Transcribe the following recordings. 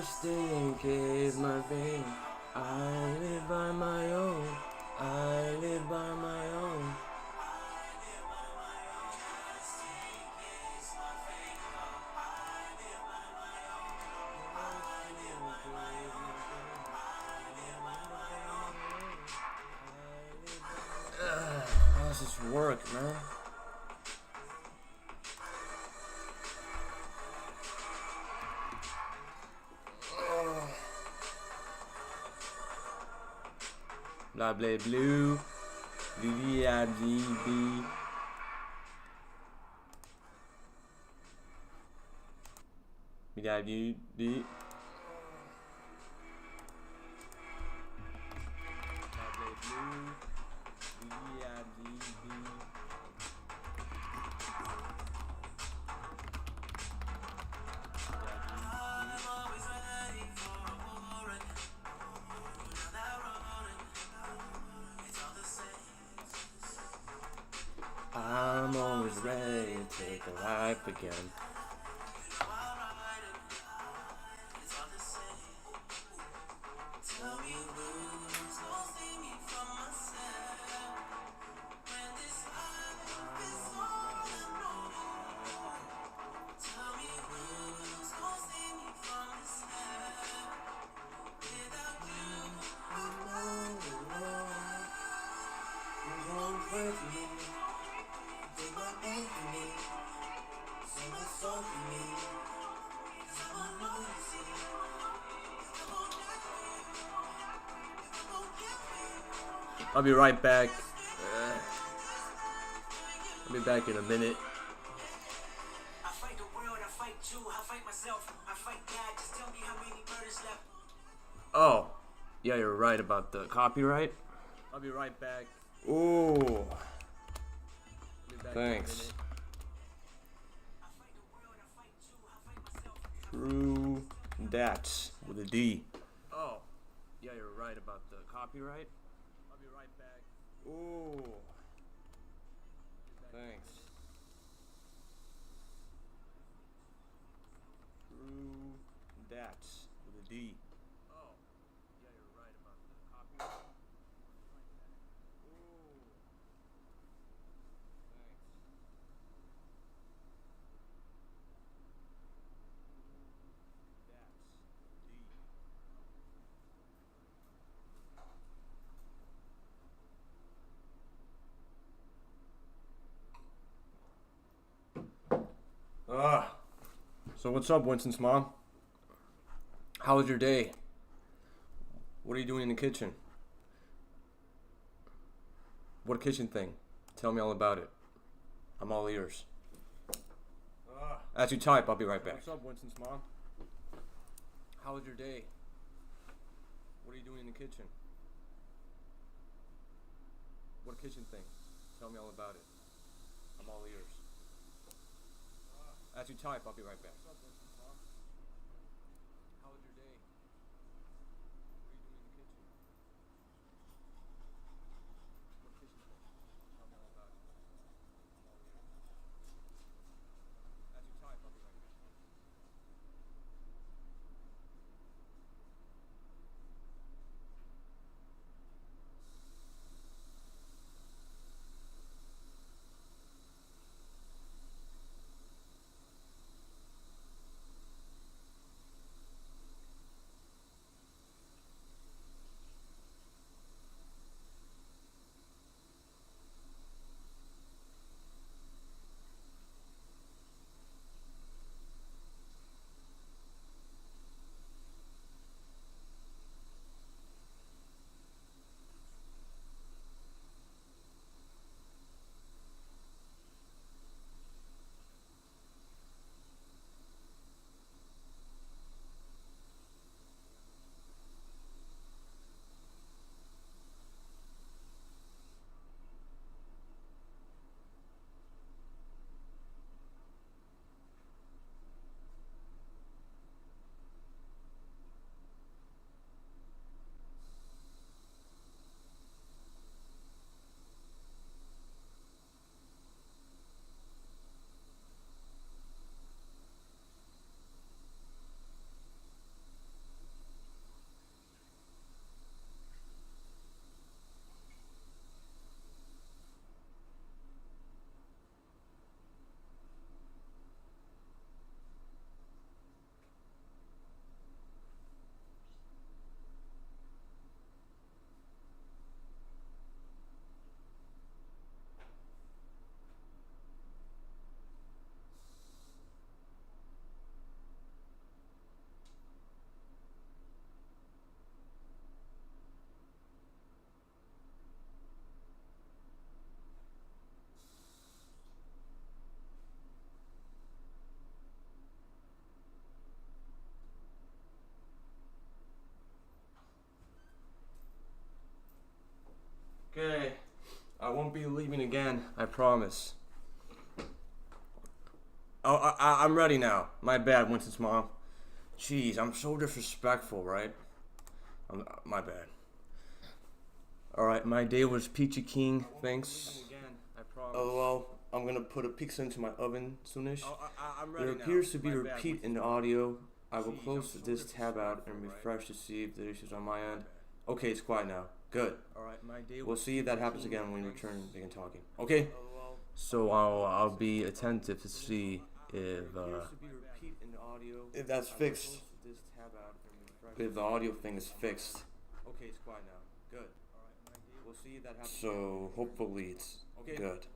stink is my thing. I live by my own. I live by my own. How does this work, man? Blah blah blue. VVIGB. VIGB. I'm always ready to take a life again. I'll be right back. I'll be back in a minute. I fight the world, I fight you, I fight myself, I fight God. Just tell me how many murders left. Oh, yeah, you're right about the copyright. I'll be right back. Ooh. Thanks. True that with a D. Oh, yeah, you're right about the copyright. I'll be right back. Ooh. Thanks. True that with a D. Oh, yeah, you're right about the copyright. Ooh. So what's up, Winston's mom? How was your day? What are you doing in the kitchen? What kitchen thing? Tell me all about it. I'm all ears. As you type, I'll be right back. What's up, Winston's mom? How was your day? What are you doing in the kitchen? What kitchen thing? Tell me all about it. I'm all ears. As you type, I'll be right back. What's up, Winston's mom? How was your day? What are you doing in the kitchen? What kitchen thing? Tell me all about it. I'm all ears. As you type, I'll be right back. speaking again, I promise. Oh, I'm ready now. My bad, Winston's mom. Jeez, I'm so disrespectful, right? My bad. Alright, my day was peachy keen, thanks. LOL, I'm gonna put a pizza into my oven soonish. There appears to be a repeat in the audio. I will close this tab out and refresh to see if there are issues on my end. Okay, it's quiet now. Good. We'll see if that happens again when we return and begin talking. Okay? So I'll be attentive to see if that's fixed. If the audio thing is fixed. Okay, it's quiet now. Good. We'll see if that happens. So hopefully it's good.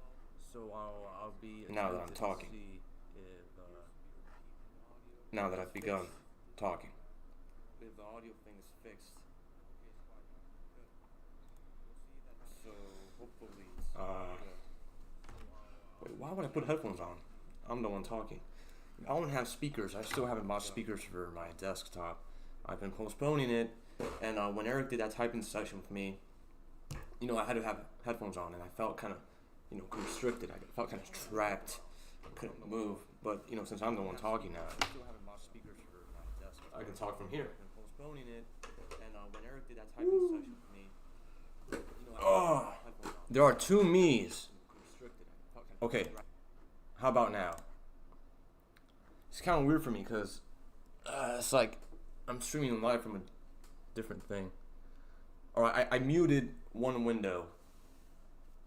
So I'll be now that I'm talking. Now that I've begun talking. If the audio thing is fixed. So hopefully wait, why would I put headphones on? I'm the one talking. I don't have speakers. I still haven't bought speakers for my desktop. I've been postponing it, and when Eric did that typing session with me, you know, I had to have headphones on, and I felt kind of, you know, constricted. I felt kind of trapped. I couldn't move. But, you know, since I'm the one talking now, I still haven't bought speakers for my desktop. I can talk from here. I've been postponing it, and when Eric did that typing session with me, you know, I had headphones on. There are two me's. Okay, how about now? It's kind of weird for me because it's like I'm streaming live from a different thing. Alright, I muted one window.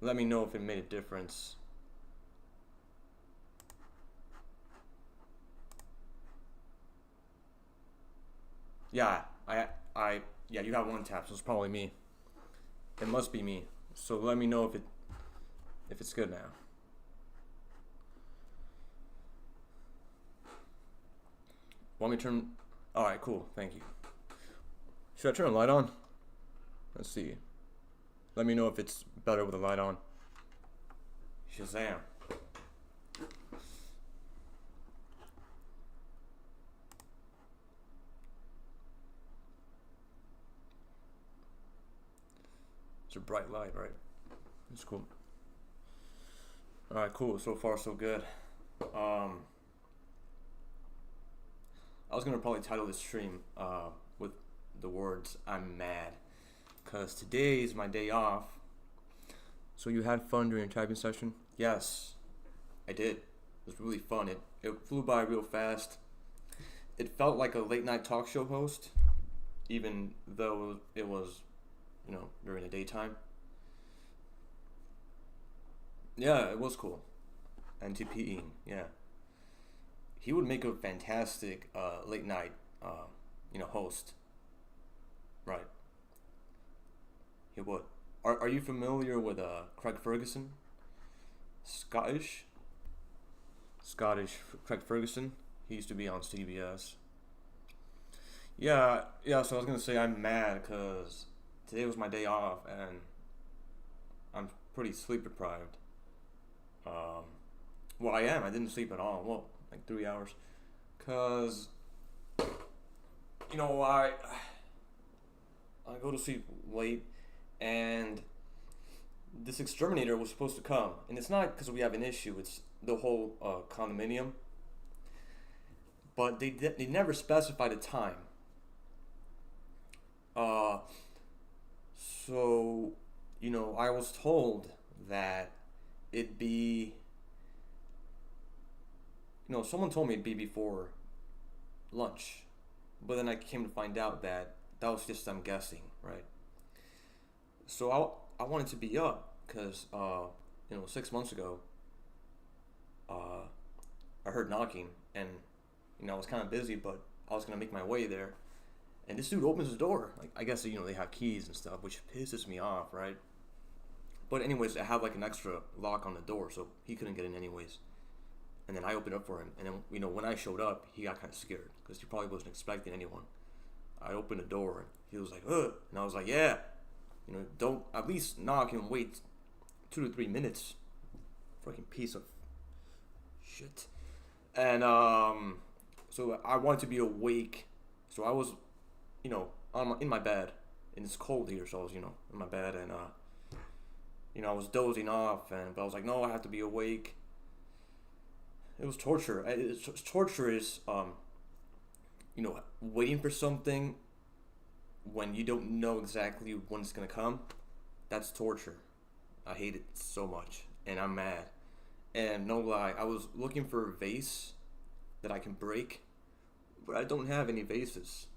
Let me know if it made a difference. Yeah, yeah, you got one tap, so it's probably me. It must be me. So let me know if it's good now. Want me to turn? Alright, cool. Thank you. Should I turn the light on? Let's see. Let me know if it's better with the light on. Shazam. It's a bright light, right? It's cool. Alright, cool. So far, so good. I was gonna probably title this stream with the words "I'm mad," cause today is my day off. So you had fun during your typing session? Yes, I did. It was really fun. It flew by real fast. It felt like a late night talk show host, even though it was, you know, during the daytime. Yeah, it was cool. NTPing, yeah. He would make a fantastic late night, you know, host. Right. He would. Are you familiar with Craig Ferguson? Scottish Craig Ferguson. He used to be on CBS. Yeah. So I was gonna say I'm mad because today was my day off and I'm pretty sleep deprived. Well, I am. I didn't sleep at all. Well, like 3 hours, cause you know I go to sleep late, and this exterminator was supposed to come, and it's not because we have an issue. It's the whole condominium, but they never specified a time. So you know I was told that it'd be. You know, someone told me it'd be before lunch, but then I came to find out that was just them guessing, right? So I wanted to be up because, you know, 6 months ago, I heard knocking, and you know I was kind of busy, but I was gonna make my way there, and this dude opens the door. Like I guess you know they have keys and stuff, which pisses me off, right? But anyways, I have like an extra lock on the door, so he couldn't get in anyways. And then I opened up for him, and then you know when I showed up, he got kind of scared because he probably wasn't expecting anyone. I opened the door, and he was like, "Ugh," and I was like, "Yeah, you know, don't at least knock and wait 2 to 3 minutes." Fucking piece of shit. And so I wanted to be awake, so I was, you know, in my bed, and it's cold here, so I was, you know, in my bed, and I was dozing off, but I was like, no, I have to be awake. It was torture. Torture is, waiting for something when you don't know exactly when it's gonna come. That's torture. I hate it so much, and I'm mad. And no lie, I was looking for a vase that I can break, but I don't have any vases.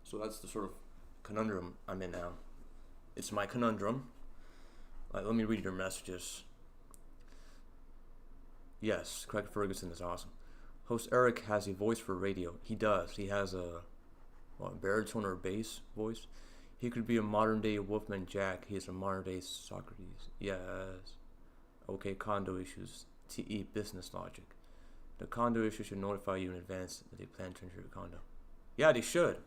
So that's the sort of conundrum I'm in now. It's my conundrum. Let me read your messages. Yes, Craig Ferguson is awesome. Host Eric has a voice for radio. He does. He has a baritone or bass voice. He could be a modern day Wolfman Jack. He is a modern day Socrates. Yes. Okay, condo issues. TE business logic. The condo issue should notify you in advance that they plan to enter your condo. Yeah, they should.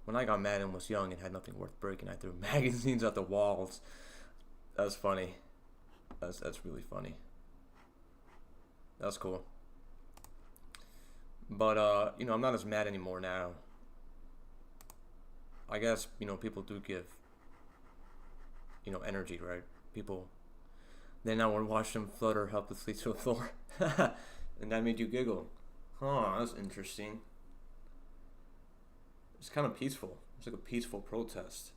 When I got mad and was young and had nothing worth breaking, I threw magazines at the walls. That's funny. That's really funny. That's cool. But I'm not as mad anymore now. I guess, people do give energy, right? People then I would watch them flutter helplessly to the floor. And that made you giggle. Huh, that's interesting. It's kind of peaceful. It's like a peaceful protest.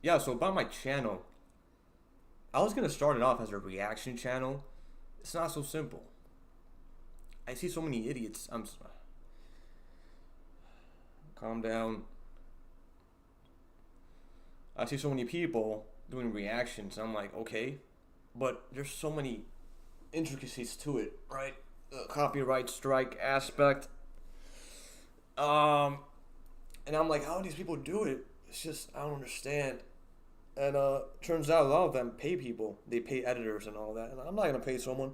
Yeah, so about my channel, I was gonna start it off as a reaction channel. It's not so simple. I see so many idiots. Calm down. I see so many people doing reactions. I'm like, okay, but there's so many intricacies to it, right? The copyright strike aspect. And I'm like, how do these people do it? It's just, I don't understand. And turns out a lot of them pay people. They pay editors and all that. And I'm not gonna pay someone.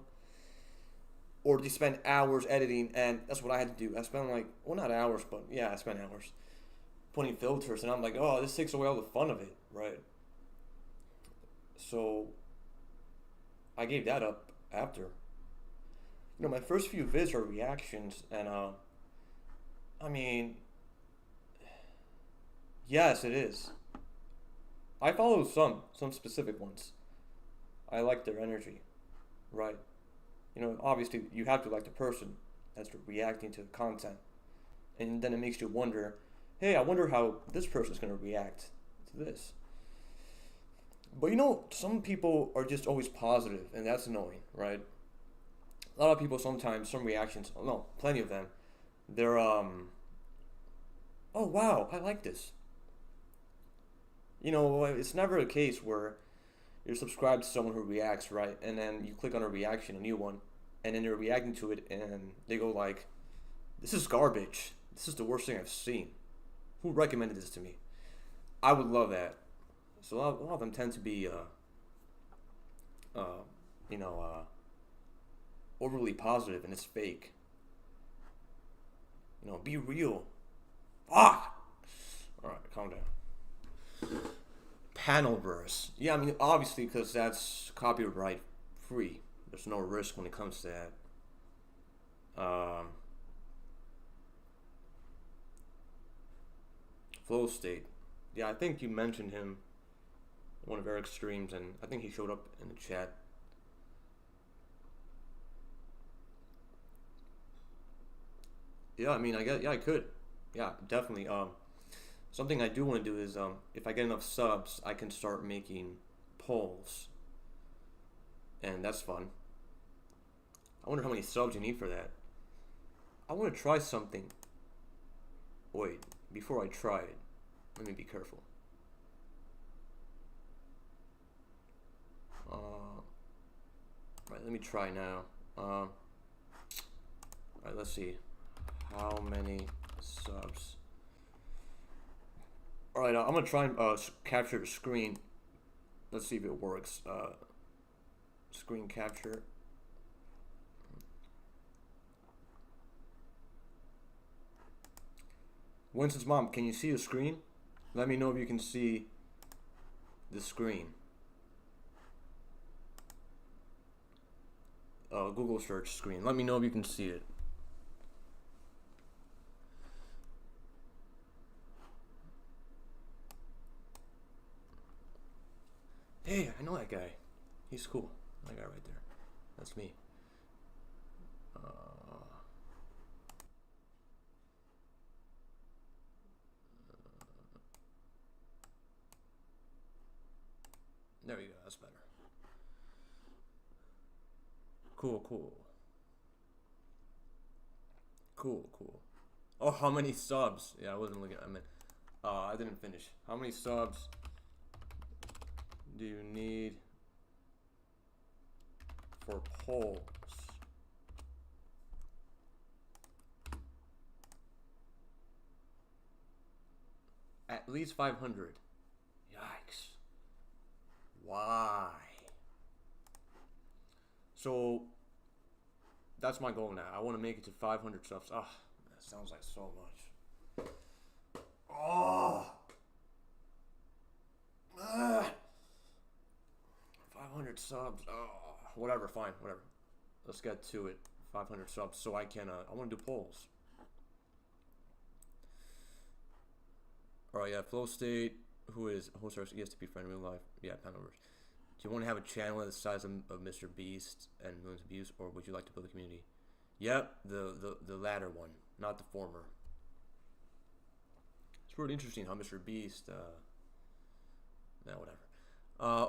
Or they spend hours editing, and that's what I had to do. I spent not hours, but yeah, I spent hours putting filters, and I'm like, oh, this takes away all the fun of it, right? So I gave that up after. My first few vids are reactions, and yes, it is. I follow some specific ones. I like their energy, right? Obviously you have to like the person that's reacting to the content, and then it makes you wonder, hey, I wonder how this person's gonna react to this. But some people are just always positive, and that's annoying, right? A lot of people sometimes, some reactions, no, plenty of them, they're oh wow, I like this. It's never a case where you're subscribed to someone who reacts, right? And then you click on a reaction, a new one, and then they're reacting to it, and they go like, this is garbage. This is the worst thing I've seen. Who recommended this to me? I would love that. So a lot of them tend to be, overly positive, and it's fake. Be real. Ah! Alright, calm down. Panelverse. Yeah, obviously, because that's copyright free. There's no risk when it comes to that. Flow State. Yeah, I think you mentioned him in one of Eric's streams, and I think he showed up in the chat. Yeah, I could. Yeah, definitely. Something I do want to do is, if I get enough subs, I can start making polls. And that's fun. I wonder how many subs you need for that. I want to try something. Wait, before I try it, let me be careful. Right, let me try now. Right, let's see. How many subs? Alright, I'm gonna try and capture the screen. Let's see if it works. Screen capture. Winston's mom, can you see the screen? Let me know if you can see the screen. Google search screen. Let me know if you can see it. Hey, I know that guy. He's cool. That guy right there. That's me. There we go. That's better. Cool. Oh, how many subs? Yeah, I wasn't looking. I meant, I didn't finish. How many subs do you need for polls? At least 500. Yikes. Why? So that's my goal now. I want to make it to 500 subs. Ah, that sounds like so much. Oh. 500 subs. Oh, whatever. Fine. Whatever. Let's get to it. 500 subs, so I can. I want to do polls. All right. Yeah. Flow State, who is a host of ESTP friend in real life. Yeah. Panelovers. Do you want to have a channel the size of Mr. Beast and millions of views, or would you like to build a community? Yep, the latter one, not the former. It's really interesting how Mr. Beast. Whatever.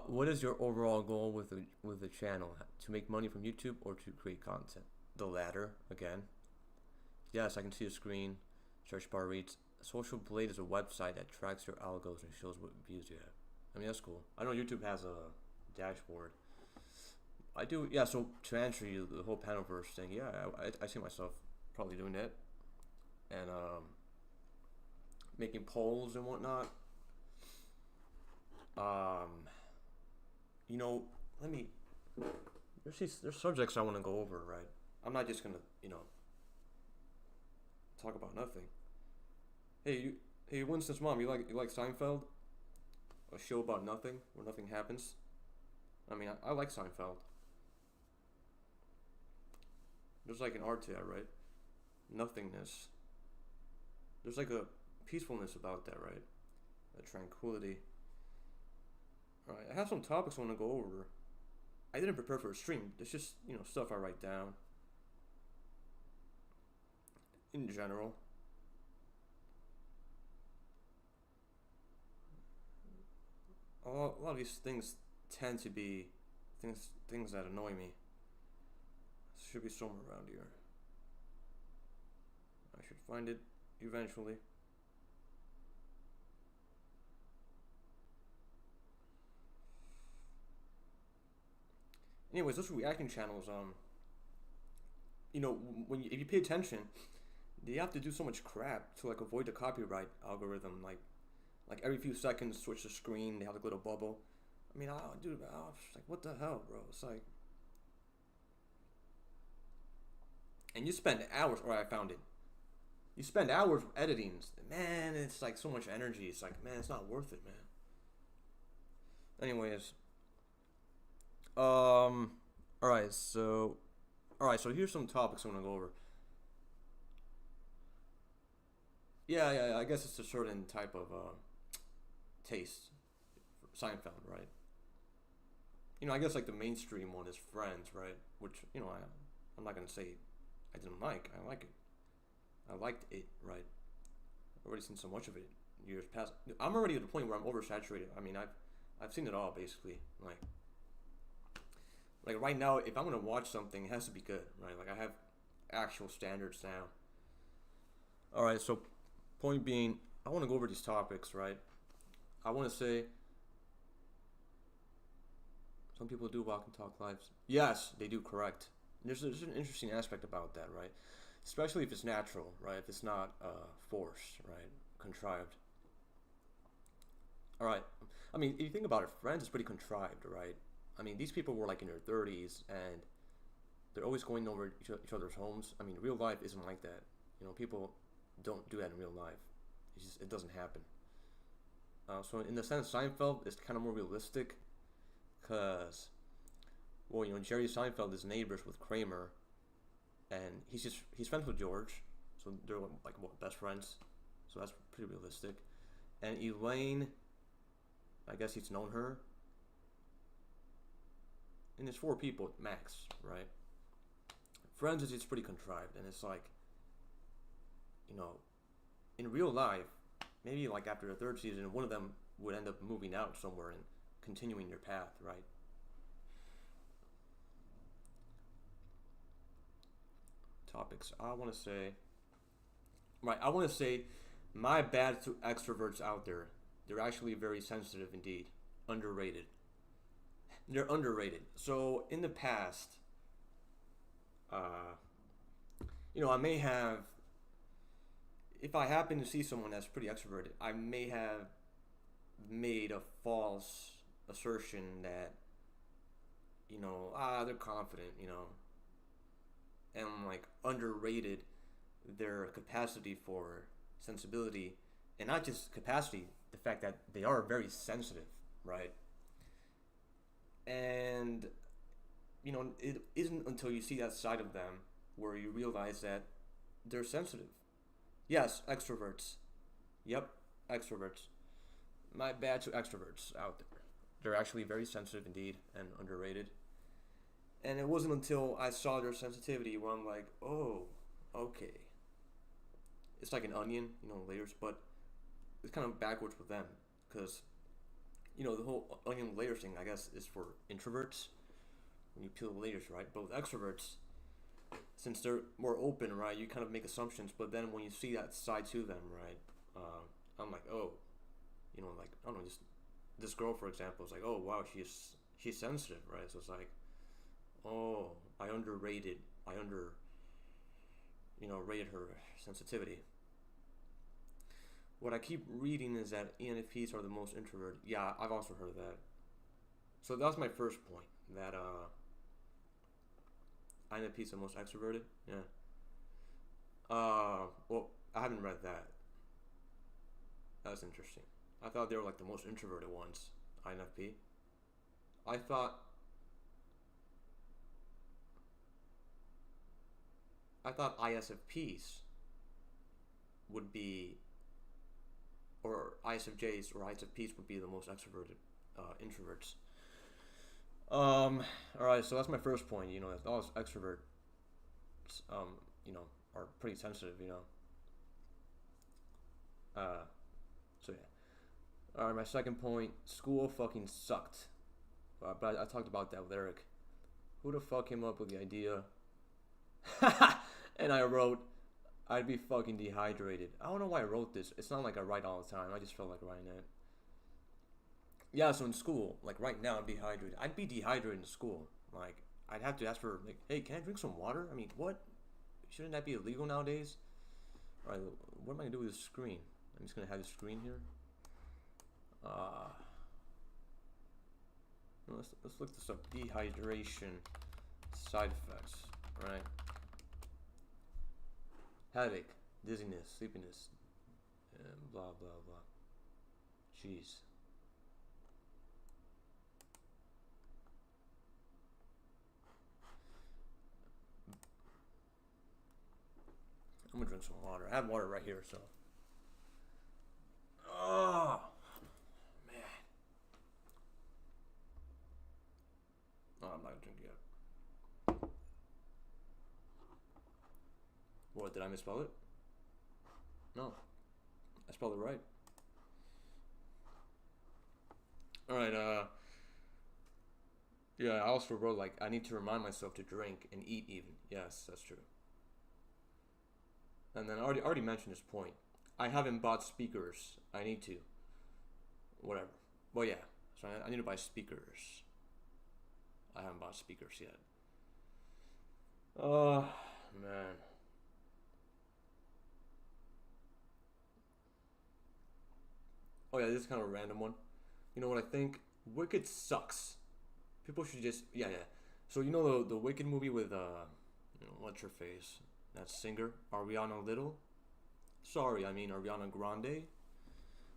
What is your overall goal with the channel? To make money from YouTube or to create content? The latter again. Yes, I can see the screen. Search bar reads. Social Blade is a website that tracks your algos and shows what views you have. I mean, that's cool. I know YouTube has a dashboard. I do, yeah. So to answer you, the whole Paneloverse thing, yeah, I see myself probably doing that, and making polls and whatnot. You know, there's subjects I want to go over, right? I'm not just gonna, talk about nothing. Hey, Winston's mom, you like Seinfeld? A show about nothing, where nothing happens. I mean, I like Seinfeld. There's like an art to that, right? Nothingness. There's like a peacefulness about that, right? A tranquility. Alright, I have some topics I want to go over. I didn't prepare for a stream. It's just, stuff I write down. In general. A lot of these things tend to be things that annoy me. Should be somewhere around here. I should find it eventually. Anyways, those reacting channels, if you pay attention, they have to do so much crap to like avoid the copyright algorithm. Like every few seconds, switch the screen. They have like a little bubble. I mean, dude, like, what the hell, bro? It's like, and you spend hours. Or I found it. You spend hours editing. Man, it's like so much energy. It's like, man, it's not worth it, man. Anyways, all right. So here's some topics I want to go over. Yeah. I guess it's a certain type of taste. Seinfeld, right? I guess like the mainstream one is Friends, right? Which, I'm not gonna say I didn't like. I like it. I liked it, right? I've already seen so much of it years past. I'm already at the point where I'm oversaturated. I mean, I've seen it all basically. Like right now, if I'm gonna watch something, it has to be good, right? Like I have actual standards now. All right. So, point being, I want to go over these topics, right? I want to say. Some people do walk and talk lives. Yes, they do, correct. There's an interesting aspect about that, right? Especially if it's natural, right? If it's not forced, right? Contrived. All right. I mean, if you think about it, Friends is pretty contrived, right? I mean, these people were like in their 30s and they're always going over each other's homes. I mean, real life isn't like that. People don't do that in real life. It doesn't happen. So in the sense, Seinfeld is kind of more realistic. Because Well, Jerry Seinfeld is neighbors with Kramer, and he's friends with George, so they're like what, best friends. So that's pretty realistic. And Elaine, I guess he's known her. And there's 4 people max, right? Friends is pretty contrived, and it's like, in real life, maybe like after the 3rd season, one of them would end up moving out somewhere and continuing their path, right? Topics. I want to say, my bad to extroverts out there. They're actually very sensitive indeed. Underrated. They're underrated. So in the past, I may have, if I happen to see someone that's pretty extroverted, I may have made a false assertion that, they're confident, and like underrated their capacity for sensibility, and not just capacity, the fact that they are very sensitive, right? And it isn't until you see that side of them where you realize that they're sensitive. Yes, extroverts. Yep, extroverts. My bad to extroverts out there. They're actually very sensitive indeed and underrated. And it wasn't until I saw their sensitivity where I'm like, oh, okay. It's like an onion, layers, but it's kind of backwards with them. Because, the whole onion layers thing, I guess, is for introverts. When you peel the layers, right? But with extroverts, since they're more open, right, you kind of make assumptions. But then when you see that side to them, right, I'm like, oh, like, I don't know, just this girl, for example, is like, oh, wow, she's sensitive, right? So it's like, oh, I rated her sensitivity. What I keep reading is that ENFPs are the most introverted. Yeah, I've also heard that. So that was my first point, that INFPs are the most extroverted. Yeah. Well, I haven't read that. That's interesting. I thought they were like the most introverted ones, INFP. I thought ISFPs would be, or ISFJs or ISFPs would be the most extroverted introverts. Alright, so that's my first point, that all extroverts, are pretty sensitive, so yeah. Alright, my second point, school fucking sucked. But I talked about that with Eric. Who the fuck came up with the idea? And I wrote, I'd be fucking dehydrated. I don't know why I wrote this. It's not like I write all the time. I just felt like writing it. Yeah, so in school, like right now, I'd be dehydrated in school. Like, I'd have to ask for, like, hey, can I drink some water? I mean, what? Shouldn't that be illegal nowadays? Alright, what am I going to do with this screen? I'm just going to have this screen here. Let's look this up. Dehydration side effects, right? Headache, dizziness, sleepiness, and blah, blah, blah. Jeez. I'm gonna drink some water. I have water right here, so. Oh, man. Oh, I'm not gonna drink yet. What, did I misspell it? No. I spelled it right. Alright, yeah, I also wrote, like, I need to remind myself to drink and eat even. Yes, that's true. And then I already mentioned this point. I haven't bought speakers. I need to. Whatever. Well, yeah. So I need to buy speakers. I haven't bought speakers yet. Oh, man. Oh, yeah, this is kind of a random one. You know what I think? Wicked sucks. People should just... Yeah. So, the Wicked movie with, what's her face? That singer, Ariana Little. Sorry, I mean Ariana Grande.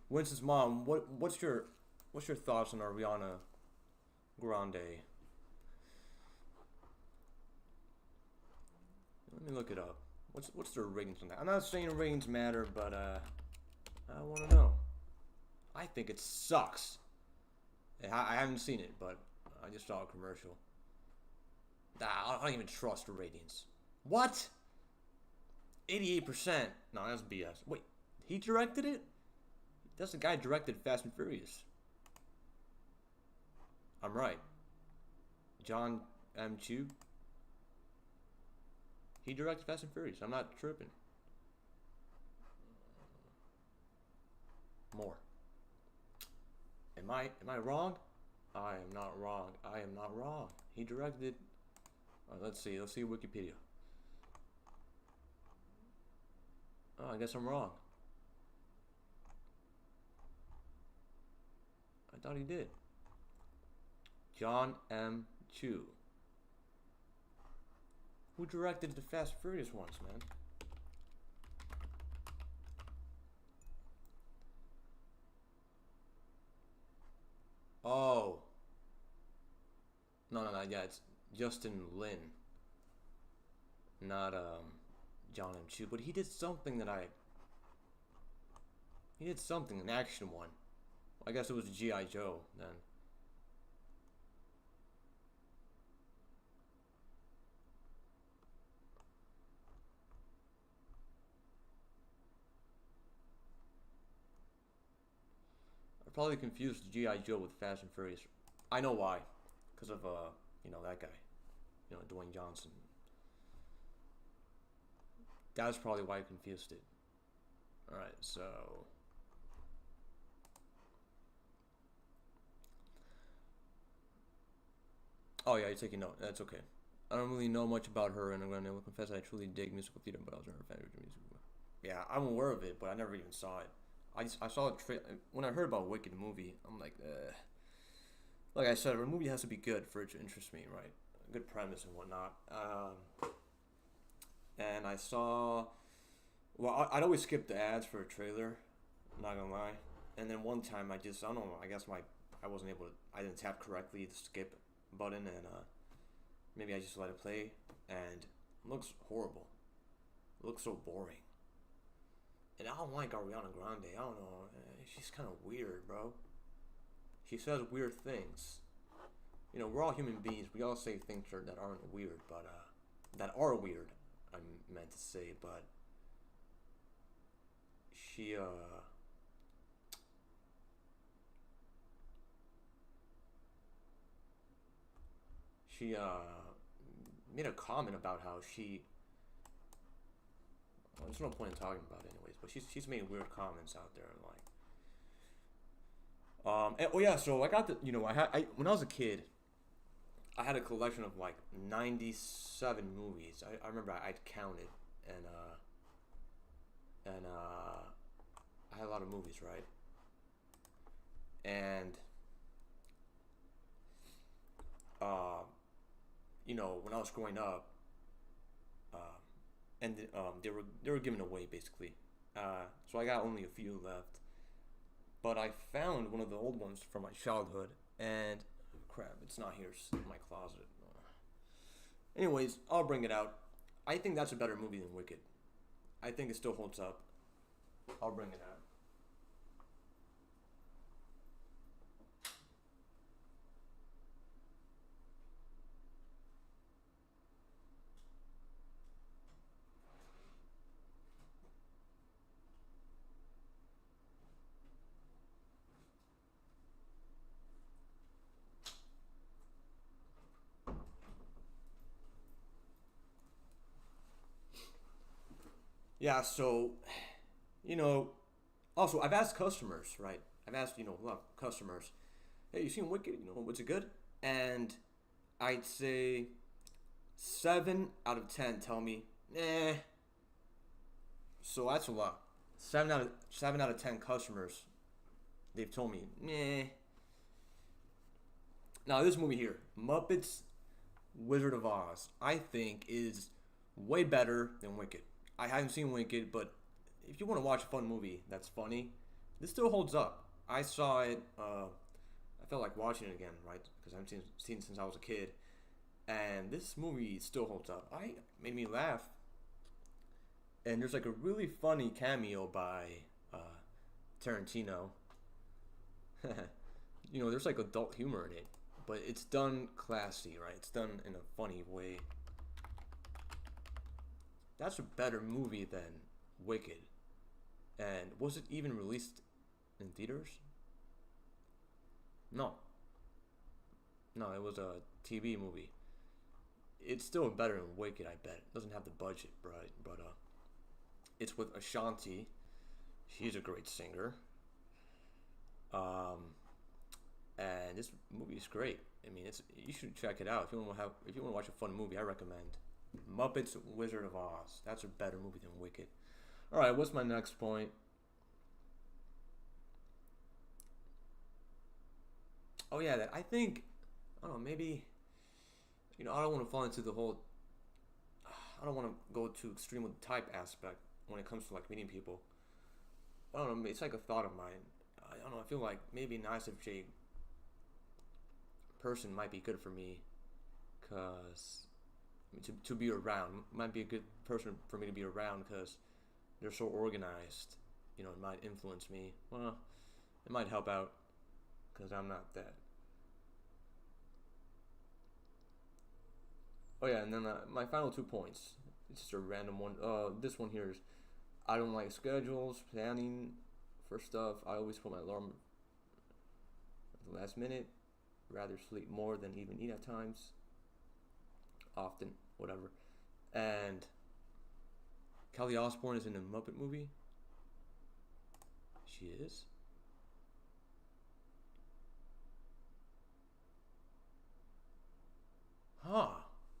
Winston's mom. What's your thoughts on Ariana Grande? look it up. What's their ratings on that? I'm not saying ratings matter, but I want to know. I think it sucks. I haven't seen it, but I just saw a commercial. I don't even trust the ratings. What? 88%. No, that's BS. Wait, he directed it? That's the guy who directed Fast and Furious. I'm right. John M. Chu. He directed Fast and Furious. I'm not tripping. More. Am I wrong? I am not wrong. I am not wrong. He directed. Let's see Wikipedia. Oh, I guess I'm wrong. I thought he did. John M. Chu. Who directed the Fast and Furious ones, man? Oh. No, yeah, it's Justin Lin. Not, John M. Chu. But he did something He did something, an action one. I guess it was G.I. Joe, then. I probably confused G.I. Joe with Fast and Furious. I know why. Because of, that guy. Dwayne Johnson. That's probably why I confused it. Alright, so... Oh yeah, you're taking note. That's okay. I don't really know much about her, and I'm going to confess I truly dig musical theater, but I was never a fan of music. Yeah, I'm aware of it, but I never even saw it. I saw a trailer when I heard about Wicked movie. I'm like, like I said, a movie has to be good for it to interest me, right? A good premise and whatnot. And I saw. Well, I'd always skip the ads for a trailer. I'm not gonna lie. And then one time I don't know. I guess I wasn't able to. I didn't tap correctly the skip button, and maybe I just let it play, and it looks horrible. It looks so boring. And I don't like Ariana Grande. I don't know. She's kind of weird, bro. She says weird things. We're all human beings. We all say things that aren't weird, but that are weird. I meant to say, but she made a comment about how she. Well, there's no point in talking about it anyways, but she's made weird comments out there, like, so I got when I was a kid, I had a collection of like 97 movies. I remember I'd counted, and I had a lot of movies, right? And when I was growing up, and they were given away basically. So I got only a few left. But I found one of the old ones from my childhood, and crap, it's not here. It's in my closet. Anyways, I'll bring it out. I think that's a better movie than Wicked. I think it still holds up. I'll bring it out. Yeah, so, you know, also, I've asked customers, right? I've asked, a lot of customers, hey, you seen Wicked? Was it good? And I'd say 7 out of 10 tell me, eh. So that's a lot. 7 out of 10 customers, they've told me, nah. Now, this movie here, Muppets Wizard of Oz, I think is way better than Wicked. I haven't seen Wicked, but if you want to watch a fun movie that's funny, this still holds up. I saw it. I felt like watching it again, right? Because I haven't seen it since I was a kid, and this movie still holds up. I made me laugh. And there's like a really funny cameo by Tarantino. You know, there's like adult humor in it, but it's done classy, right? It's done in a funny way. That's a better movie than Wicked. And was it even released in theaters? No. No, it was a TV movie. It's still better than Wicked, I bet. It doesn't have the budget, right? But it's with Ashanti. She's a great singer. And this movie is great. I mean, it's you should check it out if you want to watch a fun movie. I recommend Muppets Wizard of Oz. That's a better movie than Wicked. All right, what's my next point? Oh yeah, that I think I don't know, maybe I don't want to fall into the whole I don't want to go too extreme with the type aspect when it comes to like meeting people. I don't know, it's like a thought of mine. I don't know, I feel like maybe an ISFJ person might be good for me cuz to be around might be a good person for me to be around cuz they're so organized. It might influence me. Well, it might help out cuz I'm not that. Oh yeah, and then my final 2 points. It's just a random one. This one here is I don't like schedules, planning for stuff. I always put my alarm at the last minute. Rather sleep more than even eat at times. Often, whatever. And Kelly Osbourne is in a Muppet movie. She is. Huh.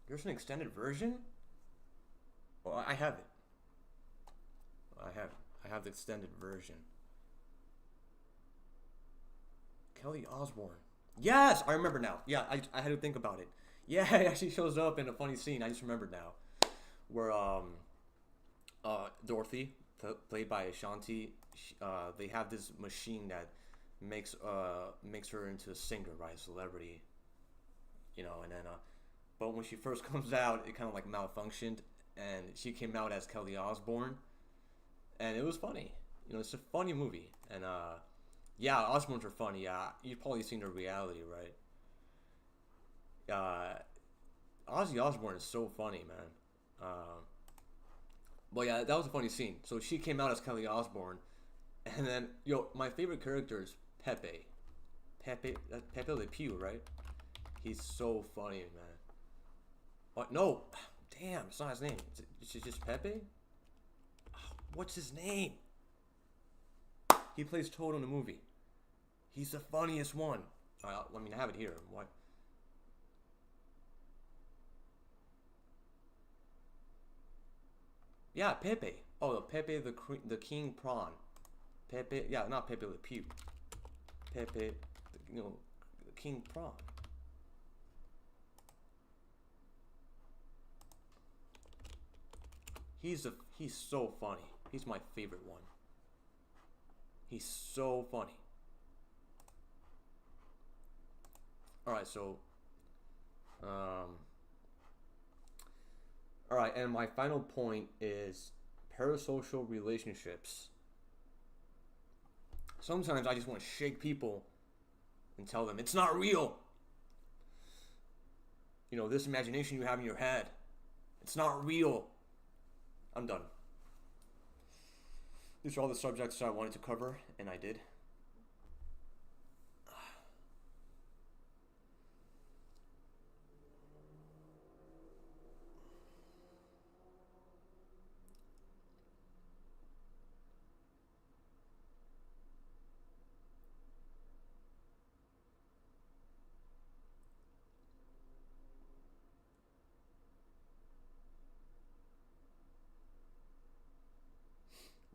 There's an extended version? Well, I have it. I have the extended version. Kelly Osbourne. Yes, I remember now. Yeah, I had to think about it. Yeah, it actually shows up in a funny scene. I just remembered now, where Dorothy, played by Ashanti, they have this machine that makes her into a singer, right, celebrity, and then but when she first comes out, it kind of like malfunctioned, and she came out as Kelly Osbourne, and it was funny. It's a funny movie, and yeah, Osbournes are funny. Yeah, you've probably seen the reality, right? Ozzy Osbourne is so funny, man. But yeah, that was a funny scene. So she came out as Kelly Osbourne, and then my favorite character is Pepe. Pepe Le Pew, right? He's so funny, man. What? No, damn, it's not his name. It's just Pepe. What's his name? He plays Toad in the movie. He's the funniest one. I have it here. What? Yeah, Pepe. Oh, Pepe the King Prawn. Pepe, yeah, not Pepe Le Pew. Pepe, the King Prawn. He's so funny. He's my favorite one. He's so funny. All right, so all right, and my final point is parasocial relationships. Sometimes I just want to shake people and tell them it's not real. This imagination you have in your head, it's not real. I'm done. These are all the subjects I wanted to cover, and I did.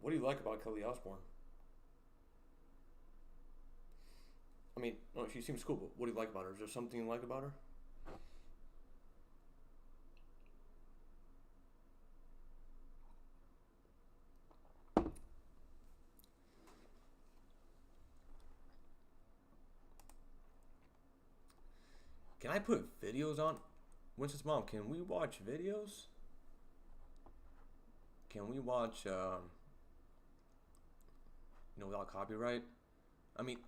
What do you like about Kelly Osbourne? I mean, no, she seems cool, but what do you like about her? Is there something you like about her? Can I put videos on? Winston's mom, can we watch videos? can we watch, without copyright? I mean,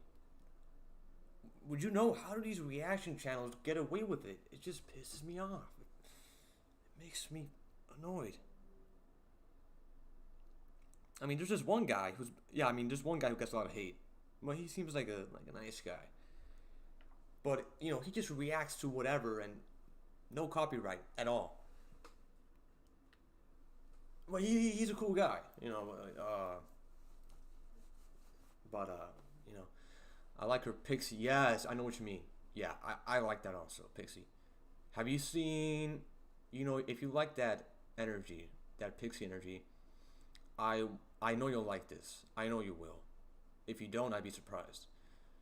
would you know, how do these reaction channels get away with it? It just pisses me off. It makes me annoyed. I mean, there's just one guy who's, there's one guy who gets a lot of hate. Well, he seems like a nice guy. But, he just reacts to whatever and no copyright at all. Well, he's a cool guy, I like her Pixie. Yes, I know what you mean. Yeah, I like that also, Pixie. Have you seen, if you like that energy, that Pixie energy, I know you'll like this. I know you will. If you don't, I'd be surprised.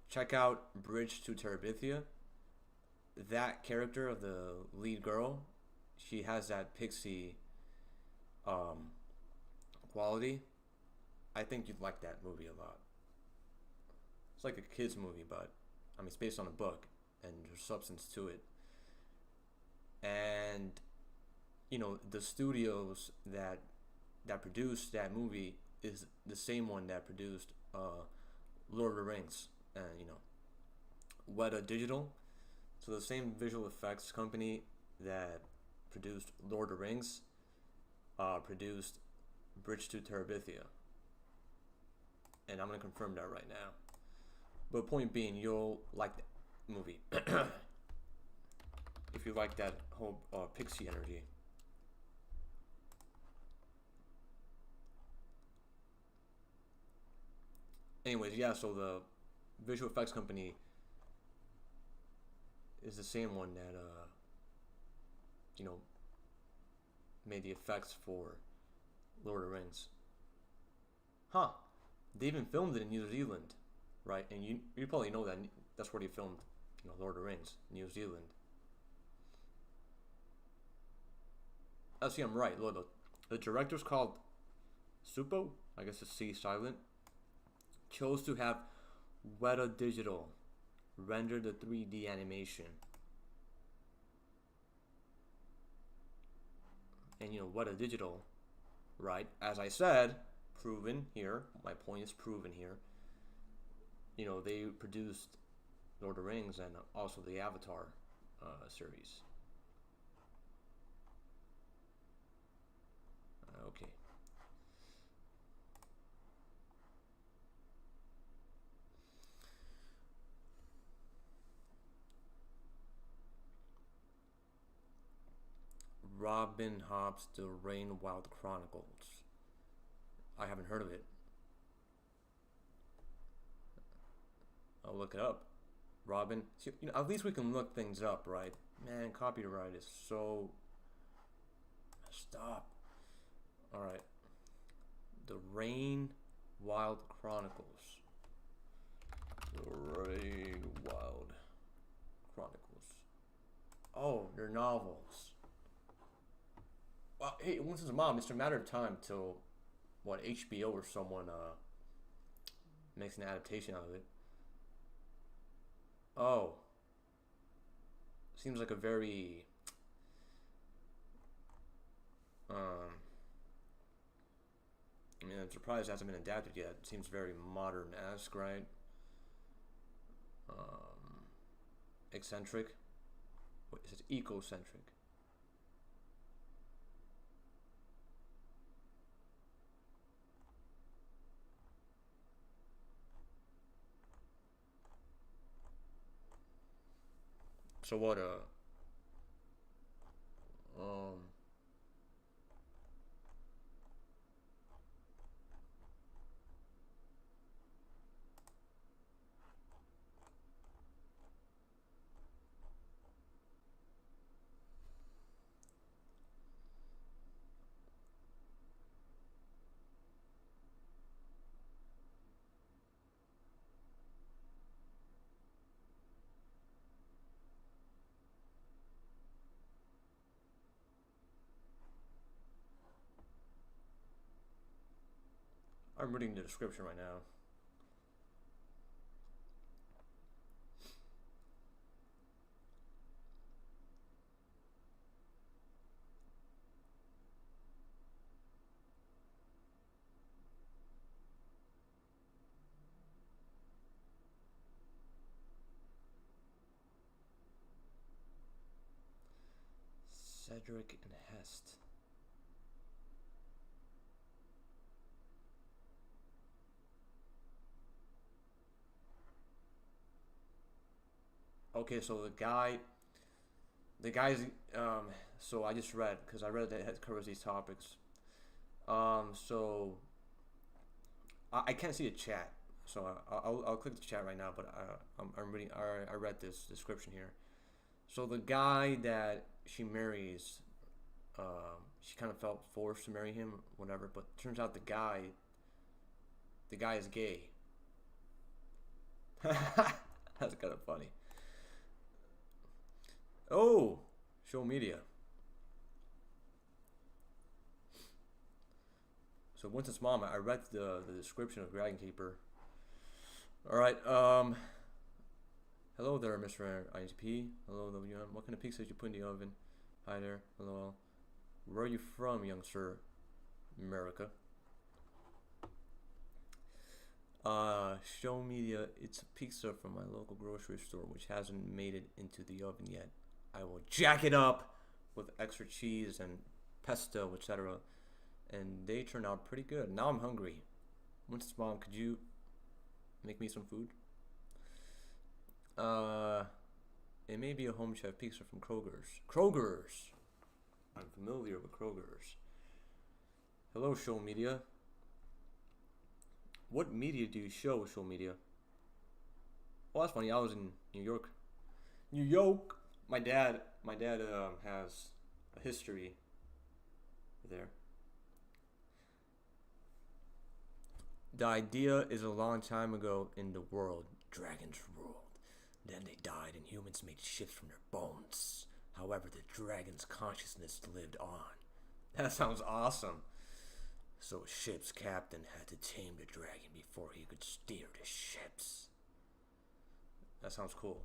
Check out Bridge to Terabithia. That character of the lead girl, she has that Pixie quality. I think you'd like that movie a lot. It's like a kid's movie, but it's based on a book and there's substance to it. And the studios that produced that movie is the same one that produced Lord of the Rings, and Weta Digital. So the same visual effects company that produced Lord of the Rings produced Bridge to Terabithia, and I'm gonna confirm that right now. But point being, you'll like that movie if you like that whole Pixie energy. Anyways, yeah, so the visual effects company is the same one that made the effects for Lord of the Rings. Huh. They even filmed it in New Zealand, right? And you probably know that that's where they filmed, Lord of the Rings, New Zealand. See, I'm right. Look, the director's called Supo. I guess it's C silent. Chose to have Weta Digital render the 3D animation. And Weta Digital, right? As I said, proven here. My point is proven here. They produced Lord of the Rings and also the Avatar series. Okay. Robin Hobb's The Rain Wild Chronicles. I haven't heard of it. I'll look it up. Robin, see, at least we can look things up, right? Man, copyright is so messed up. All right. The Rain Wild Chronicles. The Rain Wild Chronicles. Oh, they're novels. Well, hey, once it's a mom, it's a matter of time till HBO or someone makes an adaptation out of it. Oh, seems like a very I'm surprised it hasn't been adapted yet. It seems very modern-esque, right? Eccentric. What is it? Ecocentric. So what I'm reading the description right now. Cedric and Hest. Okay, so the guy's, so I just read, because I read that it covers these topics. So I can't see the chat, so I'll click the chat right now, but I'm reading, I read this description here. So the guy that she marries, she kind of felt forced to marry him, whatever, but turns out the guy is gay. That's kind of funny. Oh, show media. So Winston's mom, I read the description of Dragon Keeper. Alright, hello there, Mr. ISP. Hello, WM. What kind of pizza did you put in the oven? Hi there. Hello. Where are you from, young sir? America. Show media. It's a pizza from my local grocery store, which hasn't made it into the oven yet. I will jack it up with extra cheese and pesto, etc. And they turn out pretty good. Now I'm hungry. Winston's mom, could you make me some food? It may be a home chef pizza from Kroger's. Kroger's! I'm familiar with Kroger's. Hello, show media. What media do you show media? Oh, that's funny. I was in New York. New York! My dad has a history there. The idea is a long time ago in the world. Dragons ruled. Then they died and humans made ships from their bones. However, the dragon's consciousness lived on. That sounds awesome. So a ship's captain had to tame the dragon before he could steer the ships. That sounds cool.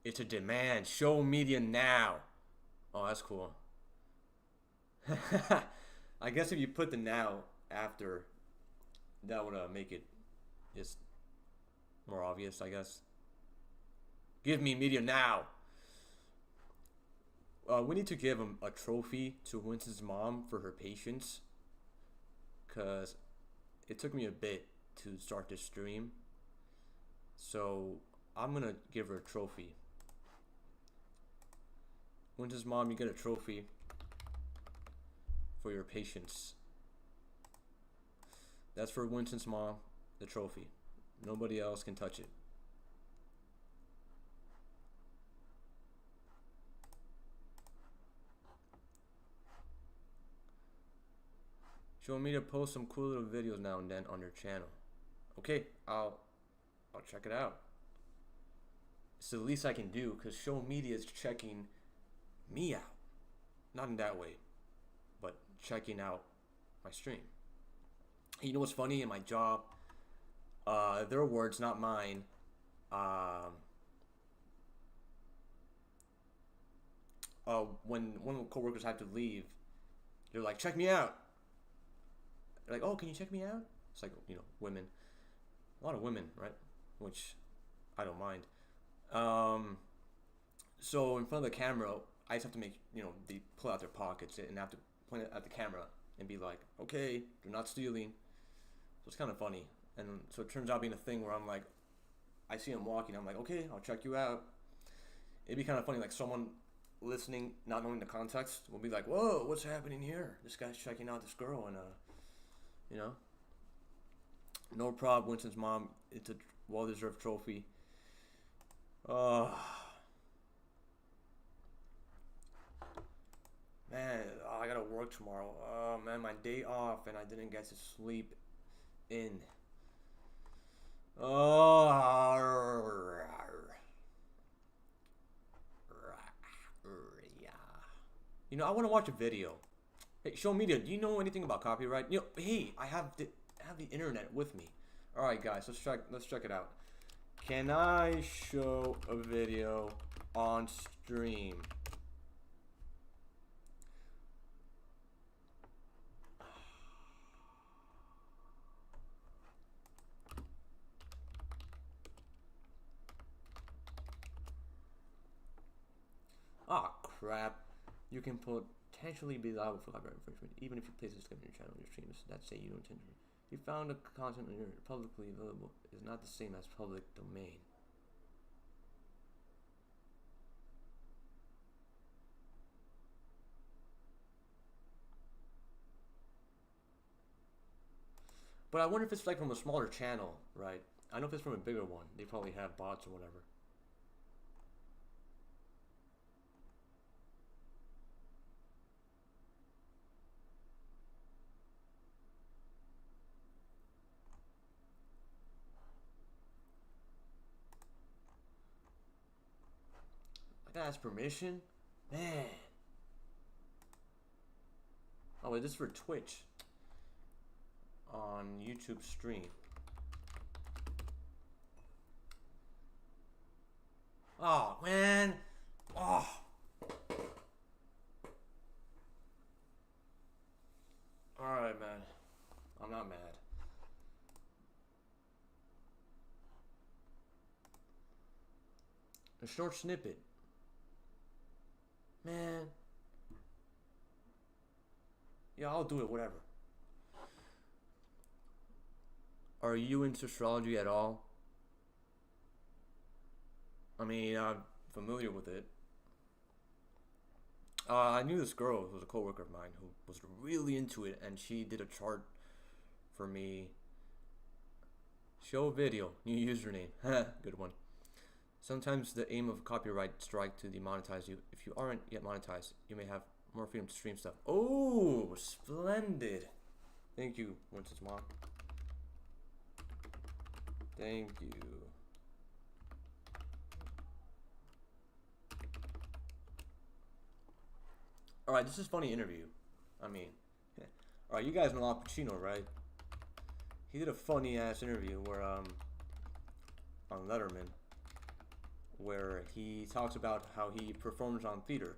It's a demand. Show media now. Oh, that's cool. I guess if you put the now after, that would make it just more obvious, I guess. Give me media now. We need to give him a trophy to Winston's mom for her patience, because it took me a bit to start this stream. So I'm gonna give her a trophy. Winston's mom, you get a trophy for your patience. That's for Winston's mom, the trophy. Nobody else can touch it. Show me to post some cool little videos now and then on your channel. Okay, I'll check it out. It's the least I can do, because show media is checking me out. Not in that way, but checking out my stream. You know what's funny? In my job, their words, not mine. When one of the coworkers had to leave, they're like, "Check me out." They're like, "Oh, can you check me out?" It's like, you know, women, a lot of women, right? Which I don't mind. So in front of the camera, I just have to make, you know, they pull out their pockets and have to point it at the camera and be like, "Okay, you're not stealing." So it's kind of funny. And so it turns out being a thing where I'm like, I see him walking, I'm like, "Okay, I'll check you out." It'd be kind of funny, like someone listening, not knowing the context, will be like, "Whoa, what's happening here? This guy's checking out this girl," and you know. No problem, Winston's mom. It's a well-deserved trophy. Man, I gotta work tomorrow. Oh man, my day off and I didn't get to sleep in. You know, I want to watch a video. Hey, show media. Do you know anything about copyright? You know, hey, I have the internet with me. All right, guys, let's check it out. Can I show a video on stream? Ah, crap, you can potentially be liable for copyright infringement, even if you place this clip on your channel on your streams that say you don't intend to. If you found the content on your publicly available is not the same as public domain. But I wonder if it's like from a smaller channel, right? I know if it's from a bigger one, they probably have bots or whatever. I gotta ask permission? Man. Oh wait, this is for Twitch. On YouTube stream. Oh man. Oh. Alright, man. I'm not mad. A short snippet. Man. Yeah, I'll do it, whatever. Are you into astrology at all? I mean, I'm familiar with it. I knew this girl who was a coworker of mine who was really into it, and she did a chart for me. Show video, new username. Good one. Sometimes the aim of copyright strike to demonetize you. If you aren't yet monetized, you may have more freedom to stream stuff. Oh, splendid. Thank you, Winston's mom. Thank you. Alright, this is a funny interview. I mean, alright, you guys know Al Pacino, right? He did a funny ass interview where, on Letterman, where he talks about how he performs on theater,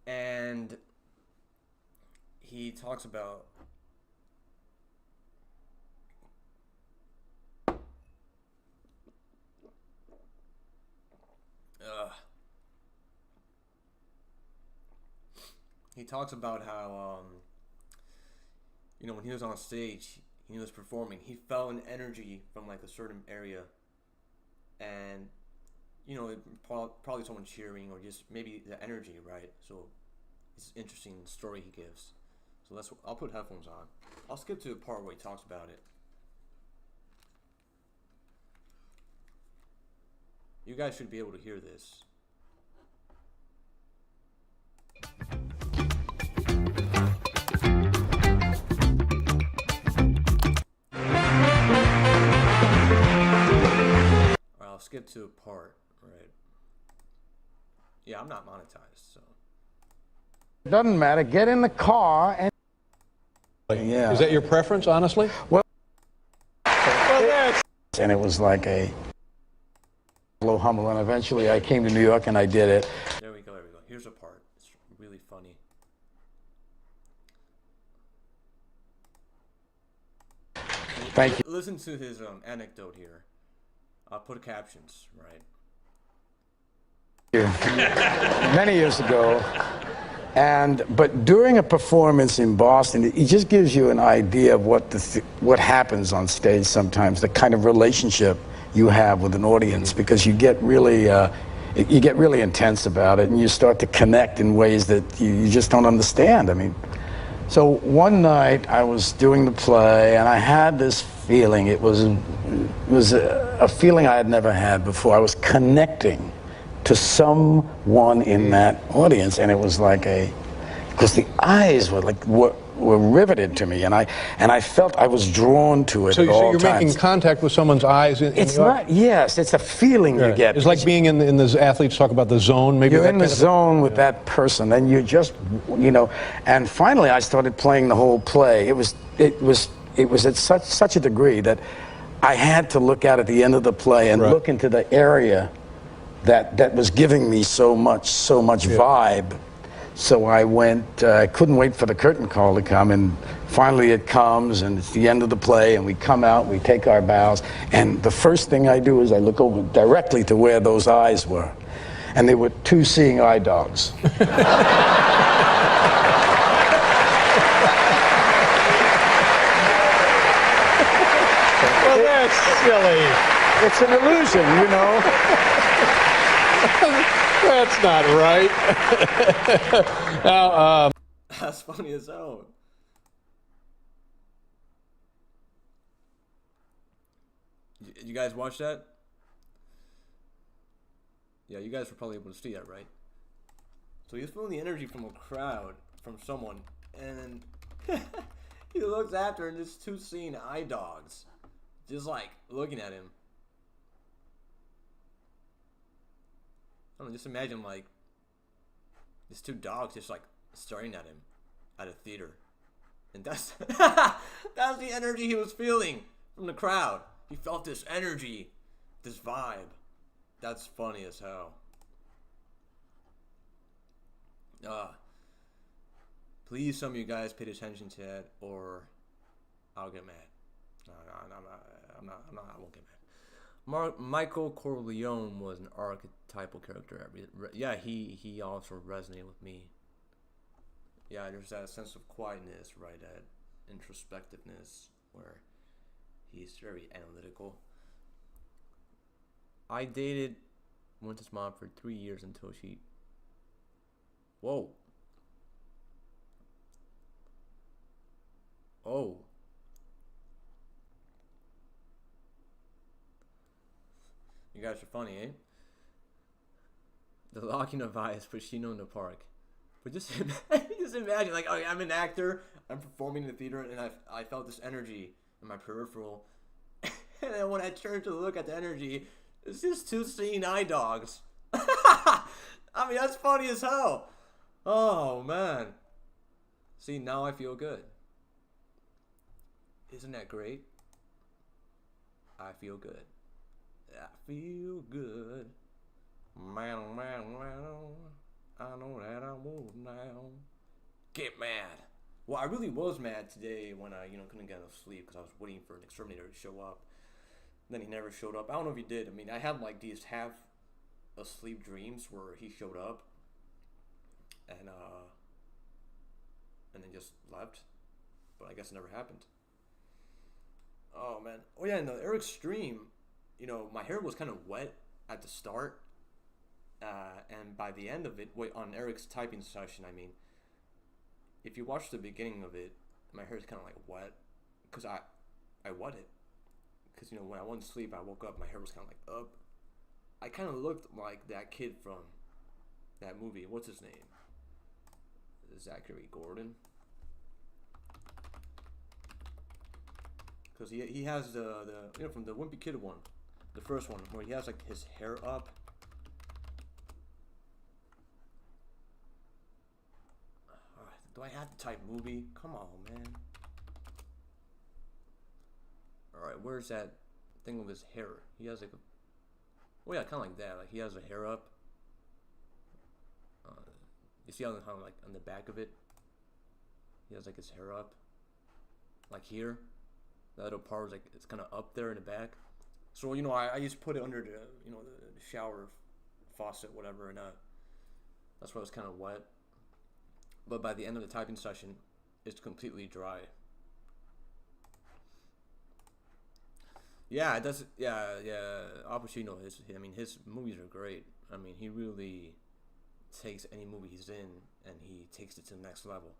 and he talks about how you know, when he was on stage, he was performing, he felt an energy from like a certain area, and you know, probably someone cheering or just maybe the energy, right? So it's an interesting story he gives. So I'll put headphones on. I'll skip to the part where he talks about it. You guys should be able to hear this. I'll skip to a part, right? Yeah, I'm not monetized, so. It doesn't matter. Get in the car and. Yeah. Is that your preference, honestly? Well, and it was like a low humble, and eventually I came to New York and I did it. There we go. Here's a part. It's really funny. Thank you. Listen to his anecdote here. I'll put captions, right? Many years ago, but during a performance in Boston, it just gives you an idea of what happens on stage sometimes, the kind of relationship you have with an audience, because you get really intense about it, and you start to connect in ways that you just don't understand. I mean, so one night I was doing the play, and I had this feeling. It was a feeling I had never had before. I was connecting to someone in that audience, and it was like because the eyes were riveted to me, and I felt I was drawn to it. So you're making contact with someone's eyes. It's not. Yes, it's a feeling you get. It's like being in the athletes talk about the zone. Maybe you're in the zone with that person, and you just, you know. And finally, I started playing the whole play. It was at such a degree that I had to look out at the end of the play and look into the area that was giving me so much vibe. So I went, I couldn't wait for the curtain call to come, and finally it comes, and it's the end of the play, and we come out, we take our bows, and the first thing I do is I look over directly to where those eyes were. and they were two seeing eye dogs. Well, that's silly. It's an illusion, you know. That's not right. Now, That's funny as hell. You guys watch that? Yeah, you guys were probably able to see that, right? So he's feeling the energy from a crowd, from someone, and he looks after and there's two seeing eye dogs, just like looking at him. I don't know, just imagine like these two dogs just like staring at him at a theater, and that's that's the energy he was feeling from the crowd. He felt this energy, this vibe. That's funny as hell. Please, some of you guys paid attention to that, or I'll get mad. No, I won't get mad. Michael Corleone was an archetypal character. Yeah, he also resonated with me. Yeah, there's that sense of quietness, right? That introspectiveness, where he's very analytical. I dated Winston's mom for 3 years until she... Whoa. Oh. You guys are funny, eh? The locking of eyes, Pacino in the park. But just imagine, like, okay, I'm an actor, I'm performing in the theater, and I felt this energy in my peripheral. And then when I turned to look at the energy, it's just two seeing eye dogs. I mean, that's funny as hell. Oh, man. See, now I feel good. Isn't that great? I feel good. I feel good. Man, I know that I won't now. Get mad. Well, I really was mad today when I, couldn't get enough sleep because I was waiting for an exterminator to show up. Then he never showed up. I don't know if he did. I mean, I had like these half asleep dreams where he showed up and then just left. But I guess it never happened. Oh man. Oh yeah, in the Eric's stream, my hair was kind of wet at the start. And by the end of it, on Eric's typing session, I mean, if you watch the beginning of it, my hair is kind of like wet because I wet it. Because, when I went to sleep, I woke up, my hair was kind of like up. I kind of looked like that kid from that movie. What's his name? Zachary Gordon. Because he has the from the Wimpy Kid one, the first one, where he has like his hair up. Do I have to type movie? Come on, man. Alright, where's that thing with his hair? He has like a... Oh yeah, kind of like that. Like he has a hair up. You see how like on the back of it? He has like his hair up. Like here. The little part is like, it's kind of up there in the back. So, I just put it under the, the shower faucet, whatever, and that's why it was kind of wet. But by the end of the typing session, it's completely dry. Yeah, that's yeah. Al Pacino, his movies are great. I mean, he really takes any movie he's in and he takes it to the next level.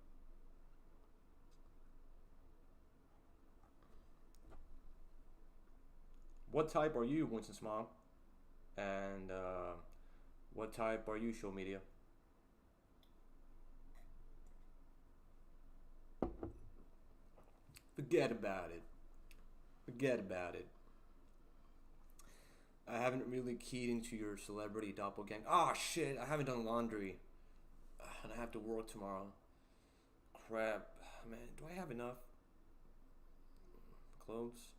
What type are you, Winston's mom? And what type are you, Show Media? Forget about it. Forget about it. I haven't really keyed into your celebrity doppelganger. Oh shit, I haven't done laundry. And I have to work tomorrow. Crap. Man, do I have enough clothes?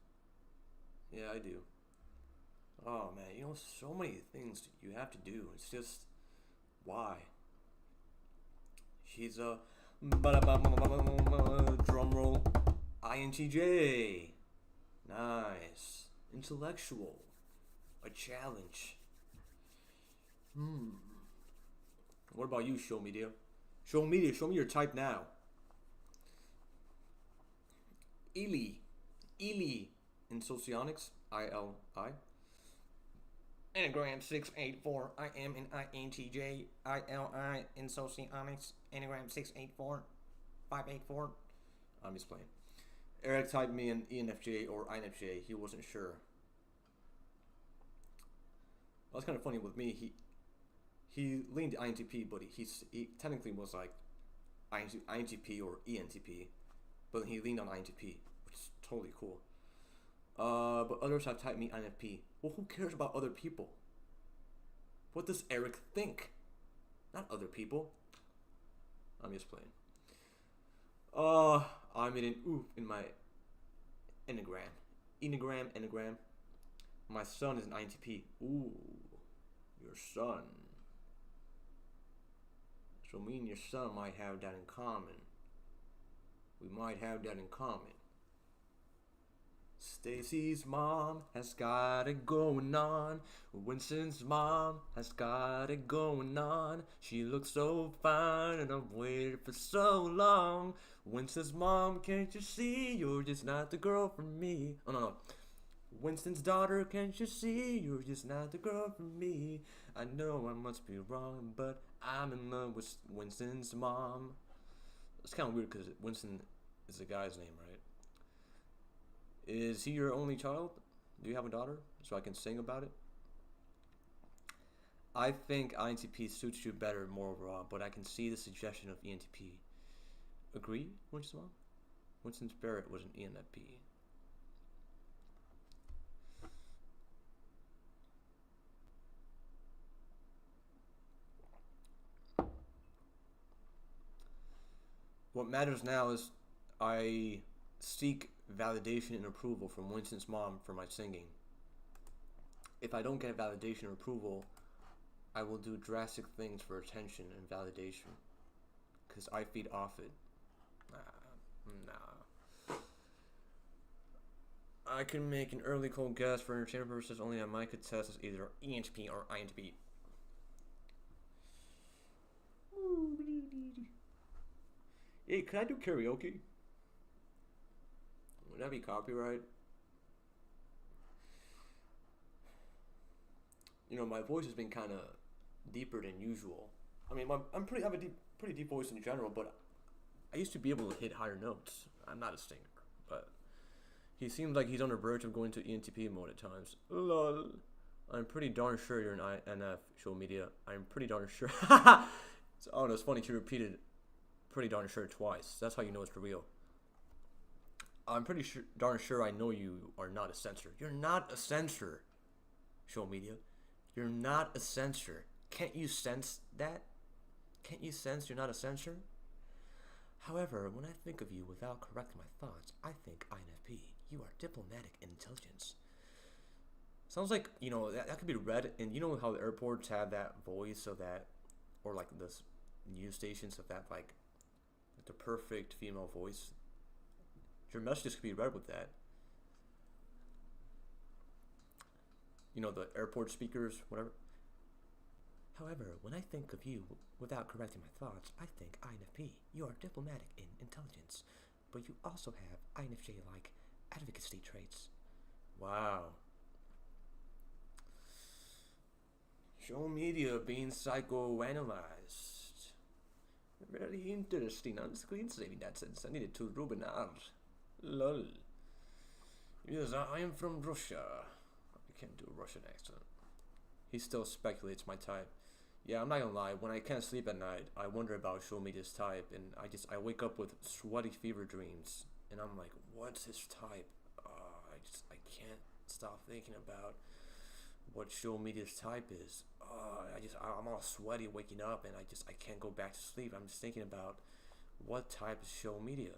Yeah, I do. Oh man, so many things you have to do. It's just, why? She's a drum roll. INTJ. Nice. Intellectual. A challenge. about you, Show Media? Show Media, show me your type now. Ely in Socionics, ILI. Enneagram 684, I am an INTJ, ILI in Socionics, Enneagram 684, 584. I'm just playing. Eric typed me an ENFJ or INFJ, he wasn't sure. Well, that's kind of funny with me, he leaned INTP, but he technically was like INTP or ENTP, but he leaned on INTP, which is totally cool. But others have typed me INFP. Well, who cares about other people? What does Eric think? Not other people. I'm just playing. I made an oof in my Enneagram. Enneagram. My son is an INTP. Ooh, your son. So me and your son might have that in common. We might have that in common. Stacy's mom has got it going on. Winston's mom has got it going on. She looks so fine and I've waited for so long. Winston's mom, can't you see you're just not the girl for me? Oh no. Winston's daughter, can't you see you're just not the girl for me? I know I must be wrong, but I'm in love with Winston's mom. It's kind of weird because Winston is a guy's name, right? Is he your only child? Do you have a daughter? So I can sing about it? I think INTP suits you better more overall, but I can see the suggestion of ENTP. Agree, Winston's mom? Winston's Barrett was an ENFP. What matters now is I seek validation and approval from Winston's mom for my singing. If I don't get validation or approval, I will do drastic things for attention and validation. Because I feed off it. Nah. I can make an early cold guess for entertainment purposes only. I might could test as either ENTP or INTP. Hey, can I do karaoke? Would that be copyright? You know, my voice has been kind of deeper than usual. I mean, I have a pretty deep voice in general, but I used to be able to hit higher notes. I'm not a singer, but he seems like he's on the verge of going to ENTP mode at times. Lol. I'm pretty darn sure you're an INF, Show Media. I'm pretty darn sure. Oh, no, it's funny she repeated pretty darn sure twice. That's how you know it's for real. I'm pretty darn sure I know you are not a censor. You're not a censor, Show Media. You're not a censor. Can't you sense that? Can't you sense you're not a censor? However, when I think of you without correcting my thoughts, I think INFP. You are diplomatic and intelligence. Sounds like, you know, that could be read, and you know how the airports have that voice of that, or like this news stations of that, like the perfect female voice. Your messages could be read with that. You know, the airport speakers, whatever. However, when I think of you without correcting my thoughts, I think INFP. You are diplomatic in intelligence, but you also have INFJ-like advocacy traits. Wow. Show Media being psychoanalyzed. Very interesting on screen saving that sense. I needed to Ruben R. Lol. Yes, I am from Russia. I can't do a Russian accent. He still speculates my type. Yeah, I'm not gonna lie. When I can't sleep at night, I wonder about Show Media's type, and I wake up with sweaty fever dreams, and I'm like, what's his type? I can't stop thinking about what Show Media's type is. I'm all sweaty waking up, and I can't go back to sleep. I'm just thinking about what type is Show Media.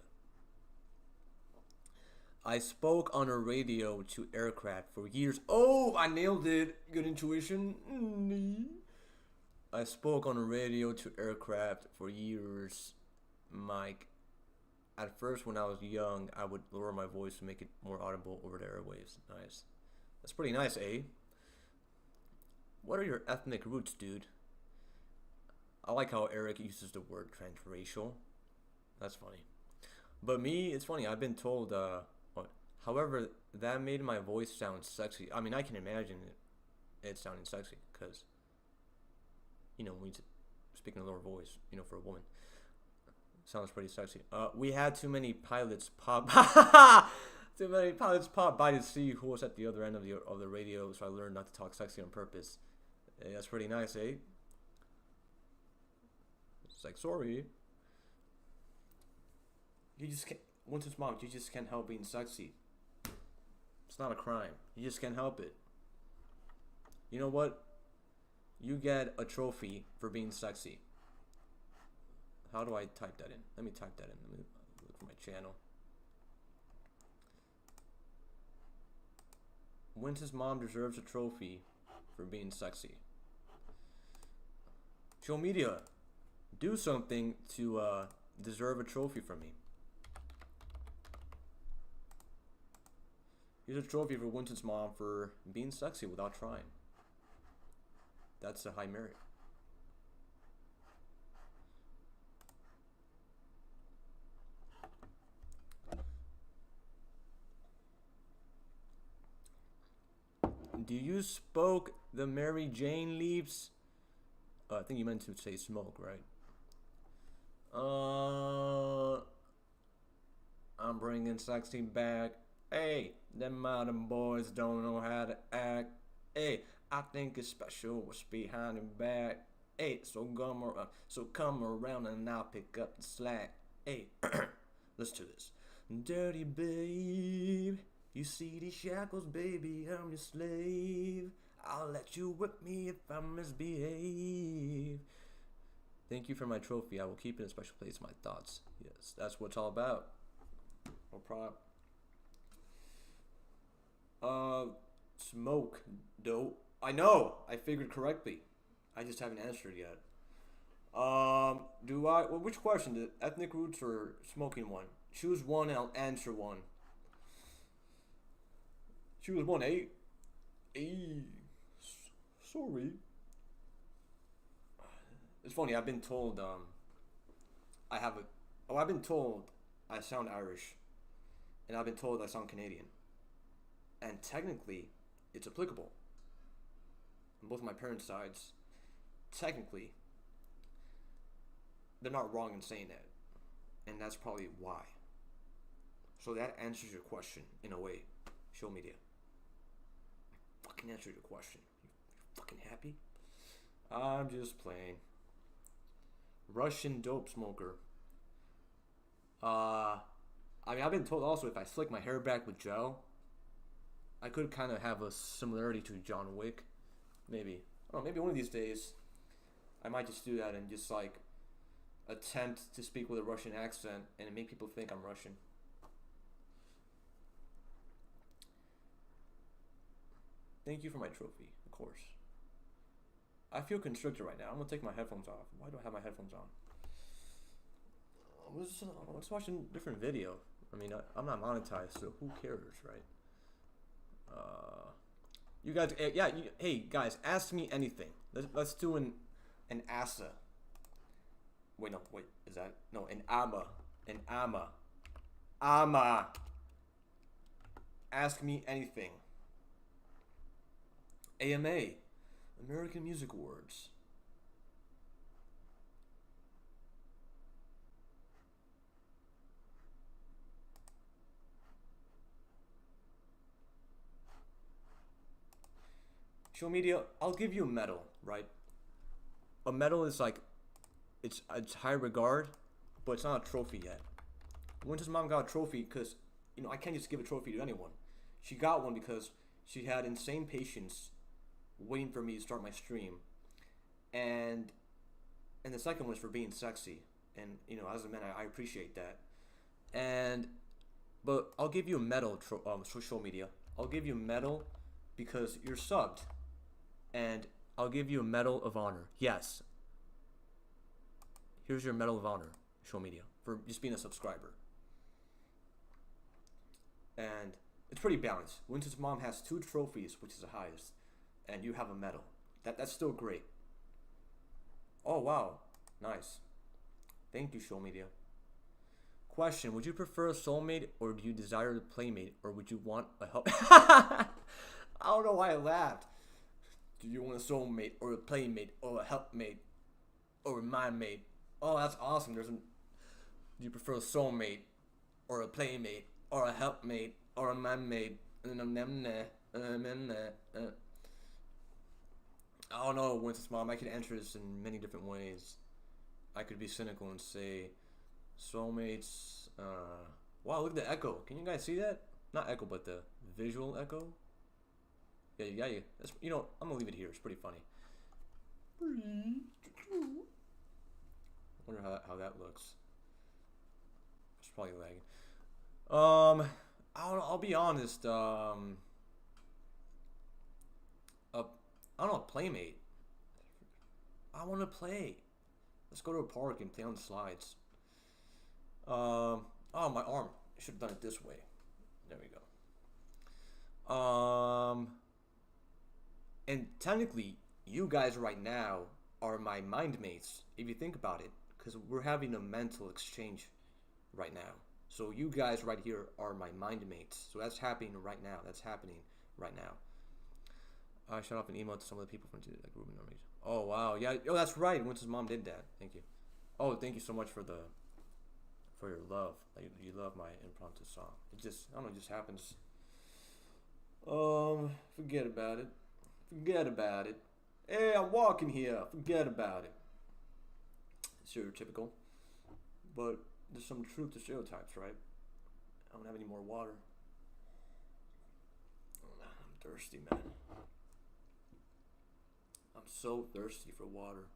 I spoke on a radio to aircraft for years. Oh, I nailed it. Good intuition. I spoke on a radio to aircraft for years, Mike. At first, when I was young, I would lower my voice to make it more audible over the airwaves. Nice. That's pretty nice, eh? What are your ethnic roots, dude? I like how Eric uses the word transracial. That's funny. But me, it's funny. I've been told, however, that made my voice sound sexy. I mean, I can imagine it sounding sexy because, when you speak in a lower voice, for a woman, sounds pretty sexy. We had too many pilots pop. Too many pilots pop by to see who was at the other end of the radio, so I learned not to talk sexy on purpose. Hey, that's pretty nice, eh? It's like, sorry. You just can't. Winston's mom, you just can't help being sexy. It's not a crime. You just can't help it. You know what? You get a trophy for being sexy. How do I type that in? Let me type that in. Let me look for my channel. Winston's mom deserves a trophy for being sexy. Show media, do something to deserve a trophy from me. Here's a trophy for Winston's mom for being sexy without trying. That's a high merit. Do you spoke the Mary Jane leaves? I think you meant to say smoke, right? I'm bringing sexy back. Hey, them modern boys don't know how to act. Hey, I think it's special what's behind your back. Hey, so come around and I'll pick up the slack. Hey, let's do this. Dirty babe, you see these shackles, baby, I'm your slave. I'll let you whip me if I misbehave. Thank you for my trophy. I will keep it in a special place in my thoughts. Yes, that's what it's all about. No problem. Smoke, dope. I know. I figured correctly. I just haven't answered yet. Which question? The ethnic roots or smoking one? Choose one and I'll answer one. Choose one, eh? Sorry. It's funny, I've been told, I've been told I sound Irish. And I've been told I sound Canadian. And technically, it's applicable. On both my parents' sides, technically, they're not wrong in saying that. And that's probably why. So that answers your question, in a way. Show media. I fucking answered your question. You fucking happy? I'm just playing. Russian dope smoker. I've been told also if I slick my hair back with gel, I could kind of have a similarity to John Wick. Maybe. I don't know, maybe one of these days I might just do that and just like attempt to speak with a Russian accent and make people think I'm Russian. Thank you for my trophy, of course. I feel constricted right now. I'm gonna take my headphones off. Why do I have my headphones on? I was watching a different video. I mean, I'm not monetized, so who cares, right? You guys, hey guys, ask me anything. Let's do an ASA. Wait, is that no an AMA? Ask me anything. AMA, American Music Awards. Show media, I'll give you a medal, right? A medal is like, it's high regard, but it's not a trophy yet. Winston's mom got a trophy because, I can't just give a trophy to anyone. She got one because she had insane patience waiting for me to start my stream. And the second one was for being sexy. And, as a man, I appreciate that. But I'll give you a medal, social media. I'll give you a medal because you're subbed. And I'll give you a Medal of Honor. Yes. Here's your Medal of Honor, social media, for just being a subscriber. And it's pretty balanced. Winston's mom has 2 trophies, which is the highest, and you have a medal. That's still great. Oh, wow. Nice. Thank you, Show Media. Question: would you prefer a soulmate, or do you desire a playmate, or would you want a help? I don't know why I laughed. Do you want a soulmate, or a playmate, or a helpmate, or a mindmate? Oh, that's awesome. Do you prefer a soulmate, or a playmate, or a helpmate, or a mindmate? I don't know, Winston's mom. I could answer this in many different ways. I could be cynical and say, soulmates. Wow, look at the echo. Can you guys see that? Not echo, but the visual echo. Yeah. That's, I'm gonna leave it here. It's pretty funny. Wonder how that looks. It's probably lagging. I don't know. I'll be honest. I don't know, a playmate. I want to play. Let's go to a park and play on the slides. Oh, my arm. I should have done it this way. There we go. And technically, you guys right now are my mind mates, if you think about it, because we're having a mental exchange right now. So you guys right here are my mind mates. So that's happening right now. I shut off an email to some of the people from the group. Oh wow, yeah. Oh, that's right. Winston's mom did that. Thank you. Oh, thank you so much for your love. You love my impromptu song. It just, I don't know, it just happens. Forget about it. Hey, I'm walking here. Forget about it. Stereotypical, but there's some truth to stereotypes, right? I don't have any more water. I'm thirsty, man. I'm so thirsty for water.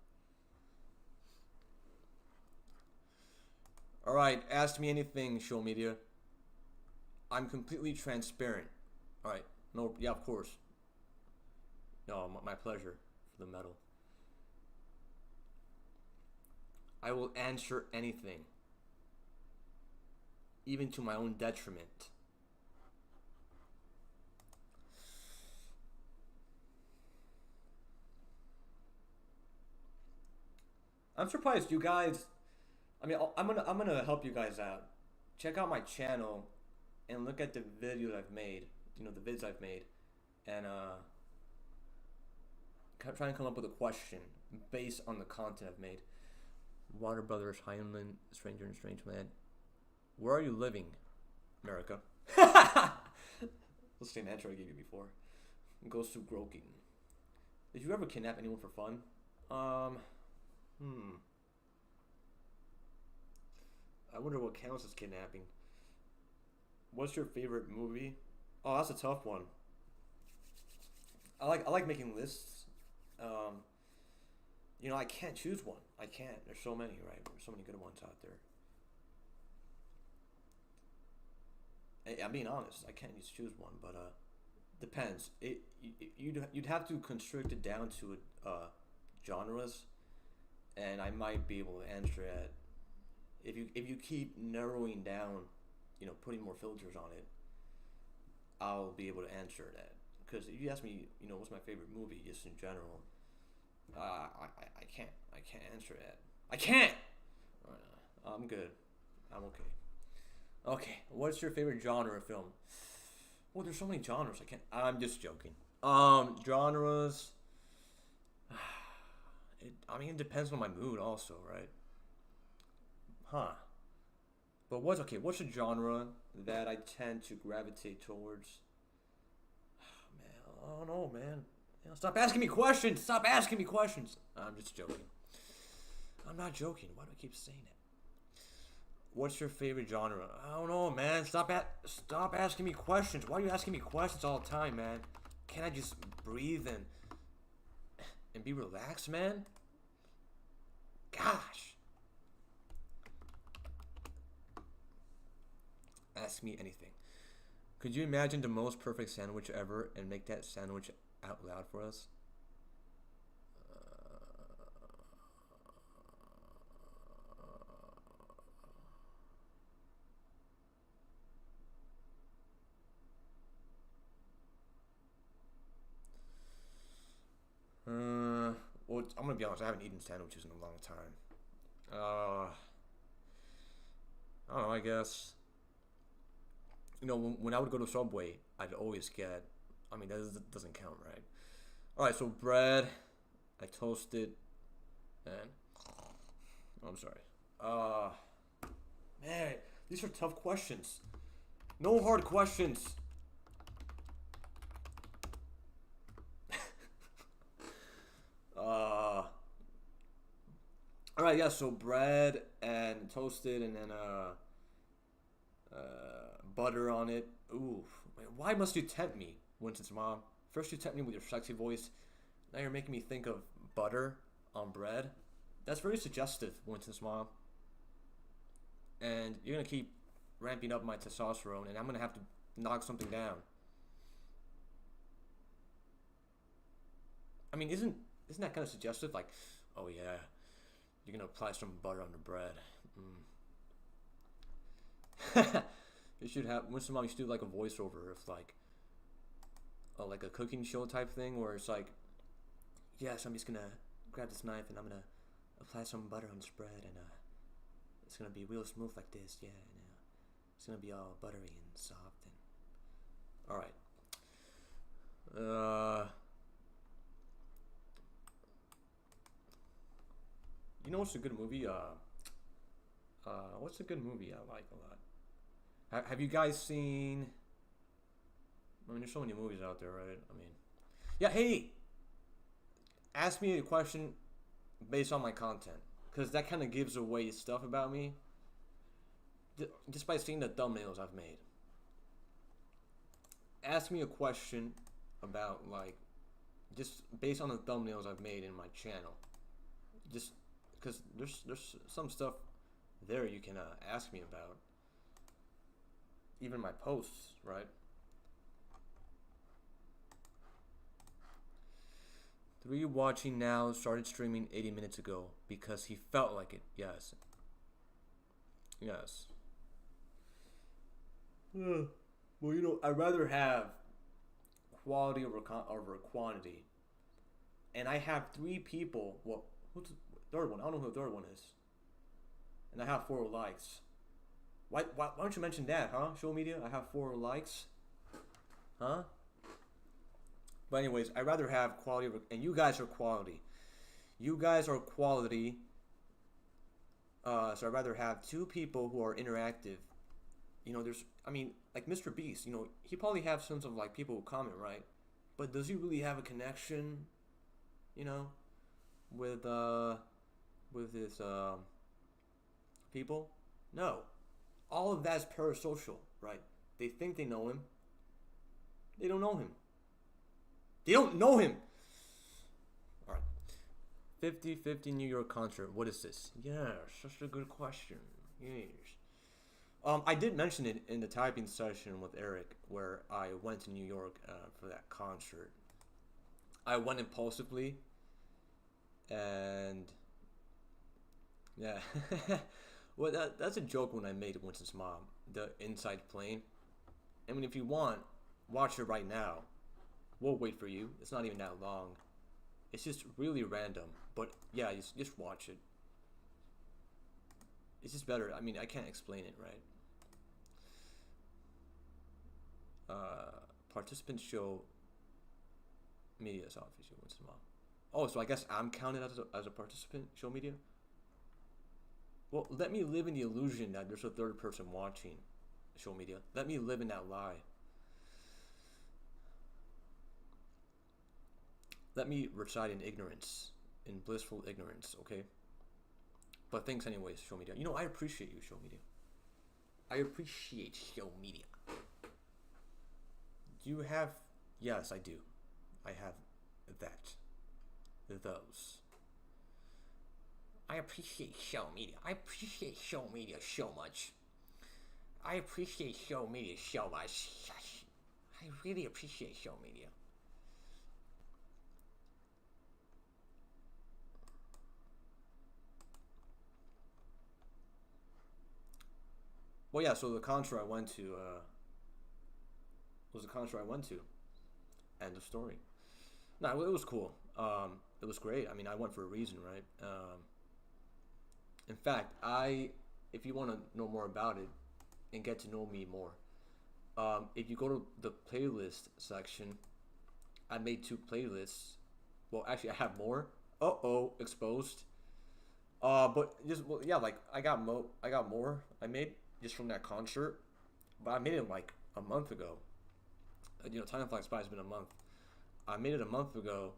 Alright, ask me anything, Show Media. I'm completely transparent. Alright, no, yeah, of course. No, my pleasure for the medal. I will answer anything, even to my own detriment. I'm surprised you guys. I mean, I'm gonna help you guys out. Check out my channel and look at the videos I've made. The vids I've made, and try and come up with a question based on the content I've made. Water Brothers, Heinlein, Stranger in Strange Land. Where are you living, America? The same answer I gave you before. Goes to Groking. Did you ever kidnap anyone for fun? I wonder what counts as kidnapping. What's your favorite movie? Oh, that's a tough one. I like making lists. I can't choose one. I can't. There's so many, right? There's so many good ones out there. I'm being honest. I can't just choose one, but depends. You'd have to constrict it down to genres, and I might be able to answer it. If you keep narrowing down, putting more filters on it, I'll be able to answer that. Because if you ask me, what's my favorite movie, just in general, I can't answer that. I can't. I'm good. I'm okay. Okay, what's your favorite genre of film? Well, there's so many genres. I'm just joking. Genres. It depends on my mood, also, right? Huh. But what's a genre that I tend to gravitate towards? Man, I don't know, man. Stop asking me questions. I'm just joking. I'm not joking. Why do I keep saying it? What's your favorite genre? I don't know, man. Stop asking me questions. Why are you asking me questions all the time, man? Can't I just breathe and be relaxed, man? Gosh. Ask me anything. Could you imagine the most perfect sandwich ever and make that sandwich out loud for us? Well, I'm gonna be honest. I haven't eaten sandwiches in a long time. I don't know, I guess. You know, when I would go to Subway, I'd always get. I mean, that doesn't count, right? All right, so bread, I toast it, and oh, I'm sorry. Man, these are tough questions. No hard questions. All right, yeah. So bread and toasted, and then butter on it. Ooh, why must you tempt me, Winston's mom? First you tempt me with your sexy voice. Now you're making me think of butter on bread. That's very suggestive, Winston's mom. And you're gonna keep ramping up my testosterone, and I'm gonna have to knock something down. I mean, isn't that kind of suggestive? Like, oh yeah, you're gonna apply some butter on the bread. You should have. Winston mom used to do like a voiceover of like a cooking show type thing where it's like, yes, I'm just gonna grab this knife and I'm gonna apply some butter on this bread, and it's gonna be real smooth like this, yeah, and it's gonna be all buttery and soft. And all right, you know what's a good movie? What's a good movie I like a lot? Have you guys seen? I mean, there's so many movies out there, right? I mean, yeah. Hey, ask me a question based on my content, because that kind of gives away stuff about me. Just by seeing the thumbnails I've made. Ask me a question about like, just based on the thumbnails I've made in my channel. Just because there's some stuff there you can ask me about. Even my posts, right? 3 watching now, started streaming 80 minutes ago because he felt like it. Yes. Yes. Well, you know, I'd rather have quality over quantity. And I have 3 people. Well, who's the third one? I don't know who the third one is. And I have 4 likes. Why don't you mention that, huh? Show media, I have 4 likes. Huh? But anyways, I'd rather have quality over, and you guys are quality. You guys are quality. So I'd rather have 2 people who are interactive. You know, I mean, like Mr. Beast, you know, he probably has tons of like people who comment, right? But does he really have a connection, you know, with his people? No. All of that's parasocial, right? They think they know him. They don't know him. They don't know him. All right. 50/50 New York concert. What is this? Yeah, such a good question. Yes. I did mention it in the typing session with Eric, where I went to New York for that concert. I went impulsively, and yeah, well, that's a joke when I made Winston's mom, the inside plane. I mean, if you want, watch it right now. We'll wait for you. It's not even that long. It's just really random, but yeah, just watch it. It's just better. I mean, I can't explain it, right? Participants show media is official. Winston's mom. Oh, so I guess I'm counted as a participant. Show media. Well, let me live in the illusion that there's a third person watching show media. Let me live in that lie. Let me reside in ignorance, in blissful ignorance, okay? But thanks anyways, show media. You know, I appreciate you, show media. I appreciate show media. Do you have... Yes, I do. I have that. Those. I appreciate show media. I appreciate show media so much. I appreciate show media so much. I really appreciate show media. Well, yeah, so the concert I went to was the concert I went to. End of story. No, it was cool. It was great. I mean, I went for a reason, right? In fact, if you want to know more about it and get to know me more, if you go to the playlist section, I made 2 playlists. Well, actually, I have more. Exposed. But just well, yeah, like I got more. I made just from that concert, but I made it like a month ago. Time Flies By has been a month. I made it a month ago,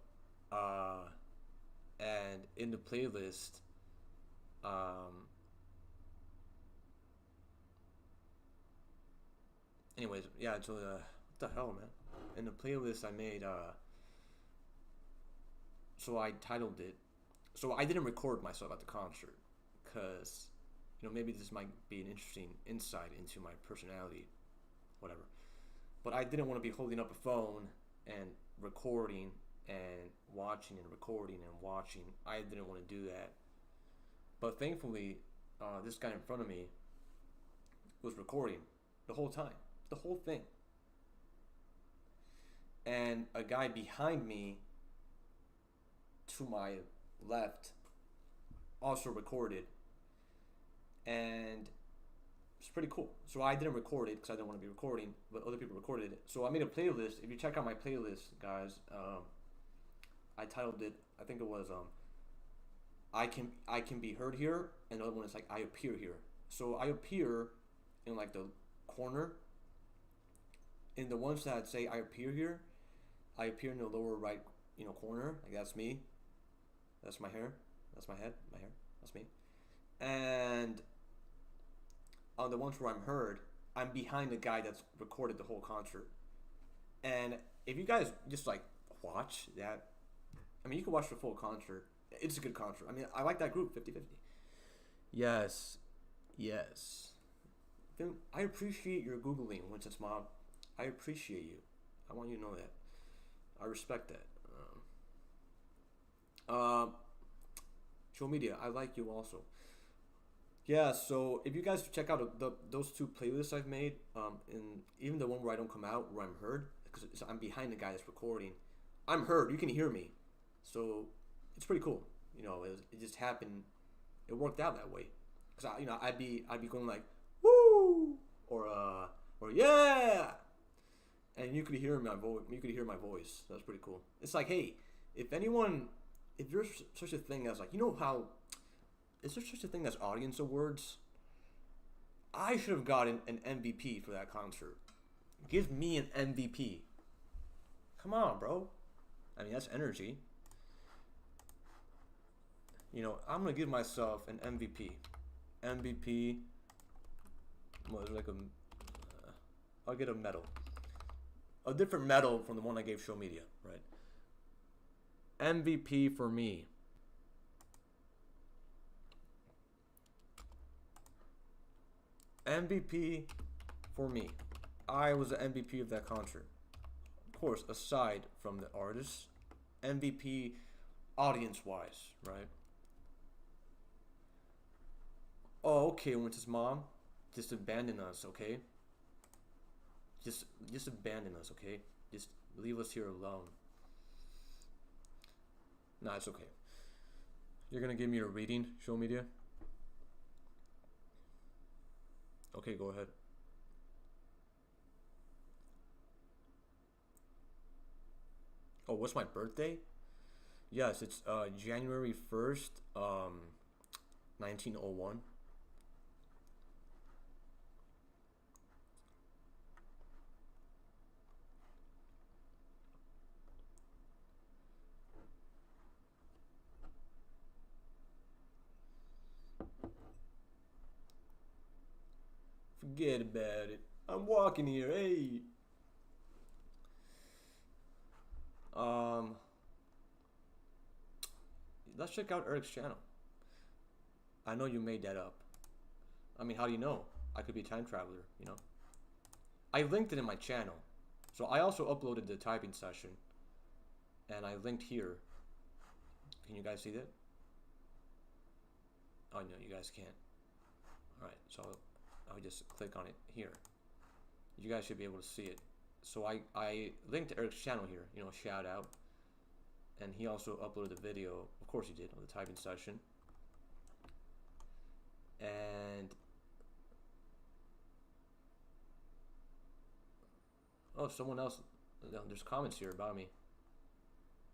and in the playlist, anyways, yeah. So what the hell, man? In the playlist I made, so I titled it. So I didn't record myself at the concert, because, maybe this might be an interesting insight into my personality, whatever. But I didn't want to be holding up a phone and recording and watching and recording and watching. I didn't want to do that. But thankfully, this guy in front of me was recording the whole time, the whole thing. And a guy behind me, to my left, also recorded. And it's pretty cool. So I didn't record it because I didn't want to be recording, but other people recorded it. So I made a playlist. If you check out my playlist, guys, I titled it, I think it was I can be heard here, and the other one is like I appear here. So I appear in like the corner. In the ones that say I appear here, I appear in the lower right, corner. Like that's me. That's my hair. That's my head. My hair. That's me. And on the ones where I'm heard, I'm behind the guy that's recorded the whole concert. And if you guys just like watch that, you can watch the full concert. It's a good concert. I like that group, 50/50. Yes. Then I appreciate your Googling, Winston's mom. I appreciate you. I want you to know that. I respect that. Show Media, I like you also. Yeah, so if you guys check out those 2 playlists I've made, and even the one where I don't come out, where I'm heard, because I'm behind the guy that's recording, I'm heard. You can hear me, so it's pretty cool. It just happened. It worked out that way, because I'd be going like woo or yeah, and you could hear my voice. You could hear my voice. That's pretty cool. It's like, hey, if there's such a thing as like, how. Is there such a thing as audience awards? I should have gotten an MVP for that concert. Give me an MVP. Come on, bro. That's energy. I'm going to give myself an MVP. MVP. Well, like I'll get a medal. A different medal from the one I gave Show Media, right? MVP for me. MVP for me. I was the MVP of that concert. Of course, aside from the artists, MVP audience-wise, right? Oh, okay, Winter's mom. Just abandon us, okay? Just abandon us, okay? Just leave us here alone. Nah, it's okay. You're gonna give me a reading, Show Media? Okay, go ahead. Oh, what's my birthday? Yes, it's January 1st, 1901. Forget about it. I'm walking here. Hey. Let's check out Eric's channel. I know you made that up. How do you know? I could be a time traveler, I linked it in my channel. So I also uploaded the typing session. And I linked here. Can you guys see that? Oh, no, you guys can't. Alright, so I'll just click on it here. You guys should be able to see it. So I linked Eric's channel here, shout out. And he also uploaded the video, of course he did, on the typing session. Oh, someone else. There's comments here about me.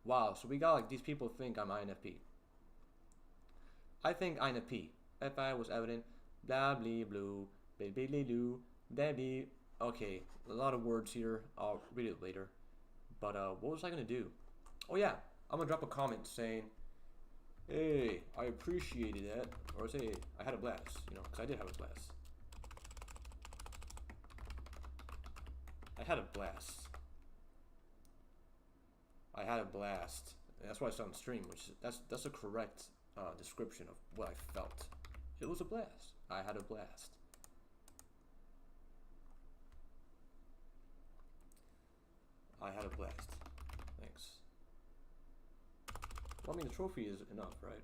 Wow, so we got like these people think I'm INFP. I think INFP. FI was evident. Blah blah blue. Baby blue. Baby. Okay, a lot of words here. I'll read it later. But what was I gonna do? Oh yeah, I'm gonna drop a comment saying, "Hey, I appreciated that," or say, "I had a blast," you know, because I did have a blast. I had a blast. I had a blast. And that's why I said on stream, which that's a correct description of what I felt. It was a blast. I had a blast. I had a blast. Thanks. Well, I mean, the trophy is enough, right?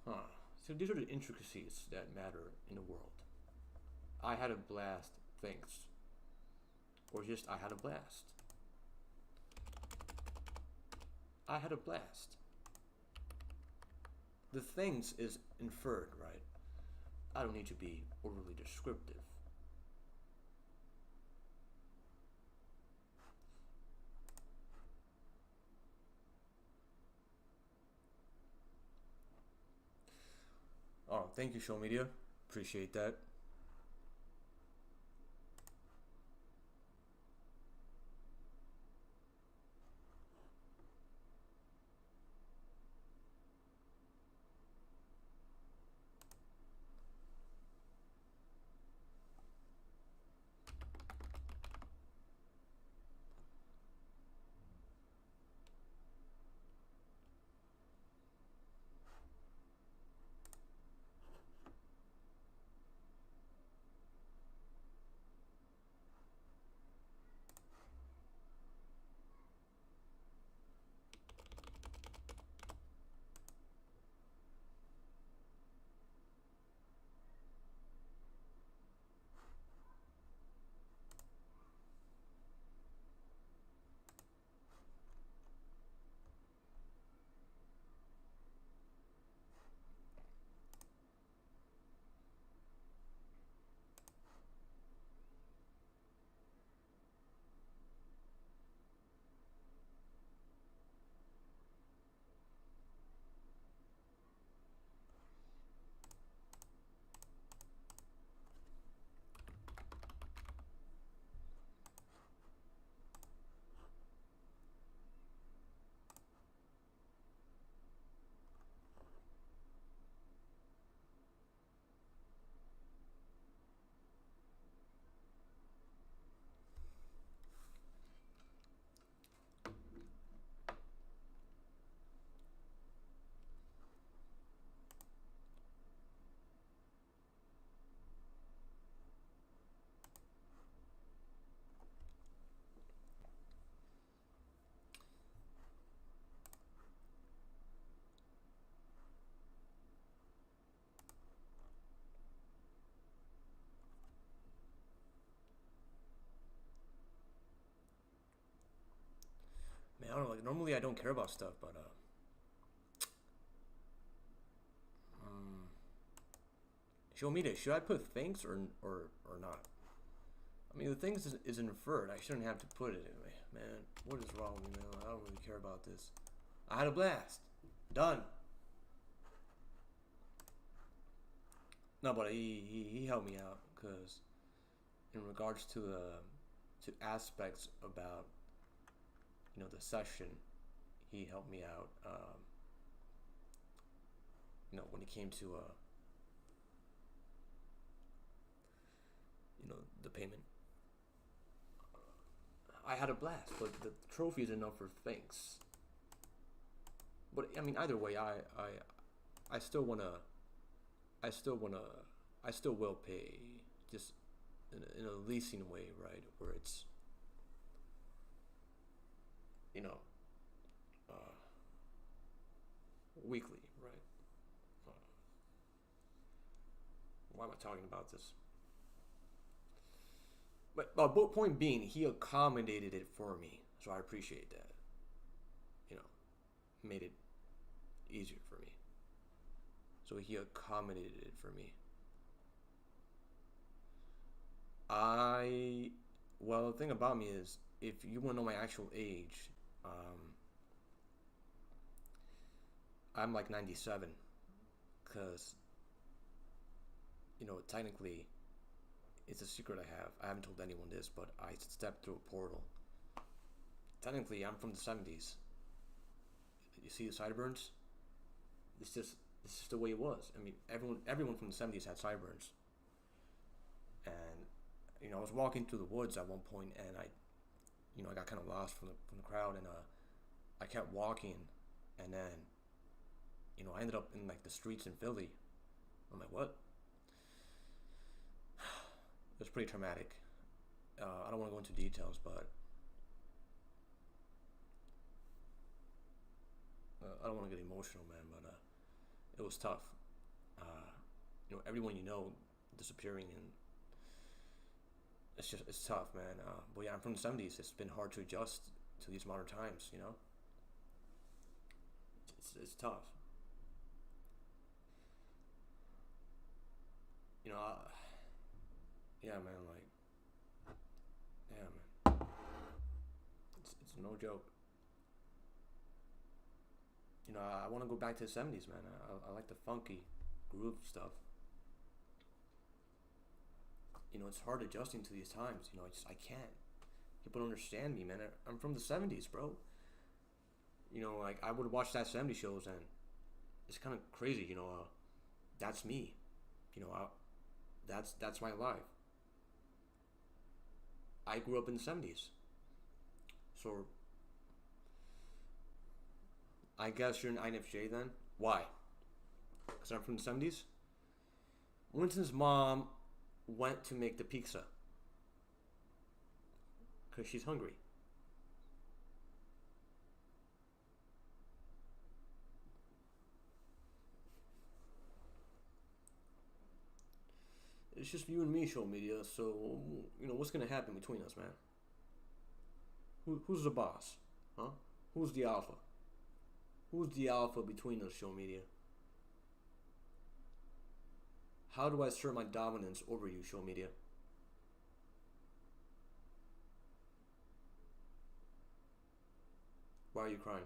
Huh. So these are the intricacies that matter in the world. I had a blast, thanks. Or just, I had a blast. I had a blast. The things is inferred, right? I don't need to be overly descriptive. Oh, thank you, Show Media. Appreciate that. Man, I don't know. Like, normally I don't care about stuff, but Show Media. Should I put thanks or not? I mean, the things is inferred. I shouldn't have to put it anyway. Man, what is wrong with me, man? I don't really care about this. I had a blast. Done. No, but he helped me out because in regards to to aspects about, you know, the session, he helped me out. You know, when it came to you know, the payment. I had a blast, but the trophy is enough for thanks. But I mean, either way, I still will pay, just in a leasing way, right? Where it's, you know, weekly, right? Why am I talking about this? But point being, he accommodated it for me, so I appreciate that. You know, made it easier for me. So he accommodated it for me. Well, the thing about me is, if you want to know my actual age, I'm like 97, because, technically, it's a secret I have. I haven't told anyone this, but I stepped through a portal. Technically, I'm from the 70s. You see the sideburns? This is the way it was. I mean, everyone from the 70s had sideburns. And, I was walking through the woods at one point, and I got kind of lost from the crowd, and I kept walking, and then, I ended up in like the streets in Philly. I'm like, what? It was pretty traumatic. I don't want to go into details, but I don't want to get emotional, man, but it was tough. Everyone disappearing, and it's tough, man. But yeah, I'm from the 70s. It's been hard to adjust to these modern times, It's tough. Yeah, man, it's no joke. I want to go back to the 70s, man. I like the funky groove stuff. It's hard adjusting to these times. I can't. People don't understand me, man. I'm from the 70s, bro. I would watch that 70s shows, and it's kind of crazy, that's me. That's my life. I grew up in the 70s. So, I guess you're an INFJ then? Why? Because I'm from the 70s? Winston's mom went to make the pizza. Because she's hungry. It's just you and me, show media, so, what's going to happen between us, man? Who's the boss? Huh? Who's the alpha? Who's the alpha between us, show media? How do I assert my dominance over you, show media? Why are you crying?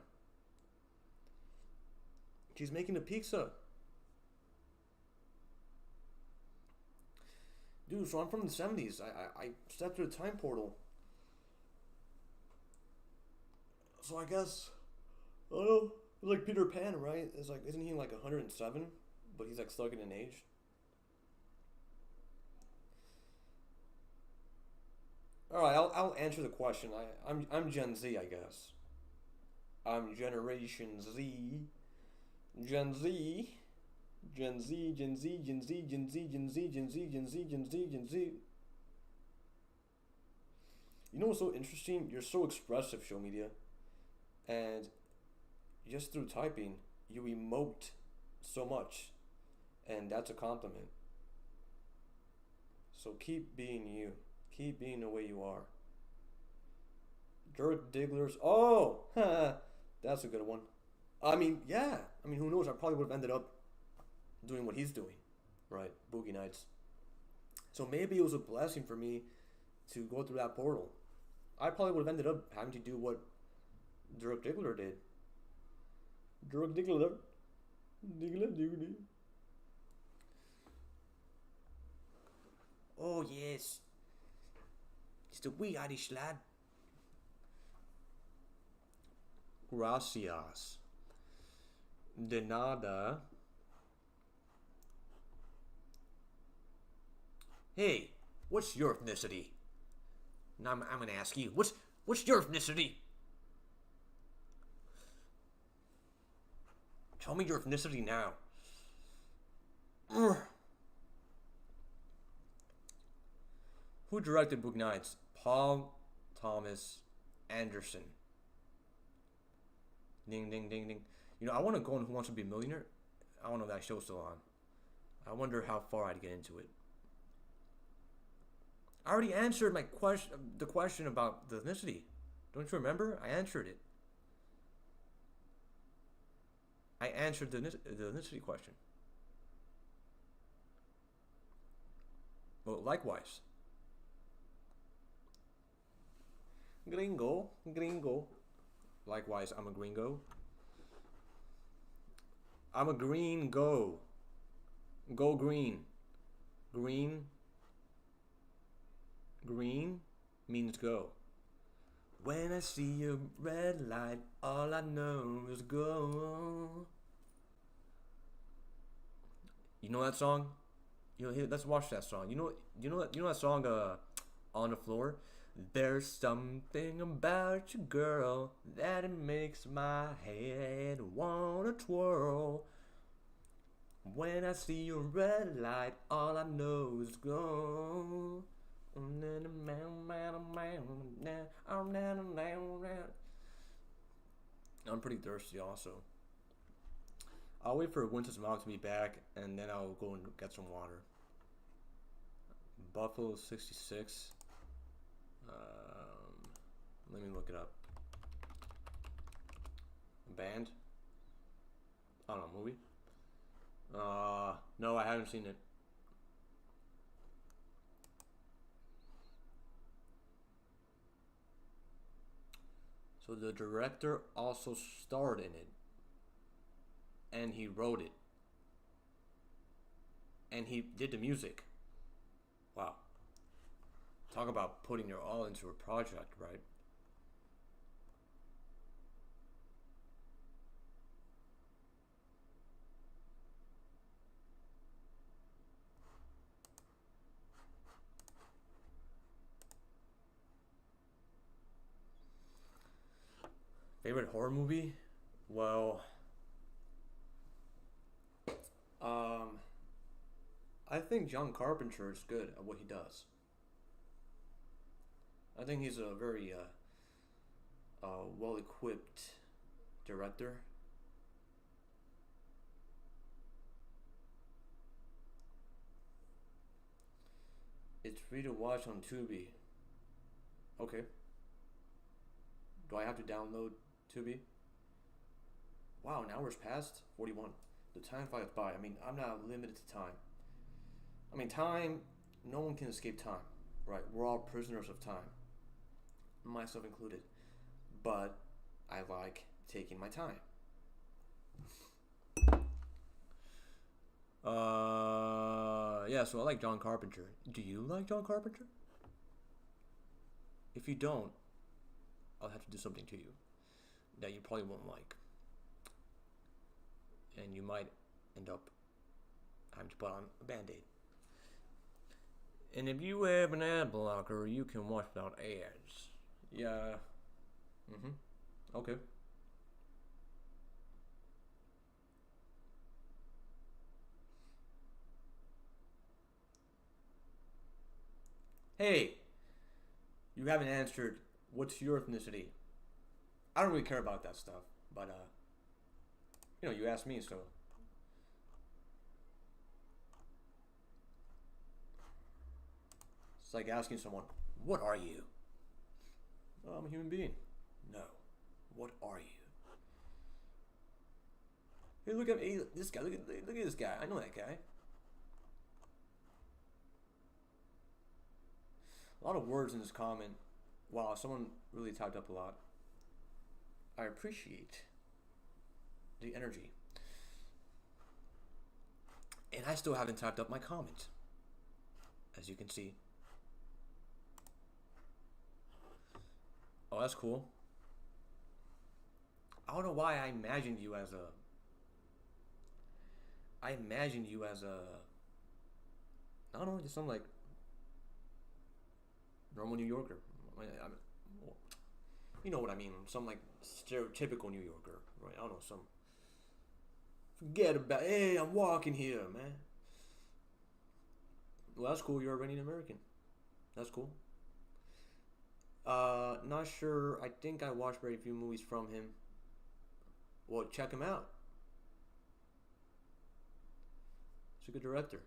She's making a pizza. Dude, so I'm from the 70s. I stepped through a time portal. So I guess, I don't know, it's like Peter Pan, right? It's like, isn't he like 107? But he's like stuck in an age. Alright, I'll answer the question. I'm Gen Z, I guess. I'm Generation Z. Gen Z. Gen Z, Gen Z, Gen Z, Gen Z, Gen Z, Gen Z, Gen Z, Gen Z, Gen Z. You know what's so interesting? You're so expressive, show media. And just through typing, you emote so much. And that's a compliment. So keep being you. Keep being the way you are. Dirk Diggler's. Oh! That's a good one. I mean, yeah. I mean, who knows? I probably would have ended up doing what he's doing. Right? Boogie Nights. So maybe it was a blessing for me to go through that portal. I probably would have ended up having to do what Dirk Diggler did. Dirk Diggler. Diggler. Oh, yes. It's the wee Irish lad. Gracias. De nada. Hey, what's your ethnicity? Now I'm gonna ask you, what's your ethnicity? Tell me your ethnicity now. Ugh. Who directed Boogie Nights? Paul Thomas Anderson. Ding, ding, ding, ding. I want to go on Who Wants to Be a Millionaire. I don't know if that show's still on. I wonder how far I'd get into it. I already answered the question about the ethnicity. Don't you remember? I answered it. I answered the ethnicity question. Well, likewise. Gringo, gringo. Likewise, I'm a gringo. I'm a green go. Go green. Green. Green means go. When I see a red light, all I know is go. You know that song? Let's watch that song. You know that song, On the Floor? There's something about you, girl, that it makes my head wanna twirl. When I see a red light, all I know is go. I'm pretty thirsty also. I'll wait for Winter's mom to be back, and then I'll go and get some water. Buffalo 66. Let me look it up. Band? I don't know, movie? No, I haven't seen it. So the director also starred in it. And he wrote it. And he did the music. Wow. Talk about putting your all into a project, right? Favorite horror movie? Well, I think John Carpenter is good at what he does. I think he's a very well-equipped director. It's free to watch on Tubi. Okay. Do I have to download Tubi? Wow, an hour's passed? 41. The time flies by. I mean, I'm not limited to time. I mean, time, no one can escape time, right? We're all prisoners of time, myself included. But I like taking my time. Yeah, so I like John Carpenter. Do you like John Carpenter? If you don't, I'll have to do something to you that you probably won't like. And you might end up having to put on a Band-Aid. And if you have an ad blocker, you can watch without ads. Yeah. Okay. Hey, you haven't answered what's your ethnicity. I don't really care about that stuff, but you asked me, so. It's like asking someone, what are you? Oh, I'm a human being. No. What are you? Hey, look at me. This guy. Look at this guy. I know that guy. A lot of words in this comment. Wow, someone really typed up a lot. I appreciate the energy. And I still haven't typed up my comment, as you can see. Oh, that's cool. I don't know why I imagined you as a... I don't know, just some like normal New Yorker. You know what I mean? Some like stereotypical New Yorker, right? I don't know, some... Forget about... Hey, I'm walking here, man. Well, that's cool. You're Iranian American. That's cool. Not sure. I think I watched very few movies from him. Well, check him out. He's a good director.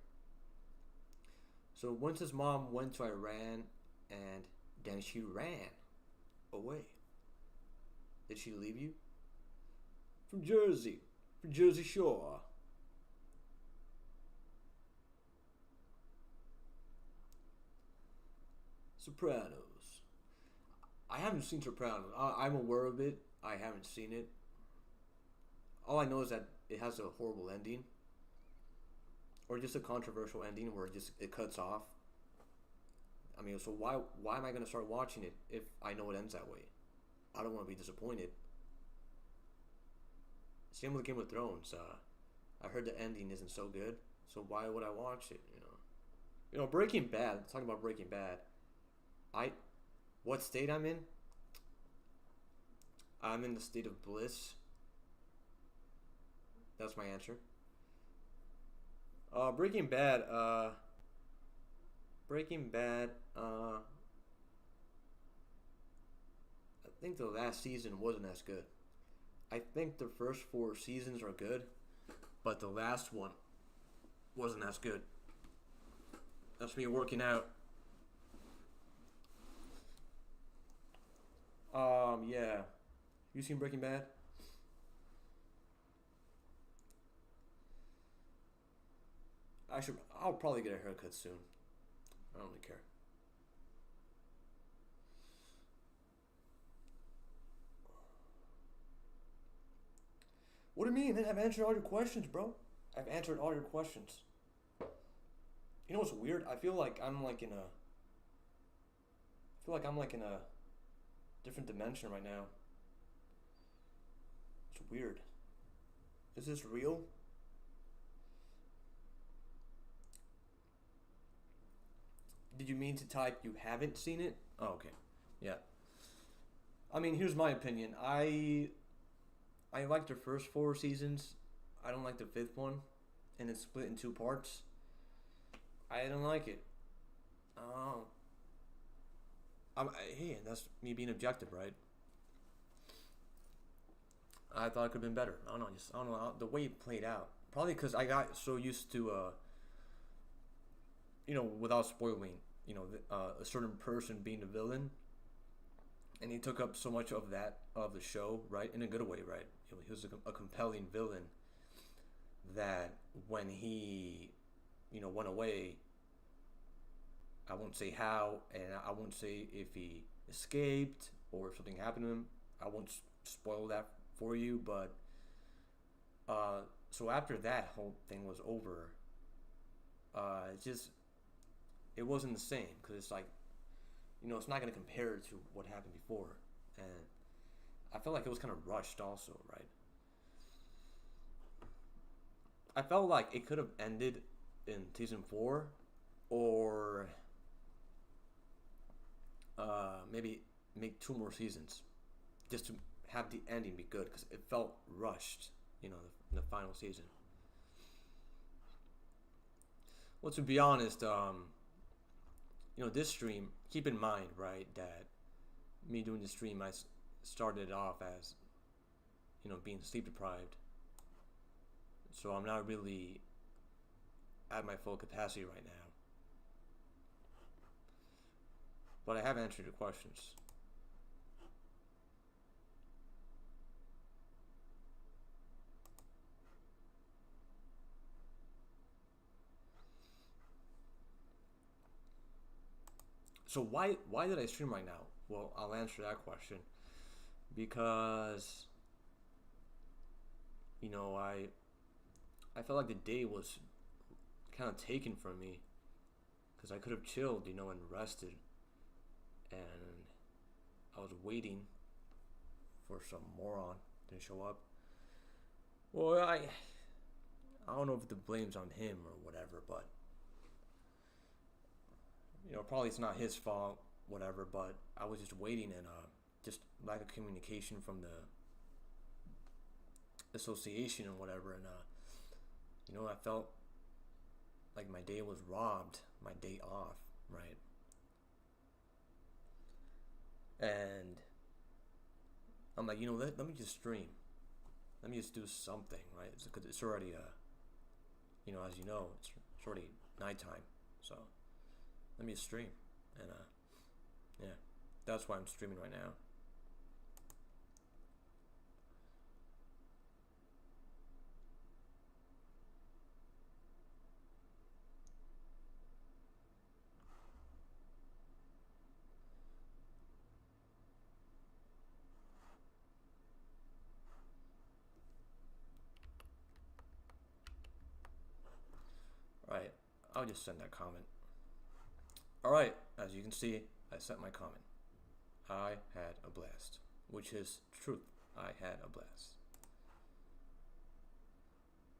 So once his mom went to Iran, and then she ran away. Did she leave you? From Jersey. Jersey Shore. Sopranos. I haven't seen Sopranos. I'm aware of it. I haven't seen it. All I know is that it has a horrible ending, or just a controversial ending where it cuts off. I mean, so why am I gonna start watching it if I know it ends that way? I don't want to be disappointed. Same with Game of Thrones. I heard the ending isn't so good, so why would I watch it? Breaking Bad. Talking about Breaking Bad. What state I'm in? I'm in the state of bliss. That's my answer. Breaking Bad. I think the last season wasn't as good. I think the first 4 seasons are good, but the last one wasn't as good. That's me working out. Yeah. You seen Breaking Bad? I'll probably get a haircut soon. I don't really care. What do you mean, man? I've answered all your questions, bro. I've answered all your questions. You know what's weird? I feel like I'm like in a different dimension right now. It's weird. Is this real? Did you mean to type you haven't seen it? Oh, okay. Yeah. I mean, here's my opinion. I like the first 4 seasons. I don't like the 5th one, and it's split in 2 parts. I don't like it. Oh. Hey, that's me being objective, right? I thought it could have been better. I don't know the way it played out. Probably because I got so used to, without spoiling, a certain person being the villain, and he took up so much of the show, right? In a good way, right? He was a compelling villain that when he, went away, I won't say how, and I won't say if he escaped or if something happened to him. I won't spoil that for you, but so after that whole thing was over, it wasn't the same, because it's like, it's not going to compare to what happened before, and I felt like it was kind of rushed also, right? I felt like it could have ended in season 4, or maybe make 2 more seasons just to have the ending be good, because it felt rushed, in the final season. Well, to be honest, this stream, keep in mind, right, that me doing the stream, I started off as, being sleep deprived. So I'm not really at my full capacity right now. But I have answered your questions. So why did I stream right now? Well, I'll answer that question. Because I felt like the day was kind of taken from me, because I could have chilled, and rested, and I was waiting for some moron to show up. Well, I don't know if the blame's on him or whatever, but probably it's not his fault, whatever, but I was just waiting, and just lack of communication from the association and whatever, and I felt like my day was robbed, my day off, right? And I'm like, let me just stream, let me just do something, right? Because it's already as you know, it's already nighttime, so let me just stream, and yeah, that's why I'm streaming right now. I'll just send that comment. Alright, as you can see, I sent my comment. I had a blast. Which is truth. I had a blast.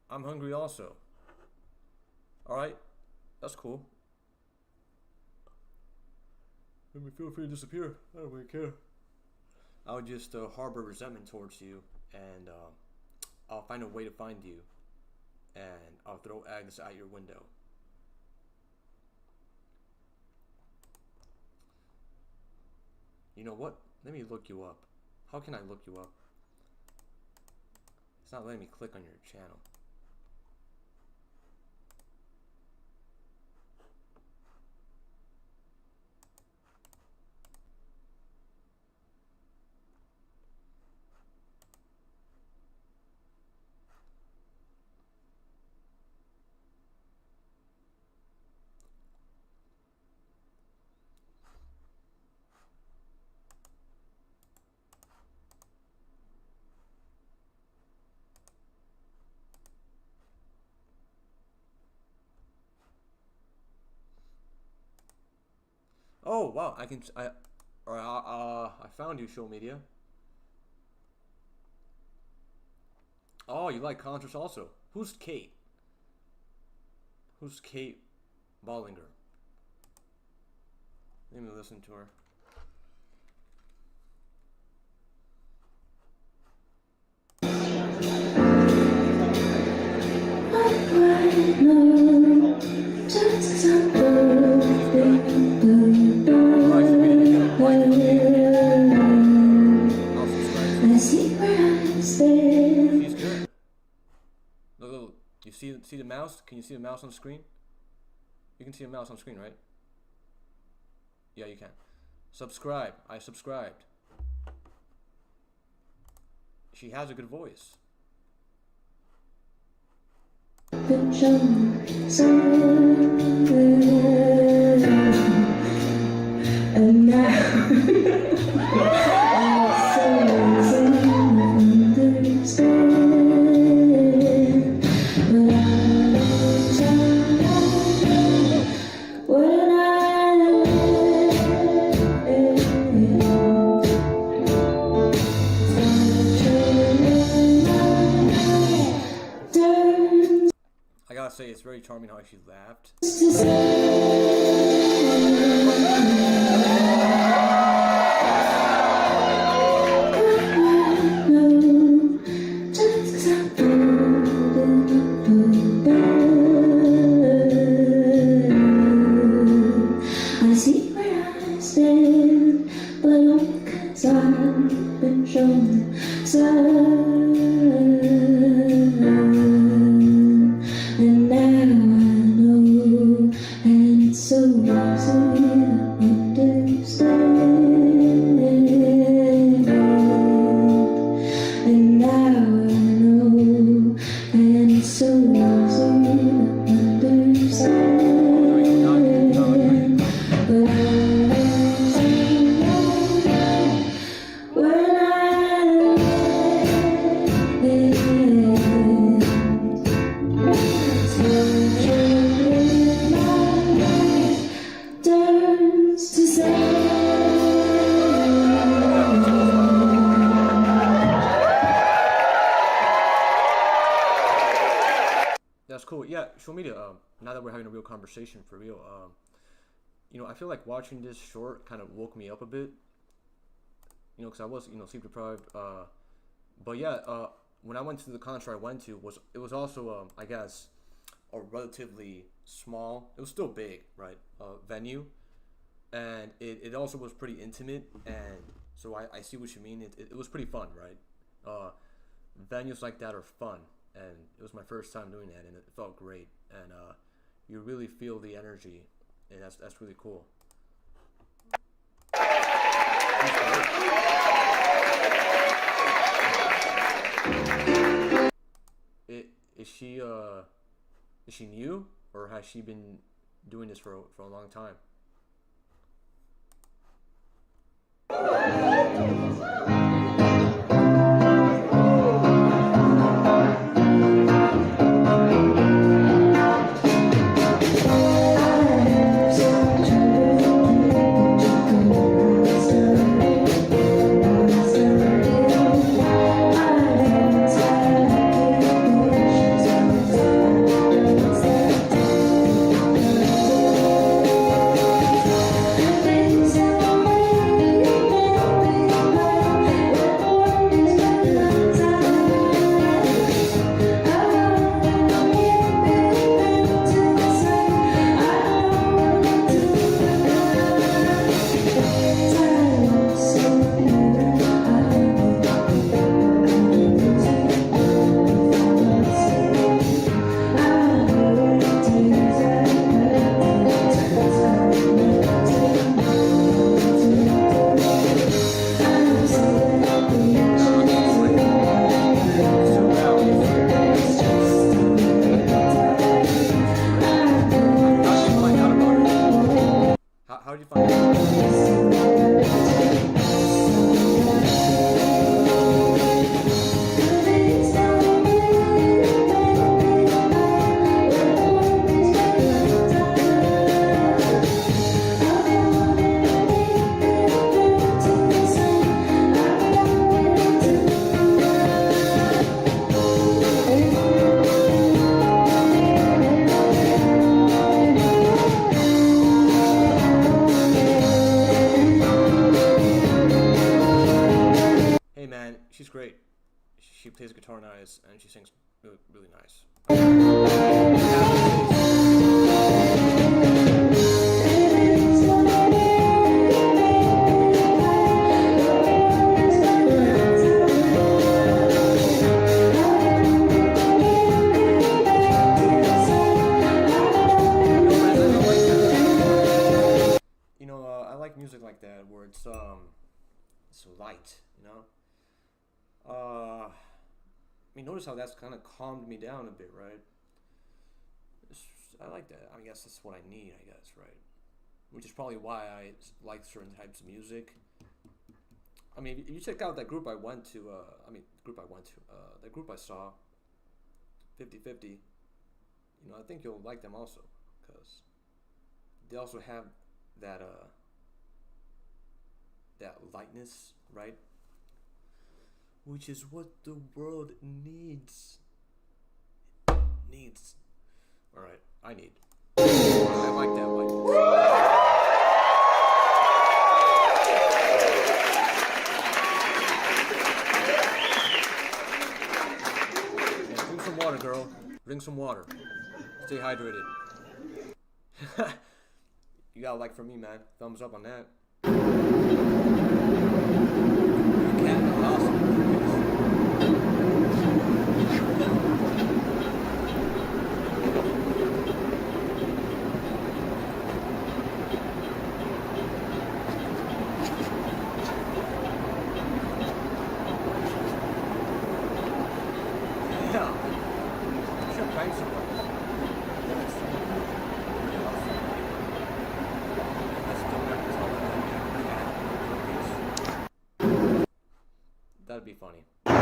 I'm hungry also. Alright, that's cool. Let me feel free to disappear. I don't really care. I'll just harbor resentment towards you, and I'll find a way to find you, and I'll throw eggs out your window. You know what? Let me look you up. How can I look you up? It's not letting me click on your channel. Oh wow! I found you, Show Media. Oh, you like concerts also? Who's Kate? Who's Kate Bollinger? Let me listen to her. She's good. Look, you see the mouse? Can you see the mouse on the screen? You can see the mouse on screen, right? Yeah, you can. Subscribe. I subscribed. She has a good voice. And I gotta say, it's very charming how she laughed. I see where I stand, but only 'cause I've been shown some. And now I know, and it's so easy to understand. And now I know, and it's so easy to understand. But when turns to say. That's cool. Yeah, Show Media. Now that we're having a real conversation for real, you know, I feel like watching this short kind of woke me up a bit. You know, because I was, sleep deprived. But yeah, when I went to the concert I went to, it was also, I guess, a relatively small. It was still big, right? Venue, and it also was pretty intimate. And so I see what you mean. It was pretty fun, right? Venues like that are fun. And it was my first time doing that, and it felt great. And you really feel the energy, and that's really cool. Is she new, or has she been doing this for a long time? and she's great. She plays guitar nice, and she sings really, really nice. I like music like that where it's so light, I mean, notice how that's kind of calmed me down a bit, right? I like that. I guess that's what I need, I guess, right? Which is probably why I like certain types of music. I mean, if you check out that group I went to, that group I saw, 50/50, I think you'll like them also, because they also have that that lightness, right? Which is what the world needs. Alright, I need. I like that lightness. Yeah, drink some water, girl. Drink some water. Stay hydrated. You got a like from me, man. Thumbs up on that. Cat in the house. Yeah. Should prank someone. That'd be funny. ¿Qué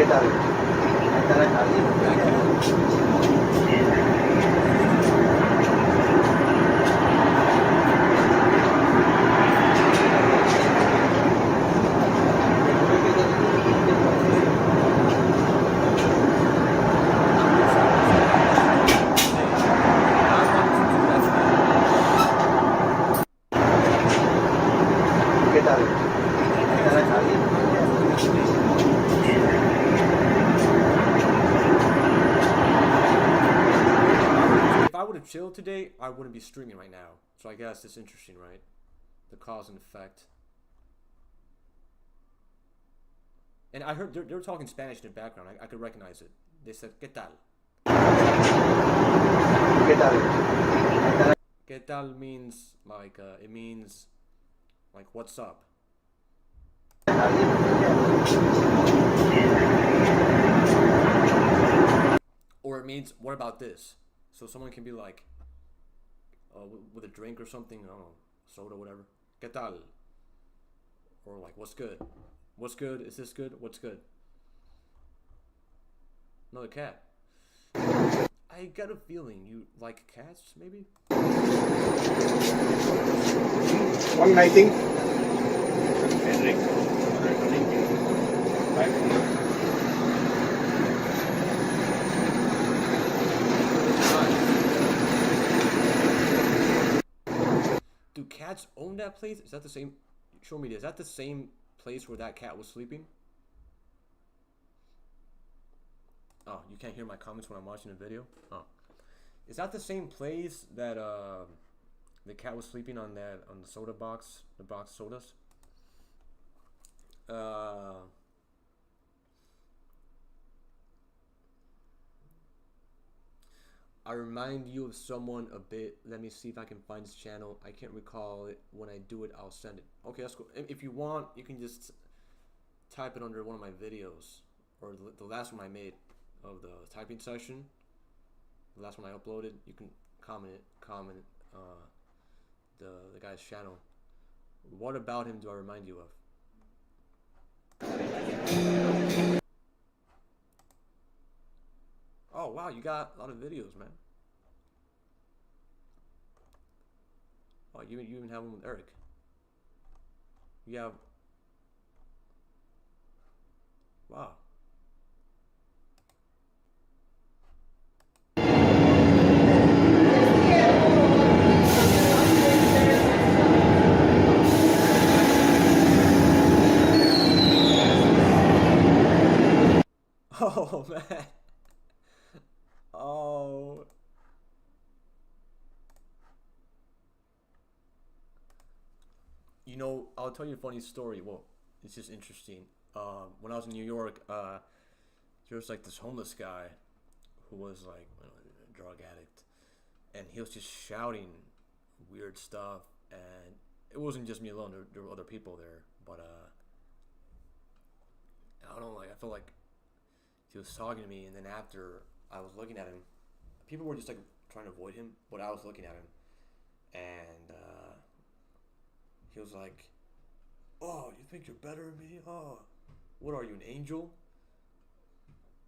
tal? ¿Qué tal está ¿Qué tal? ¿Qué tal está If I would have chilled today, I wouldn't be streaming right now. So I guess it's interesting, right? The cause and effect. And I heard they were talking Spanish in the background. I could recognize it. They said, ¿Qué tal? ¿Qué tal? ¿Qué tal means like, it means like, what's up? Or it means, what about this? So someone can be like, with a drink or something, I don't know, soda, whatever. ¿Qué tal? Or like, what's good? What's good? Is this good? What's good? Another cat. I got a feeling you like cats, maybe? 190. Do cats own that place? Is that the same? Show me. Is that the same place where that cat was sleeping? Oh, you can't hear my comments when I'm watching the video? Oh. Is that the same place that the cat was sleeping on the soda box, the box sodas? I remind you of someone a bit. Let me see if I can find this channel. I can't recall it. When I do it, I'll send it. Okay, that's cool. If you want, you can just type it under one of my videos, or the last one I made of the typing session. The last one I uploaded. You can comment the guy's channel. What about him do I remind you of? Oh wow, you got a lot of videos, man. Oh, you even have one with Eric. You have. Wow. Oh man. Oh. You know, I'll tell you a funny story. Well, it's just interesting. When I was in New York, there was like this homeless guy who was like, you know, a drug addict, and he was just shouting weird stuff. And it wasn't just me alone. There were other people there, but I don't know. Like I felt like he was talking to me, and then after I was looking at him, people were just like trying to avoid him, but I was looking at him, and he was like, "Oh, you think you're better than me? Oh, what are you, an angel?"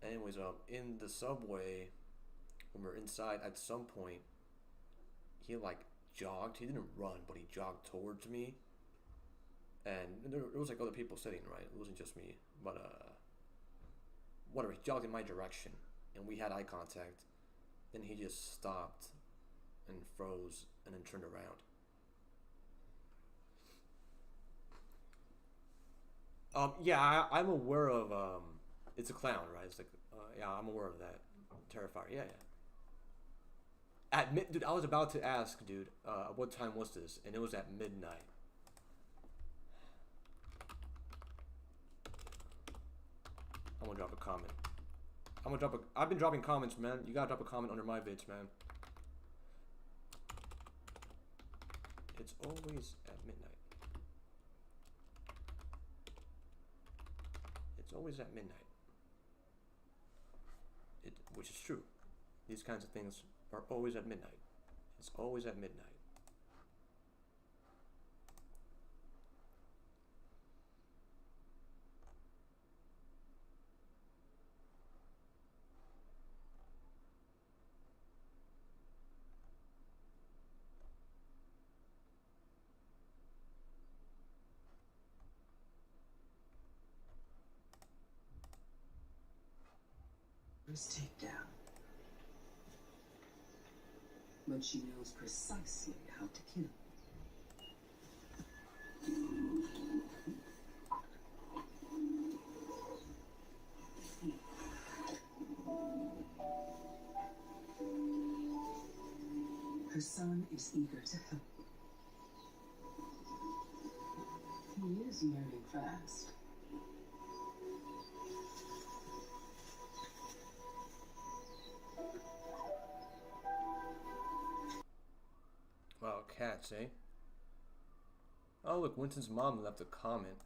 Anyways, in the subway, when we were inside, at some point, he like jogged. He didn't run, but he jogged towards me, and there was like other people sitting, right? It wasn't just me, but whatever. He jogged in my direction, and we had eye contact. Then he just stopped and froze, and then turned around. Yeah, I'm aware of. It's a clown, right? It's like, yeah, I'm aware of that. Terrifier, yeah, yeah. Dude, I was about to ask, dude, what time was this? And it was at midnight. I'm gonna drop a comment. I've been dropping comments, man. You gotta drop a comment under my vids, man. It's always at midnight. It's always at midnight. Which is true. These kinds of things are always at midnight. It's always at midnight. First takedown. But she knows precisely how to kill. Her son is eager to help. He is learning fast. Wow, cats, eh? Oh, look, Winston's mom left a comment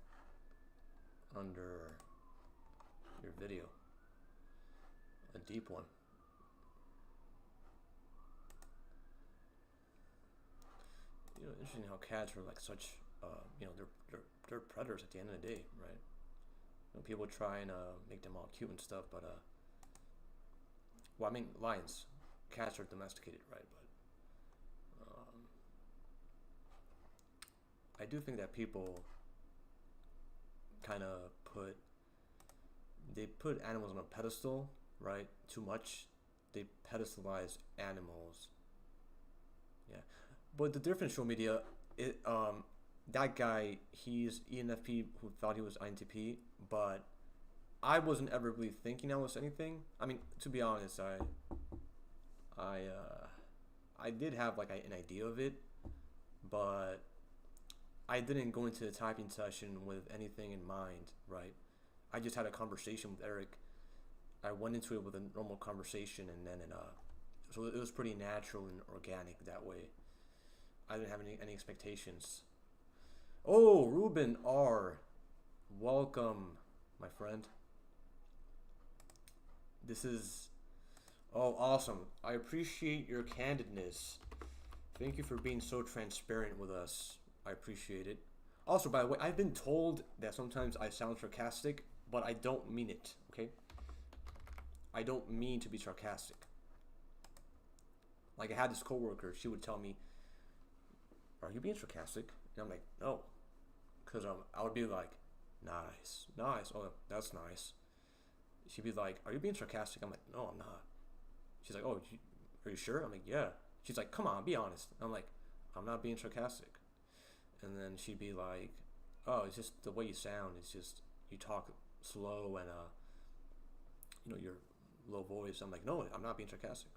under your video. A deep one. You know, interesting how cats are like such, you know, they're predators at the end of the day, right? You know, people try and make them all cute and stuff, but well, I mean, lions, cats are domesticated, right? But I do think that people kind of put animals on a pedestal, right? Too much. They pedestalize animals. Yeah, but the difference, social media, that guy, he's ENFP who thought he was INTP, but I wasn't ever really thinking I was anything. I mean, to be honest, I did have like an idea of it, but I didn't go into the typing session with anything in mind, right? I just had a conversation with Eric. I went into it with a normal conversation, and then so it was pretty natural and organic that way. I didn't have any expectations. Oh, Ruben R. Welcome, my friend. This is... Oh, awesome. I appreciate your candidness. Thank you for being so transparent with us. I appreciate it. Also, by the way, I've been told that sometimes I sound sarcastic, but I don't mean it, okay? I don't mean to be sarcastic. Like, I had this coworker, she would tell me, "Are you being sarcastic?" And I'm like, "No." Because I would be like, "Nice, nice, oh, that's nice." She'd be like, "Are you being sarcastic?" I'm like, "No, I'm not." She's like, "Oh, are you sure?" I'm like, "Yeah." She's like, "Come on, be honest." I'm like, "I'm not being sarcastic." And then she'd be like, "Oh, it's just the way you sound. It's just you talk slow and your low voice. I'm like, no, I'm not being sarcastic.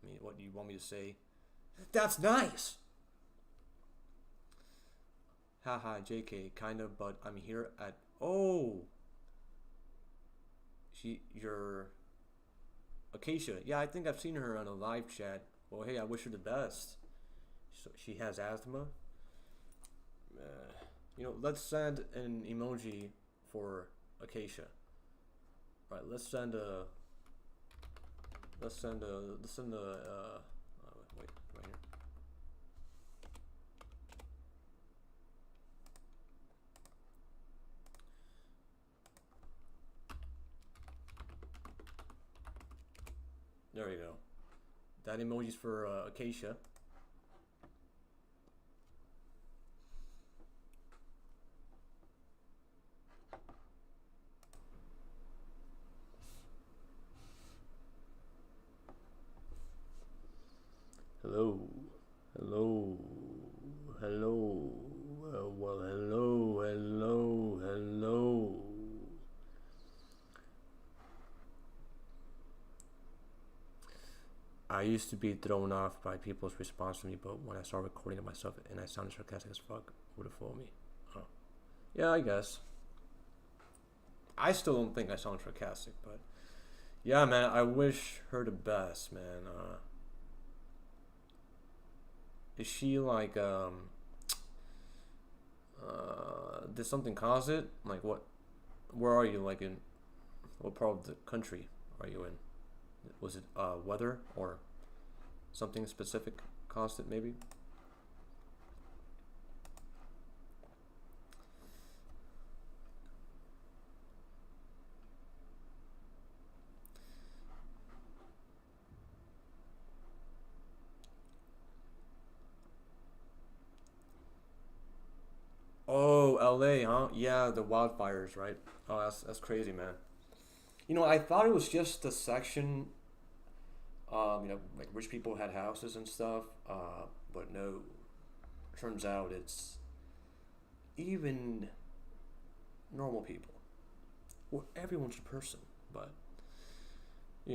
I mean, what do you want me to say? That's nice. Haha, JK, kind of, but I'm here at. Oh. You're Acacia. Yeah, I think I've seen her on a live chat. Well, hey, I wish her the best. So she has asthma. Let's send an emoji for Acacia. Right, let's send a. Wait, right here. There you go. That emoji's for Acacia. Hello. Hello. Hello. Well, hello. Hello. Hello. I used to be thrown off by people's response to me, but when I started recording it myself and I sounded sarcastic as fuck, would have fooled me. Oh. Yeah, I guess. I still don't think I sound sarcastic, but yeah, man, I wish her the best, man. Is she like, did something cause it? Like what, where are you, like in, what part of the country are you in? Was it weather or something specific caused it maybe? Oh, LA, huh? Yeah, the wildfires, right? Oh, that's crazy, man. I thought it was just the section, like rich people had houses and stuff, but no. Turns out it's even normal people. Well, everyone's a person, but, I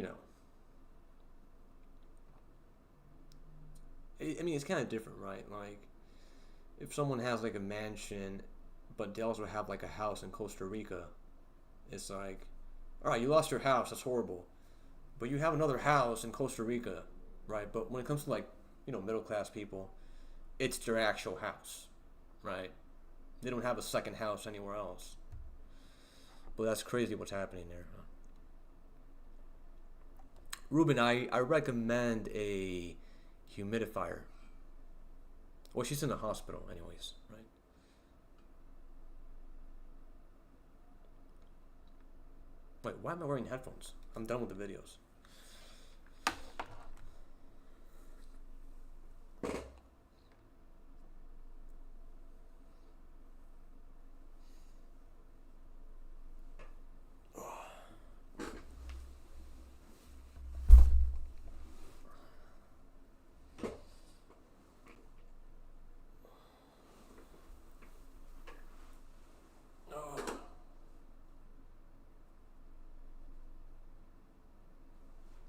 mean, it's kind of different, right? Like, if someone has like a mansion, but they also have like a house in Costa Rica, it's like, all right, you lost your house, that's horrible, but you have another house in Costa Rica, right? But when it comes to like, middle class people, it's their actual house, right? They don't have a second house anywhere else. But that's crazy what's happening there. Ruben, I recommend a humidifier. Well, she's in the hospital anyways, right? Wait, why am I wearing headphones? I'm done with the videos.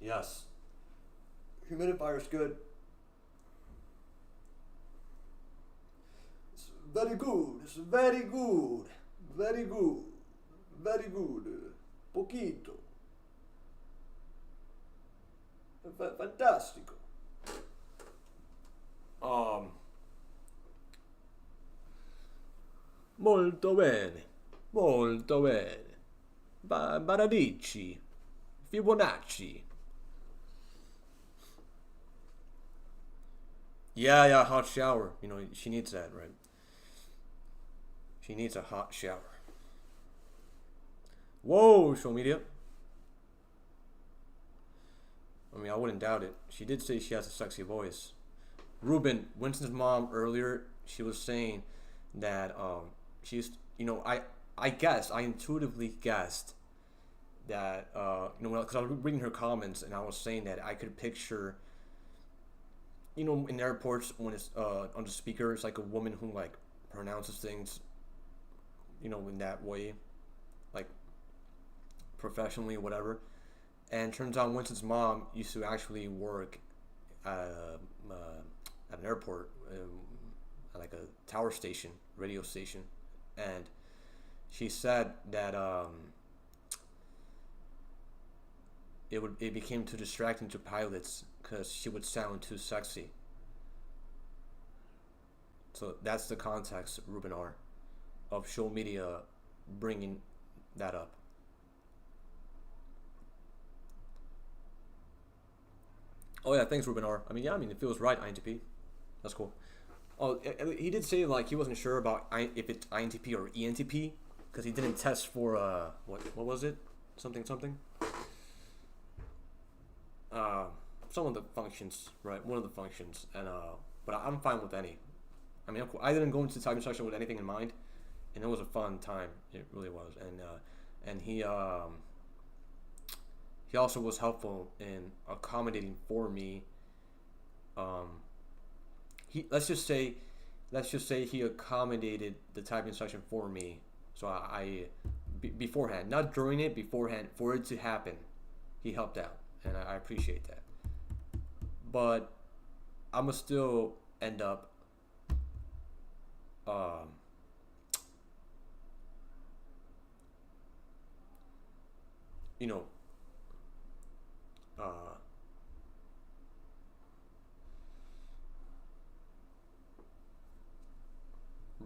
Yes. Humidifier's good. It's very good. It's very good. Very good. Very good. Poquito. Fantastico. Molto bene. Molto bene. Baradici. Fibonacci. Yeah, hot shower. She needs that, right? She needs a hot shower. Whoa, show media. I mean, I wouldn't doubt it. She did say she has a sexy voice. Ruben, Winston's mom earlier, she was saying that she's, I intuitively guessed that, because I was reading her comments and I was saying that I could picture, in airports when it's on the speaker, it's like a woman who like pronounces things, in that way, like professionally, whatever. And turns out Winston's mom used to actually work at an airport, like a tower station, radio station, and she said that it became too distracting to pilots because she would sound too sexy. So that's the context, Ruben R, of Show Media bringing that up. Oh yeah, thanks Ruben R. I mean, it feels right, INTP. That's cool. Oh, he did say like he wasn't sure about if it's INTP or ENTP because he didn't test for what was it? Something. Some of the functions, right? One of the functions, and but I'm fine with any. I mean, I didn't go into the typing section with anything in mind, and it was a fun time. It really was, and he also was helpful in accommodating for me. Let's just say he accommodated the typing section for me. So I beforehand, not during it, beforehand, for it to happen, he helped out, and I appreciate that. But I'ma still end up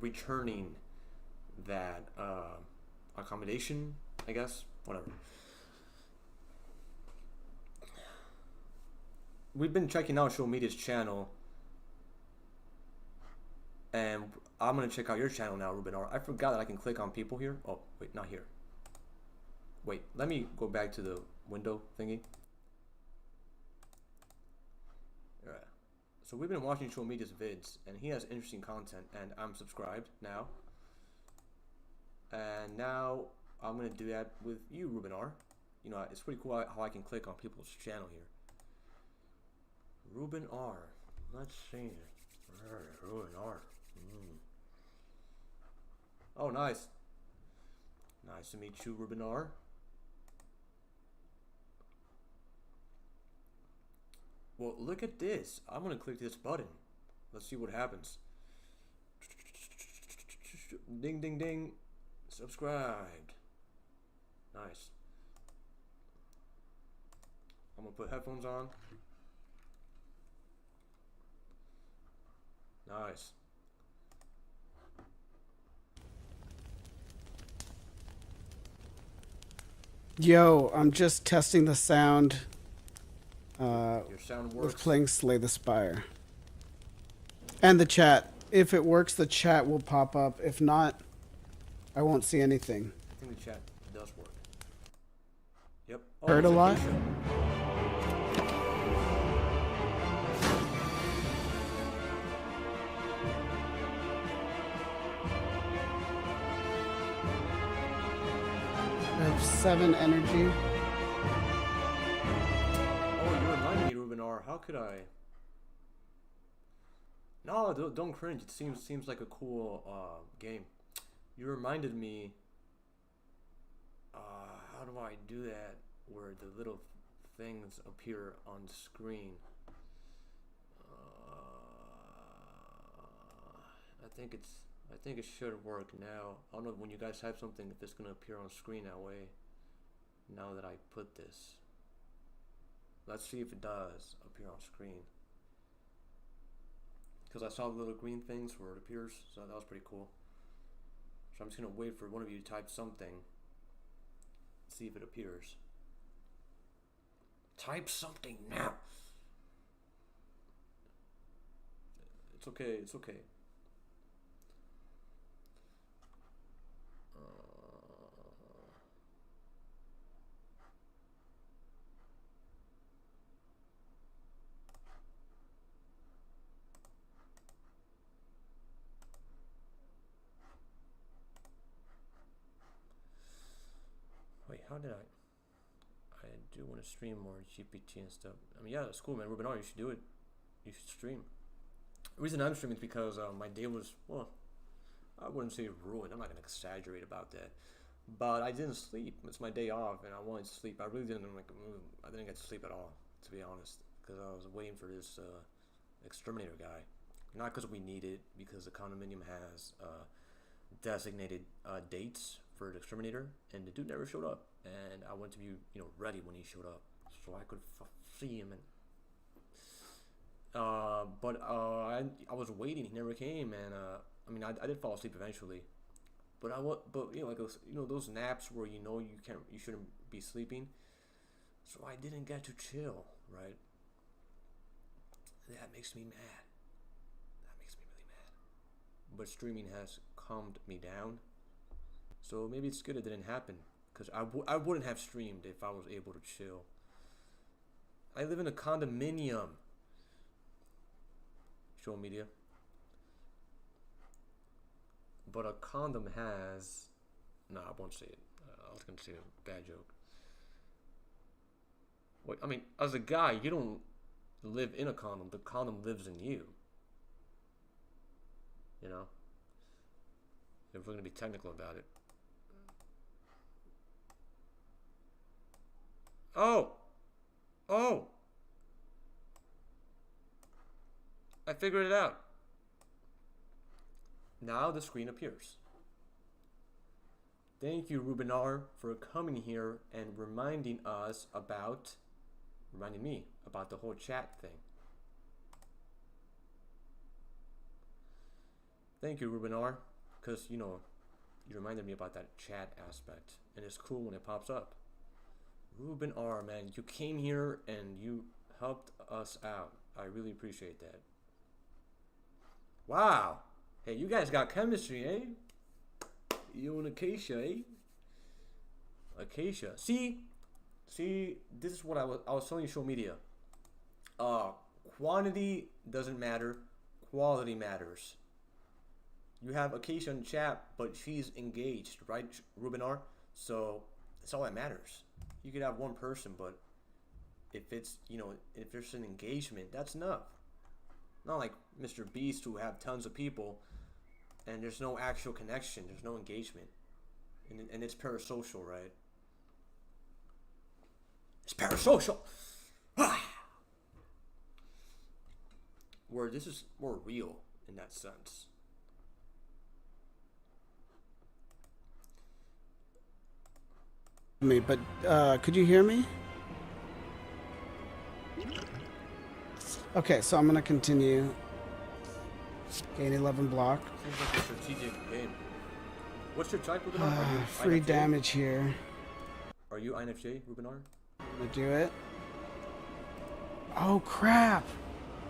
returning that accommodation, I guess, whatever. We've been checking out Show Media's channel, and I'm gonna check out your channel now, Ruben R. I forgot that I can click on people here. Oh wait, not here. Wait, let me go back to the window thingy. Alright. So we've been watching Show Media's vids, and he has interesting content, and I'm subscribed now. And now I'm gonna do that with you, Ruben R. You know, it's pretty cool how I can click on people's channel here. Ruben R. Let's see. Ruben R. Oh, nice. Nice to meet you, Ruben R. Well, look at this. I'm gonna click this button. Let's see what happens. Ding, ding, ding. Subscribed. Nice. I'm gonna put headphones on. Nice. Yo, I'm just testing the sound. Your sound With works. playing Slay the Spire. And the chat. If it works, the chat will pop up. If not, I won't see anything. I think the chat does work. Yep. Oh, Heard a it's lot? Acacia. I have 7 energy. Oh, you reminded me, Ruben R. How could I? No, don't cringe. It seems like a cool game. You reminded me. How do I do that? Where the little things appear on screen. I think it should work now. I don't know when you guys type something if it's gonna appear on screen that way. Now that I put this. Let's see if it does appear on screen. Because I saw the little green things where it appears, so that was pretty cool. So I'm just gonna wait for one of you to type something. See if it appears. Type something now. It's okay, it's okay. Wait, how did I do want to stream more GPT and stuff. I mean, yeah, that's cool, man. Ruben R, you should do it. You should stream. The reason I'm streaming is because my day was, well, I wouldn't say ruined. I'm not going to exaggerate about that. But I didn't sleep. It's my day off, and I wanted to sleep. I really didn't like move. I didn't get to sleep at all, to be honest, because I was waiting for this exterminator guy. Not because we need it, because the condominium has designated dates for the exterminator, and the dude never showed up. And I wanted to be, ready when he showed up, so I could see him. And but I was waiting. He never came, and I did fall asleep eventually. But like those naps where you shouldn't be sleeping. So I didn't get to chill, right? That makes me mad. That makes me really mad. But streaming has calmed me down. So maybe it's good it didn't happen, because I wouldn't have streamed if I was able to chill. I live in a condominium. Show media. But a condom has... No, I won't say it. I was going to say a bad joke. Wait, as a guy, you don't live in a condom. The condom lives in you. If we're going to be technical about it. Oh! I figured it out. Now the screen appears. Thank you, Rubinar, for coming here and reminding me about the whole chat thing. Thank you, Rubinar, because, you reminded me about that chat aspect, and it's cool when it pops up. Rubinar, man, you came here and you helped us out. I really appreciate that. Wow. Hey, you guys got chemistry, eh? You and Acacia, eh? Acacia. See, this is what I was telling you, Show Media. Quantity doesn't matter. Quality matters. You have Acacia in chat, but she's engaged, right, Rubinar? So that's all that matters. You could have one person, but if it's, if there's an engagement, that's enough. Not like Mr. Beast, who have tons of people and there's no actual connection, there's no engagement, and it's parasocial, right? It's parasocial. Where this is more real in that sense. But could you hear me? Okay, so I'm gonna continue. Gain 11 block. Seems like a strategic game. What's your type, Rubinar? Free INFJ? damage here. Are you INFJ, Rubinar? I'm gonna do it. Oh crap!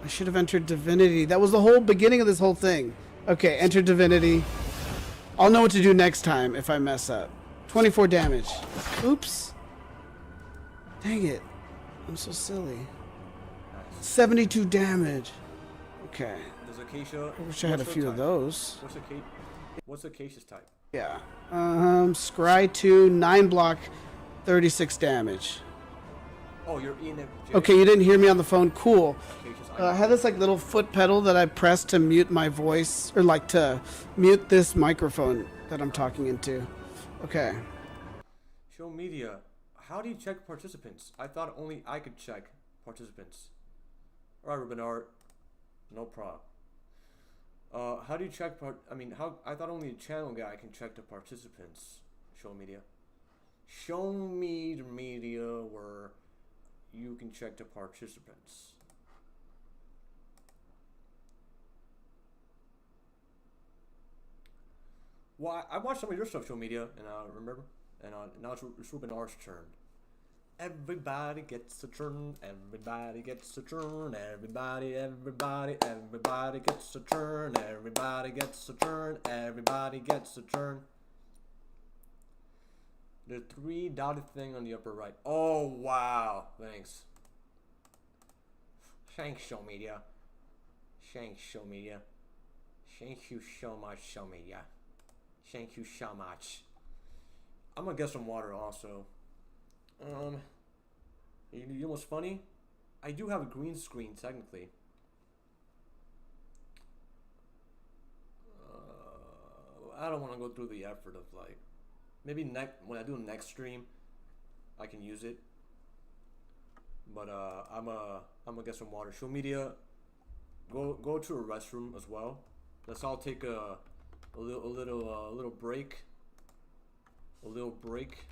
I should have entered Divinity. That was the whole beginning of this whole thing. Okay, enter Divinity. I'll know what to do next time if I mess up. 24 damage. Oops. Dang it. I'm so silly. 72 damage. Okay. Does Acacia... I wish I had a few of those. What's Acacia's type? Yeah. Scry 2, 9 block, 36 damage. Oh, you're ENFJ. Okay, you didn't hear me on the phone. Cool. Acacia's I have this like little foot pedal that I press to mute my voice, or like to mute this microphone that I'm talking into. Okay. Show Media. How do you check participants? I thought only I could check participants. Alright, Rubinar. No problem. How do you check I thought only the channel guy can check the participants. Show Media. Show me the media where you can check the participants. Well, I watched some of your stuff, Show Media, and remember? And now it's Rubinar's turn. Everybody gets a turn, everybody gets a turn, everybody gets a turn, everybody gets a turn, everybody gets a turn. The 3 dotted thing on the upper right. Oh, wow. Thanks. Thanks, Show Media. Thanks, Show Media. Thank you so much, Show Media. Thank you so much. I'm gonna get some water also. You know what's funny? I do have a green screen technically. I don't want to go through the effort of like Maybe when I do the next stream, I can use it. But I'm gonna get some water. Show media. Go to a restroom as well. Let's all take a little break. A little break.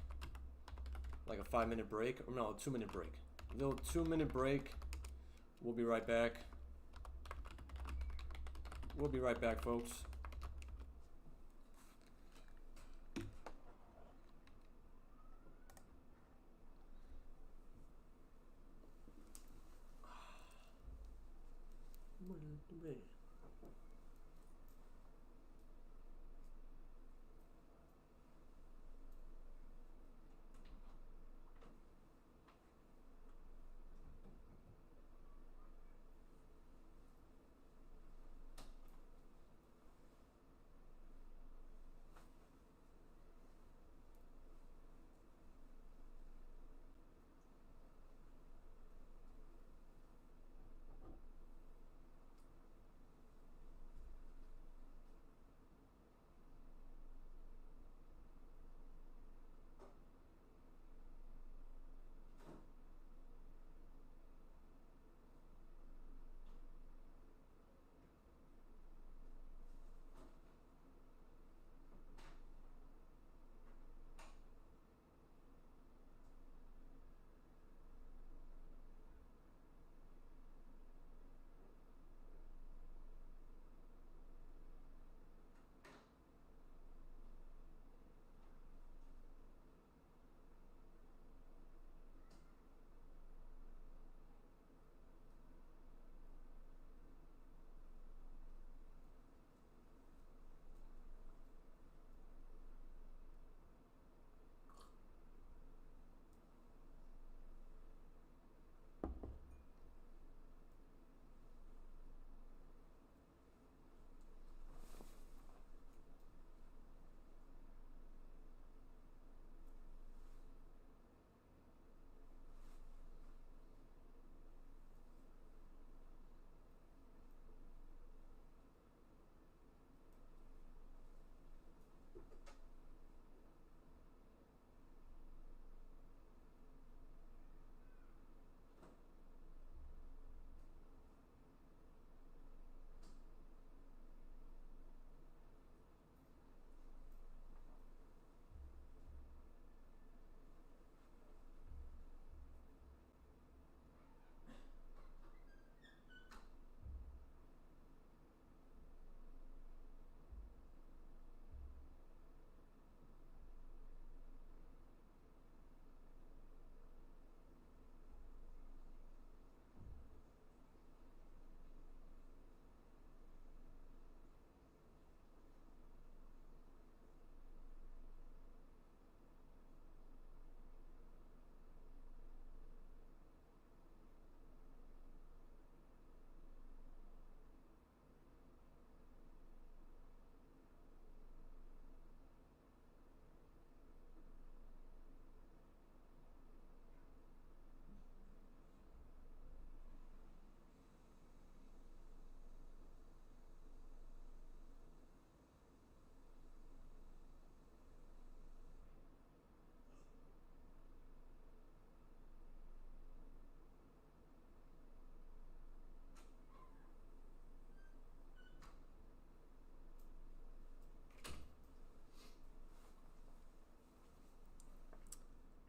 Like a 5-minute break. Or no, a 2-minute break. A little 2-minute break. We'll be right back. We'll be right back, folks.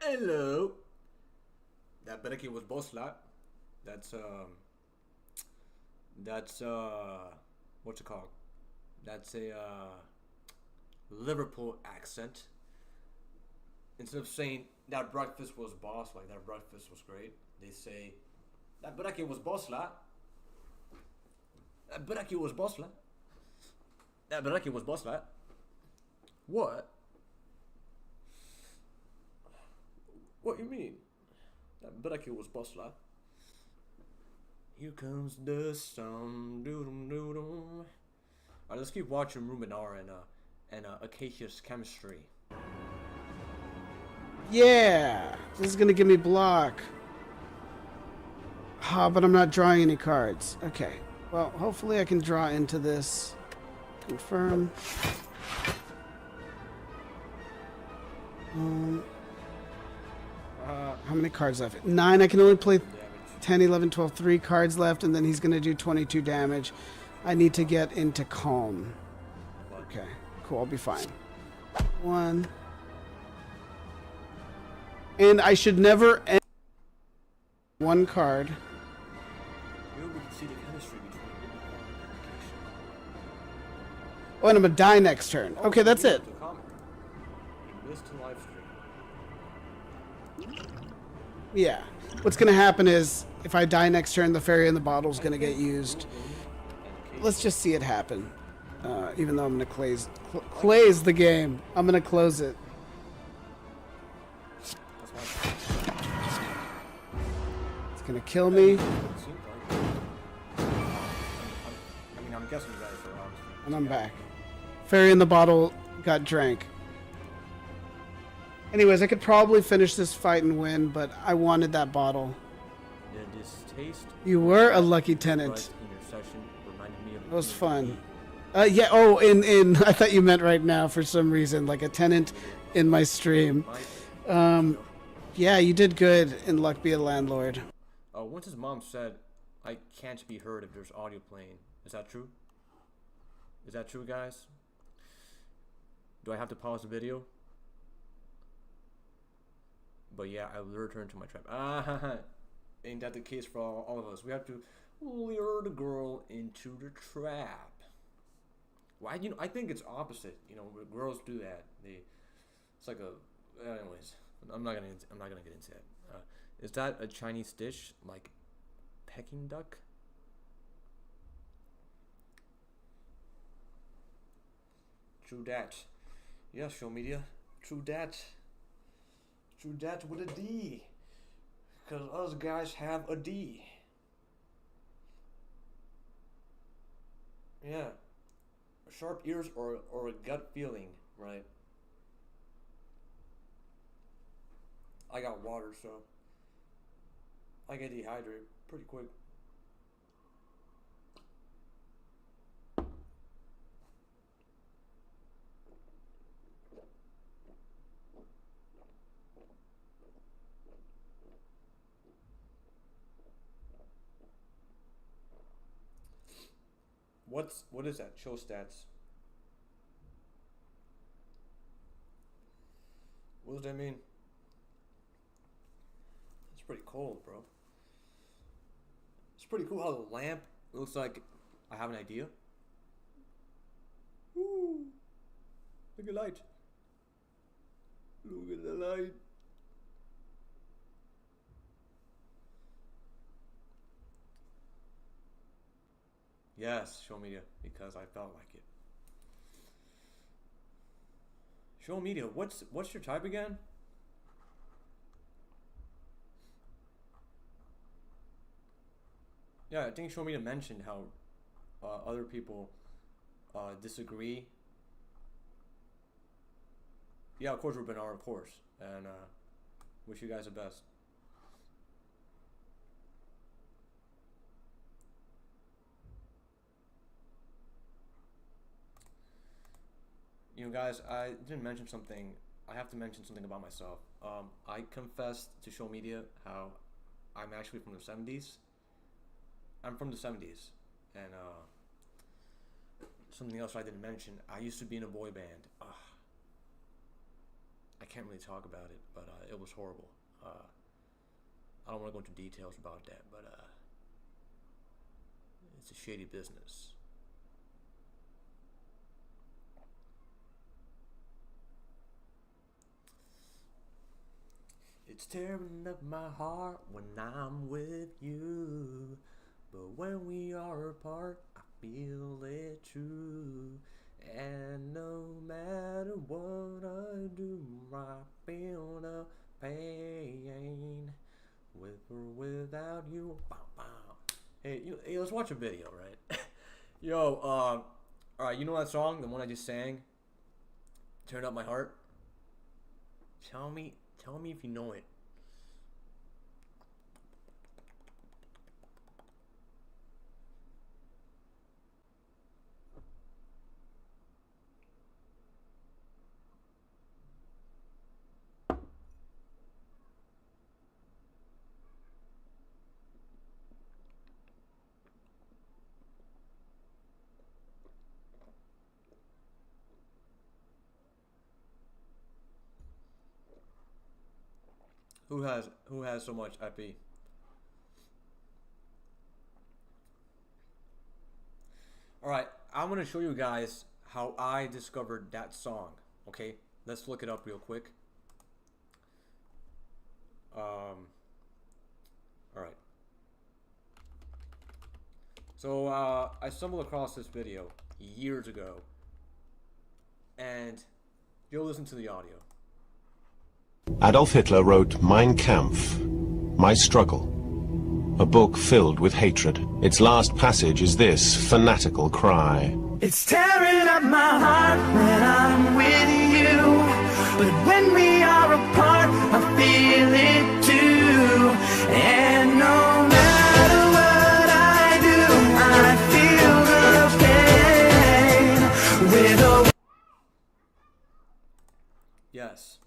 Hello. That Bereki was Boslat. That's what's it called? That's a Liverpool accent. Instead of saying that breakfast was boss, like that breakfast was great, they say that Bereki was Boslat. That Bereki was Boslat. That Bereki was Boslat. What? What you mean? That Bereki was Boslat. Here comes the sun. Doodum doodum. Alright, let's keep watching Ruminar and Acacia's chemistry. Yeah, this is gonna give me block. Ah, but I'm not drawing any cards. Okay, well, hopefully I can draw into this. Confirm. How many cards left? 9. I can only play Damage. 10, 11, 12, 3 cards left, and then he's going to do 22 damage. I need to get into calm. Okay, cool, I'll be fine. 1. And I should never end 1 card. Here we can see the chemistry between Ubiquan and Dedication. Oh, and I'm going to die next turn. Okay, that's You it. missed a comment. You missed a live stream. Yeah. What's going to happen is, if I die next turn, the fairy in the bottle is going to get used. Let's just see it happen. Even though I'm going to claze the game. I'm going to close it. It's going to kill me. It seems like. I'm guessing you guys are obviously. And I'm back. Fairy in the bottle got drank. Anyways, I could probably finish this fight and win, but I wanted that bottle. The distaste You were a lucky tenant. in your session reminded me of It was fun. Yeah, oh, in I thought you meant right now for some reason, like a tenant in my stream. Yeah, you did good in Luck Be a Landlord. Once his mom said, I can't be heard if there's audio playing. Is that true? Is that true, guys? Do I have to pause the video? But yeah, I will return to my trap. Ain't that the case for all of us? We have to lure the girl into the trap. Why? You know, I think it's opposite. You know, girls do that. It's like a. Anyways, I'm not gonna get into that. Is that a Chinese dish like Peking duck? True that. Yeah, show media. True that. True that with a D. Because us guys have a D. Yeah. Sharp ears or a gut feeling, right? I got water, so I get dehydrated pretty quick. What is that? Show stats. What does that mean? It's pretty cold, bro. It's pretty cool how the lamp looks like I have an idea. Ooh, look at the light. Look at the light. Yes, show media, because I felt like it. Show media, what's your type again? Yeah, I think show media mentioned how other people disagree. Yeah, of course, Ruben, of course, and wish you guys the best. You know, guys, I didn't mention something. I have to mention something about myself. I confessed to show media how I'm actually from the 70s. I'm from the 70s. And something else I didn't mention. I used to be in a boy band. I can't really talk about it, but it was horrible. I don't want to go into details about that, but it's a shady business. It's tearing up my heart when I'm with you, but when we are apart, I feel it true. And no matter what I do, I feel the pain. With or without you. Bow, bow. Hey, let's watch a video, right? Yo, alright, you know that song, the one I just sang? Turn Up My Heart? Tell me if you know it. Who has so much FE? All right, I'm gonna show you guys how I discovered that song. Okay, let's look it up real quick. All right. So I stumbled across this video years ago, and you'll listen to the audio. Adolf Hitler wrote Mein Kampf, My Struggle, a book filled with hatred. Its last passage is this fanatical cry. It's tearing up my heart when I'm with you, but when we are apart, I feel it too. And no matter what I do, I feel the pain with a... Yes.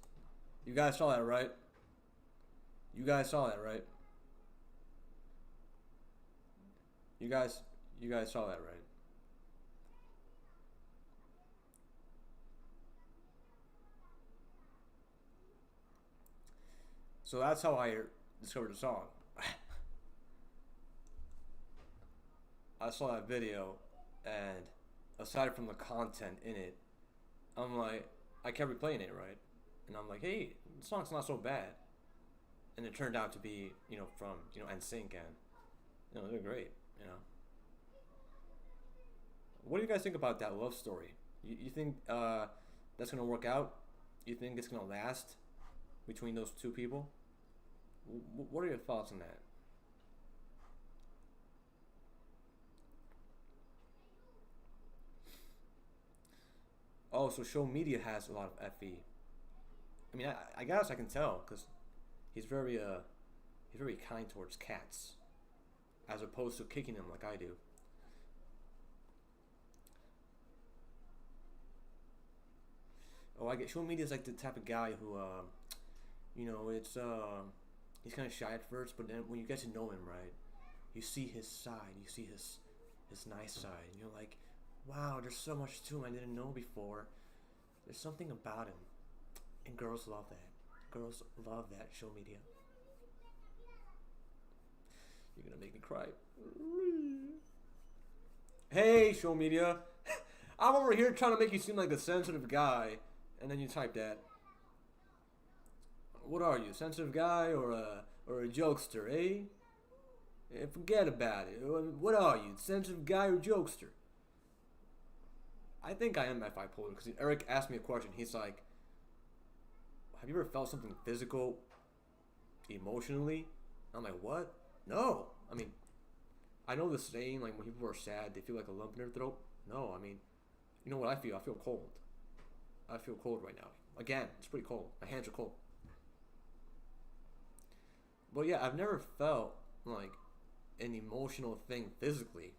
You guys saw that, right? You guys saw that, right? You guys saw that, right? So that's how I discovered the song. I saw that video, and aside from the content in it, I'm like, I kept replaying it, right? And I'm like, hey, the song's not so bad. And it turned out to be, you know, from, you know, NSYNC, and, you know, they're great, you know. What do you guys think about that love story? You think that's gonna work out? You think it's gonna last between those two people? What are your thoughts on that? Oh, so Show Media has a lot of FE. I mean, I guess I can tell because he's very kind towards cats, as opposed to kicking them like I do. Oh, I get Show Media is like the type of guy who, you know, it's he's kind of shy at first, but then when you get to know him, right, you see his side, you see his nice side, and you're like, wow, there's so much to him I didn't know before. There's something about him, and girls love that. Girls love that, Show Media. You're gonna make me cry. Hey, Show Media. I'm over here trying to make you seem like a sensitive guy, and then you type that. What are you, sensitive guy or a jokester, eh? Forget about it. What are you, sensitive guy or jokester? I think I am bipolar because Eric asked me a question. He's like, have you ever felt something physical emotionally? I'm like, what? No. I mean, I know the saying, like, when people are sad, they feel like a lump in their throat. No, I mean, you know what I feel? I feel cold. I feel cold right now. Again, it's pretty cold. My hands are cold. But yeah, I've never felt like an emotional thing physically.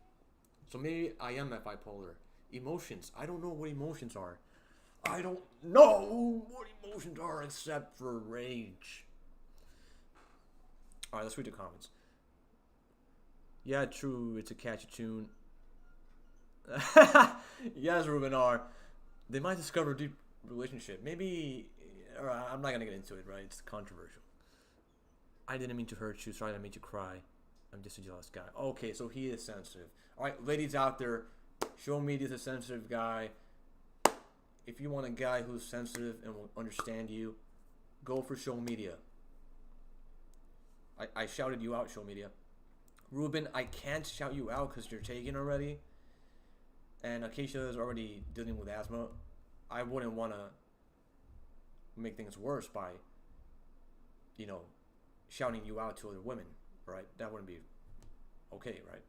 So maybe I am bipolar. Emotions. I don't know what emotions are. I don't know what emotions are except for rage. Alright, let's read the comments. Yeah, true. It's a catchy tune. Yes, Ruben R. They might discover a deep relationship. Maybe. Alright, I'm not gonna get into it, right? It's controversial. I didn't mean to hurt you. Sorry, I made you cry. I'm just a jealous guy. Okay, so he is sensitive. Alright, ladies out there, Show Media's a sensitive guy. If you want a guy who's sensitive and will understand you, go for Show Media. I shouted you out, Show Media. Ruben, I can't shout you out because you're taken already. And Acacia is already dealing with asthma. I wouldn't want to make things worse by, you know, shouting you out to other women, right? That wouldn't be okay, right?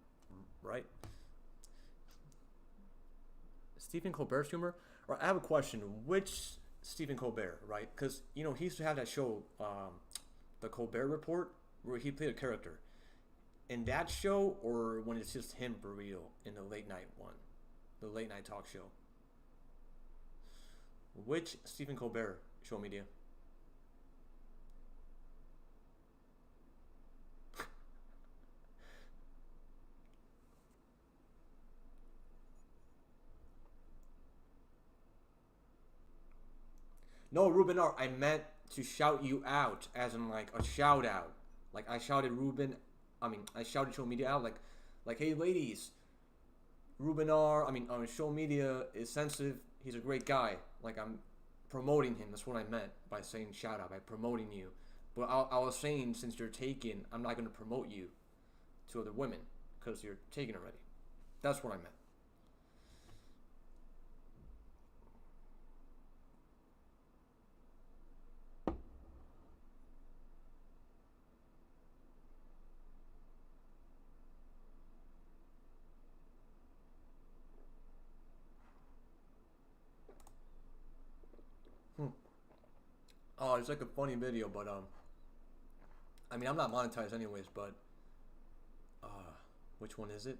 Right? Stephen Colbert's humor? Or I have a question. Which Stephen Colbert, right? Because, you know, he used to have that show, The Colbert Report, where he played a character. In that show, or when it's just him for real in the late night one? The late night talk show. Which Stephen Colbert, Show Media? No, Ruben R. I meant to shout you out, as in like a shout out. Like I shouted I shouted Show Media out like hey ladies, Ruben R. Show Media is sensitive. He's a great guy. Like I'm promoting him. That's what I meant by saying shout out, by promoting you. But I was saying, since you're taken, I'm not going to promote you to other women because you're taken already. That's what I meant. Oh, it's like a funny video, but I'm not monetized anyways, but which one is it?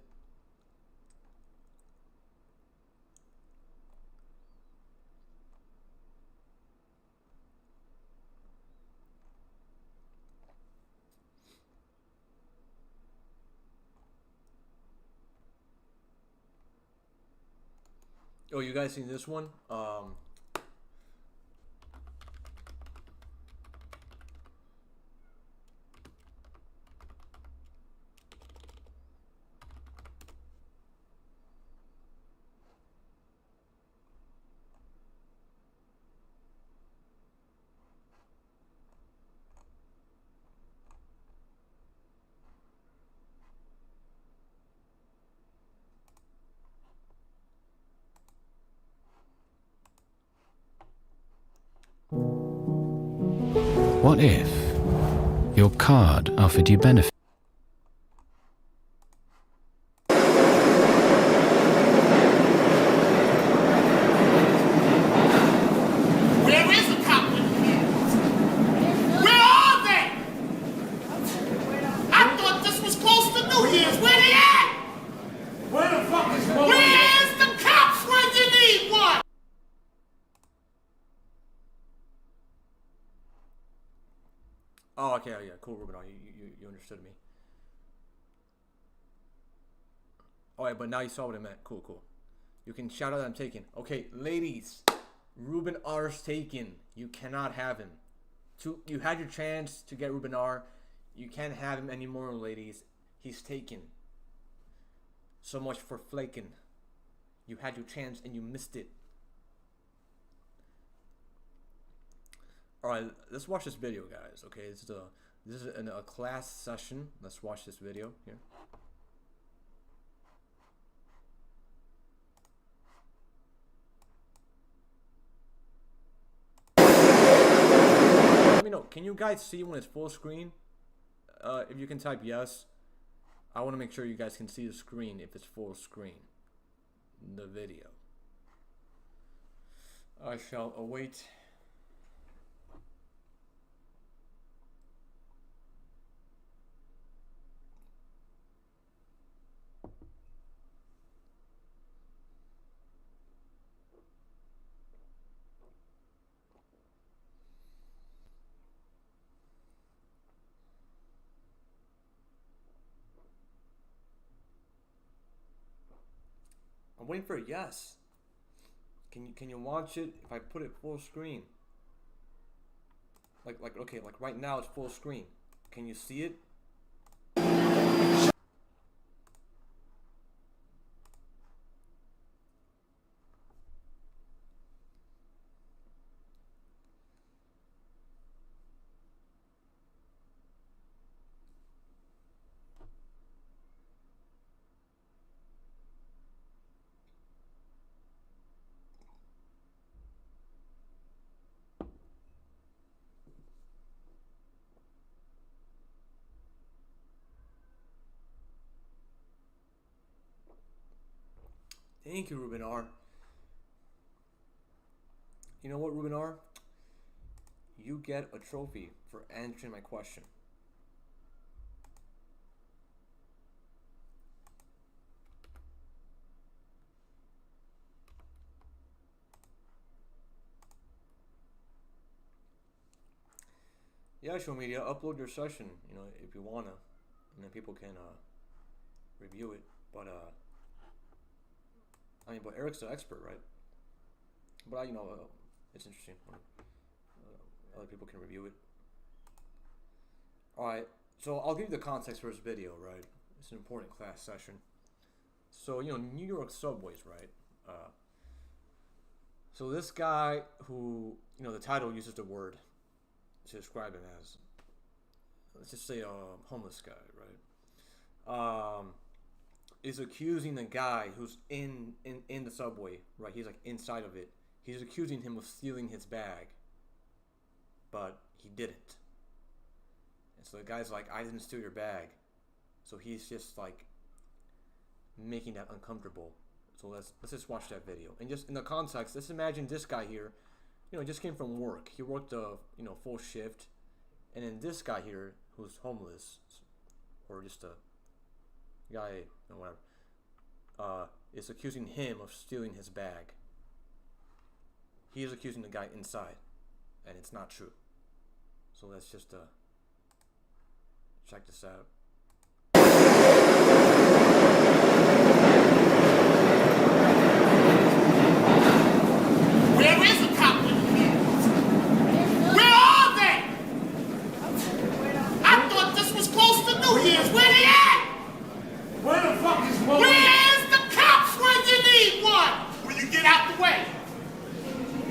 Oh, you guys seen this one? What if your card offered you benefits? Where is the cop with me? Where are they? I thought this was close to New Year's. Where they at? Where the fuck is Mo? Where's the cops when you need one? Oh, okay, yeah, cool, Ruben. You understood me. Oh, yeah, but now you saw what I meant. Cool. You can shout out that I'm taken. Okay, ladies, Ruben R's taken. You cannot have him. You had your chance to get Ruben R. You can't have him anymore, ladies. He's taken. So much for flaking. You had your chance and you missed it. Alright, let's watch this video, guys. Okay, this is a class session. Let's watch this video here. Let me know, can you guys see when it's full screen? If you can type yes. I want to make sure you guys can see the screen if it's full screen. The video. I shall await. I'm waiting for a yes. Can you watch it if I put it full screen? Like right now it's full screen. Can you see it? Thank you, Ruben R. You know what, Ruben R? You get a trophy for answering my question. Yeah, Show Media, upload your session, if you wanna, and then people can review it. But Eric's the expert, right? But it's interesting. other people can review it. Alright, so I'll give you the context for this video, right? It's an important class session. So, you know, New York subways, right? So this guy who, you know, the title uses the word to describe him as, let's just say a homeless guy, right? Is accusing the guy who's in the subway, right? He's like inside of it. He's accusing him of stealing his bag, but he didn't. And so the guy's like, I didn't steal your bag. So he's just like making that uncomfortable. So let's just watch that video. And just in the context, let's imagine this guy here, you know, just came from work. He worked a, you know, full shift. And then this guy here who's homeless, or just a guy, you know, whatever, is accusing him of stealing his bag. He is accusing the guy inside, and it's not true. So let's just check this out. Where is the cop with the kids? Where are they? I thought this was close to New Year's. Where they at? Where the fuck is Mo? Where's the cops when you need one? Will you get out the way?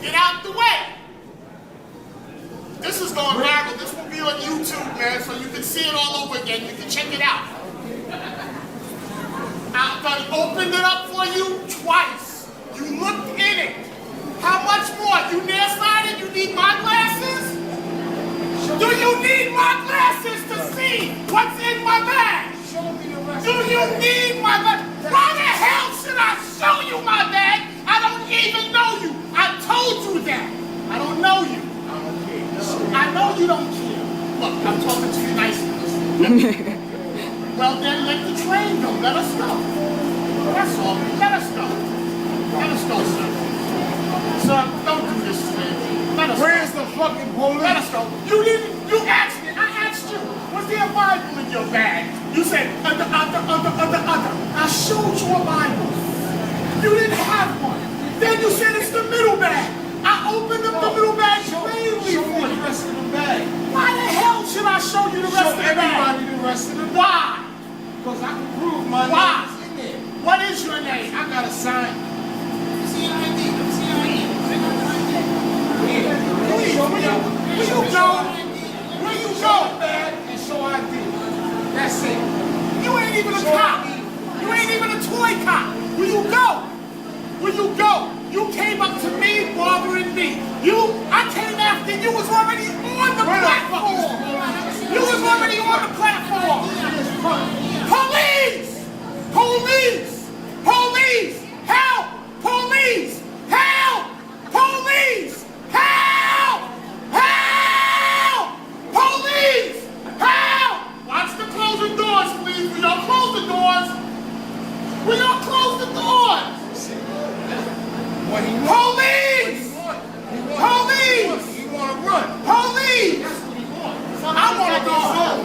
Get out the way. This is going viral. This will be on YouTube, man, so you can see it all over again. You can check it out. I done opened it up for you twice. You looked in it. How much more? You nearsighted? You need my glasses? Do you need my glasses to see what's in my bag? Do you need my bag? Why the hell should I show you my bag? I don't even know you. I told you that. I don't know you. I don't care. I know you don't care. Look, I'm talking to you nicely. Well, then let the train go. Let us go. That's all. Let us go. Let us go, sir. Sir, don't do this to me. Let us Where's go. the fucking police? Let us go. You didn't. You asked me. I asked you. Was there a Bible in your bag? You said under. I showed you a Bible. You didn't have one. Then you said it's the middle bag. I opened up the middle bag plainly Show for me you. the rest of the bag. Why the hell should I show you the rest of the bag? Everybody the rest of the bag. Why? Because I can prove my Why? name is in there. What is your name? I got a sign. See your ID. See your ID. Yeah. Please, Show me out. where you go? Where you Show go? the bag and show ID. That's it. You ain't even a cop. You ain't even a toy cop. Where you go? Where you go? You came up to me bothering me. I came after you was already on the platform. You was already on the platform. Police! Police! Police! Help! Police! Help! Police! Help! Help! Police! Help! Watch the closing doors, please. We don't close the doors. We don't close the doors. Police! Police! He want to run. Police! I want to go home.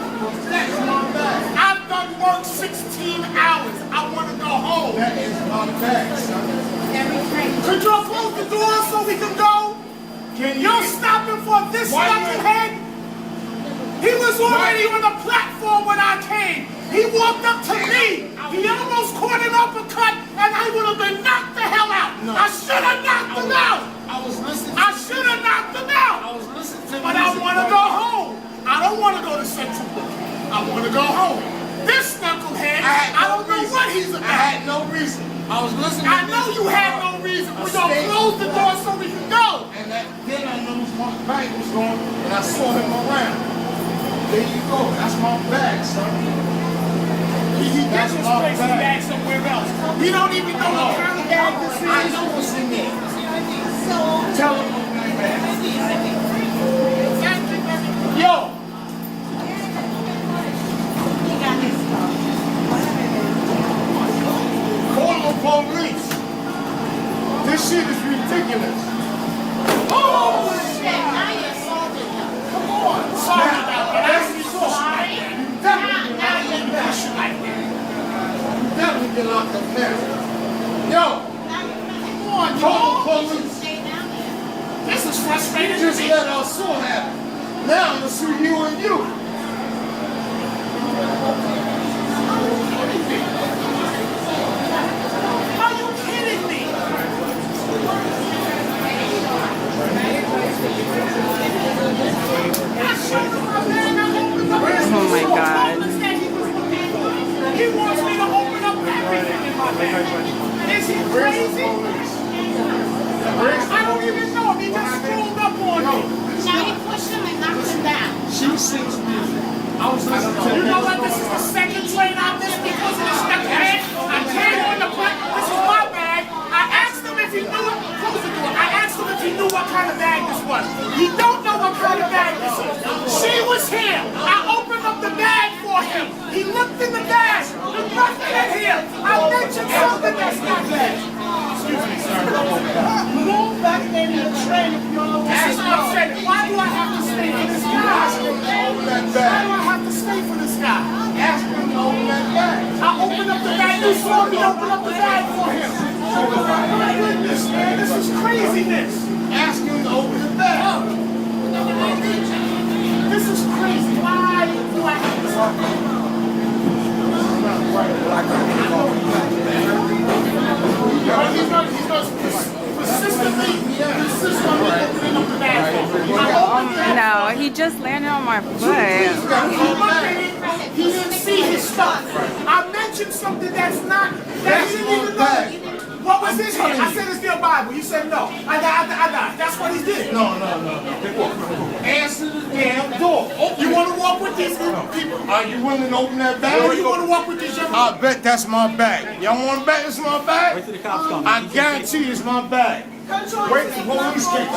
That's my bag. I've done work 16 hours. I want to go home. That is my bag, son. Could you close the door so we can go? You're stopping for this knucklehead? He was already on the platform when I came. He walked up to me. He almost caught an uppercut, and I would have been knocked the hell out. No. I should have knocked him out. I was listening. I should have knocked him out. I was listening to But I want to go home. I don't want to go to Central Park. I want to go home. This knucklehead, I don't know what he's about. I had no reason. I was listening. I know you had no reason. We're going to close the door so we can go. And then I noticed my bag was gone, and I saw him around. There you go. That's my bag, son. He gets his place bag somewhere else. He don't even know what kind of bag this is. I know what's in there. Tell him what my bag is. Yo! Call the police. This shit is ridiculous. Oh, shit! Now you assaulted him. Come on. Sorry about that. I'm sorry. Now you're pushing like that. You definitely get locked up now. Yo! Come on, Call the Joel. police. This is frustrating. Just let that I saw happen. Now I'm gonna sue you and you. Are you kidding me? Oh my God. He wants me to open up everything in my bag. Is he crazy? I don't even know him. He just scrolled up on me. Now he pushed him and knocked him down. She sings music. I was listening to You know what? This is the second train I've missed because of the stuck head. I came on the plane. This is my bag. I asked him if he knew it. Close the door. I asked him if he knew what kind of bag this was. He don't know what kind of bag this is. She was here. I opened up the bag for him. He looked in the bag. There's nothing in here. I mentioned something that's not there. Excuse me, sir. Move back there in the train if you're on the way. Why do I have to stay for this guy? Why do I have to stay for this guy? Ask him to open that bag. I opened up the bag. You saw me open up the bag for him. Oh my goodness, man. This is craziness. Ask him to open the bag. This is crazy. Why do I have to stop? He's not persistently opening up the bag. No, he just landed on my foot. He didn't see his stuff. I mentioned something that's not. That he didn't even know. What was this here? I said it's their Bible. You said no. I died. That's what he did. No. Answer the damn door. You want to walk with these people? Are you willing to open that bag? Or you want to walk with this young man? I bet that's my bag. Y'all want to bet it's my bag? Wait till the cops come. I guarantee it's my bag. Wait till the police get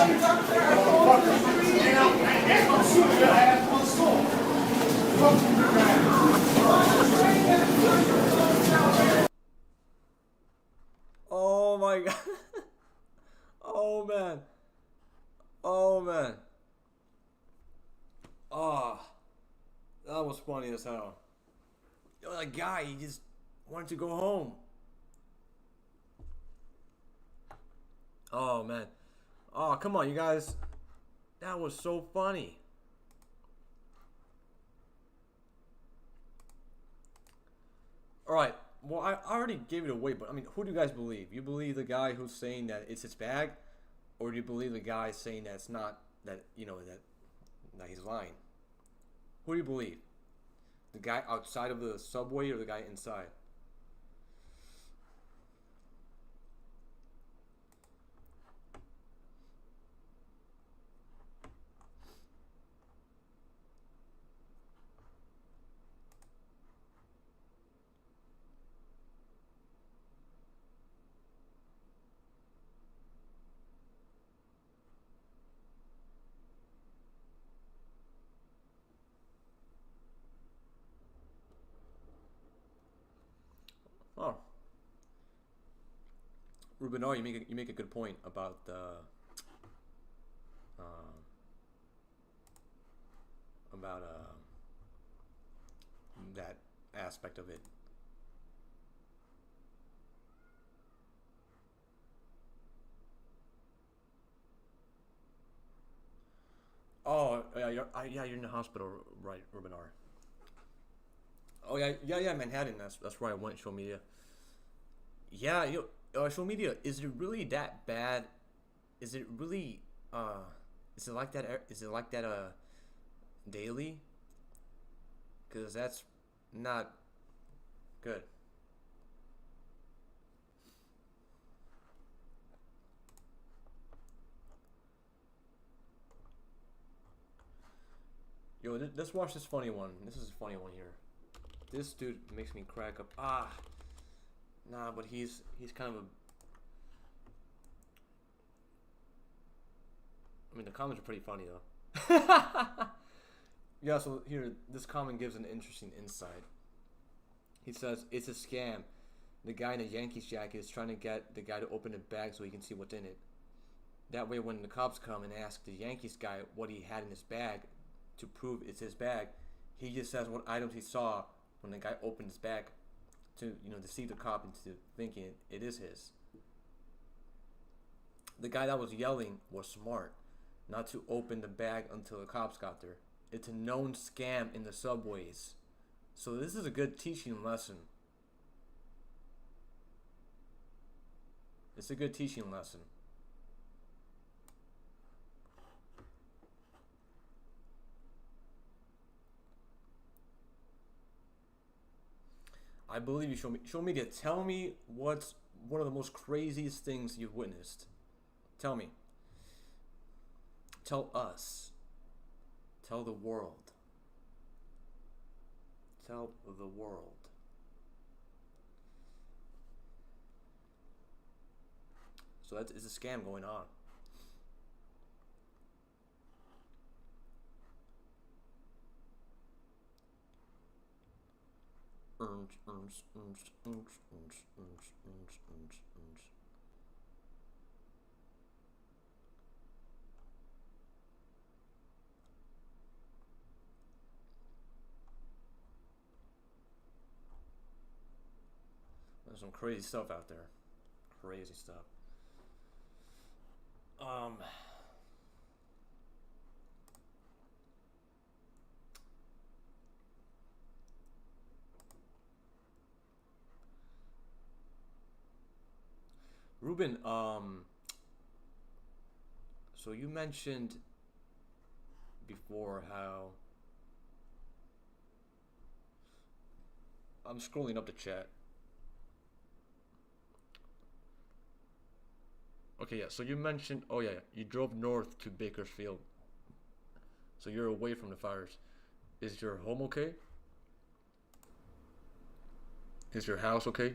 Oh my god. Oh man. Oh man. Oh, that was funny as hell. Yo, that guy, he just wanted to go home. Oh man. Oh, come on, you guys. That was so funny. Alright, well, I already gave it away, but I mean, who do you guys believe? You believe the guy who's saying that it's his bag? Or do you believe the guy saying that it's not, that, you know, that he's lying? Who do you believe? The guy outside of the subway or the guy inside? Oh, Rubenar, you make a good point about that aspect of it. Oh, yeah, you're in the hospital, right, Rubenar? Oh yeah, Manhattan. That's where I went. Social media. Yeah, social media. Is it really that bad? Is it really? Is it like that? Is it like that? Daily? Because that's not good. Yo, let's watch this funny one. This is a funny one here. This dude makes me crack up. Nah, but he's kind of a. I mean, the comments are pretty funny though. Yeah, so here, this comment gives an interesting insight. He says, it's a scam. The guy in the Yankees jacket is trying to get the guy to open the bag so he can see what's in it. That way, when the cops come and ask the Yankees guy what he had in his bag to prove it's his bag, he just says what items he saw when the guy opened his bag to, deceive the cop into thinking it is his. The guy that was yelling was smart. not to open the bag until the cops got there. It's a known scam in the subways. So this is a good teaching lesson. It's a good teaching lesson. I believe you, Show Media. Tell me what's one of the most craziest things you've witnessed. Tell me. Tell us. Tell the world. Tell the world. So it's a scam going on. There's some crazy stuff out there. Crazy stuff. Ruben, so you mentioned before how I'm scrolling up the chat. Okay, yeah, so you mentioned, oh yeah, you drove north to Bakersfield. So you're away from the fires. Is your home okay? Is your house okay?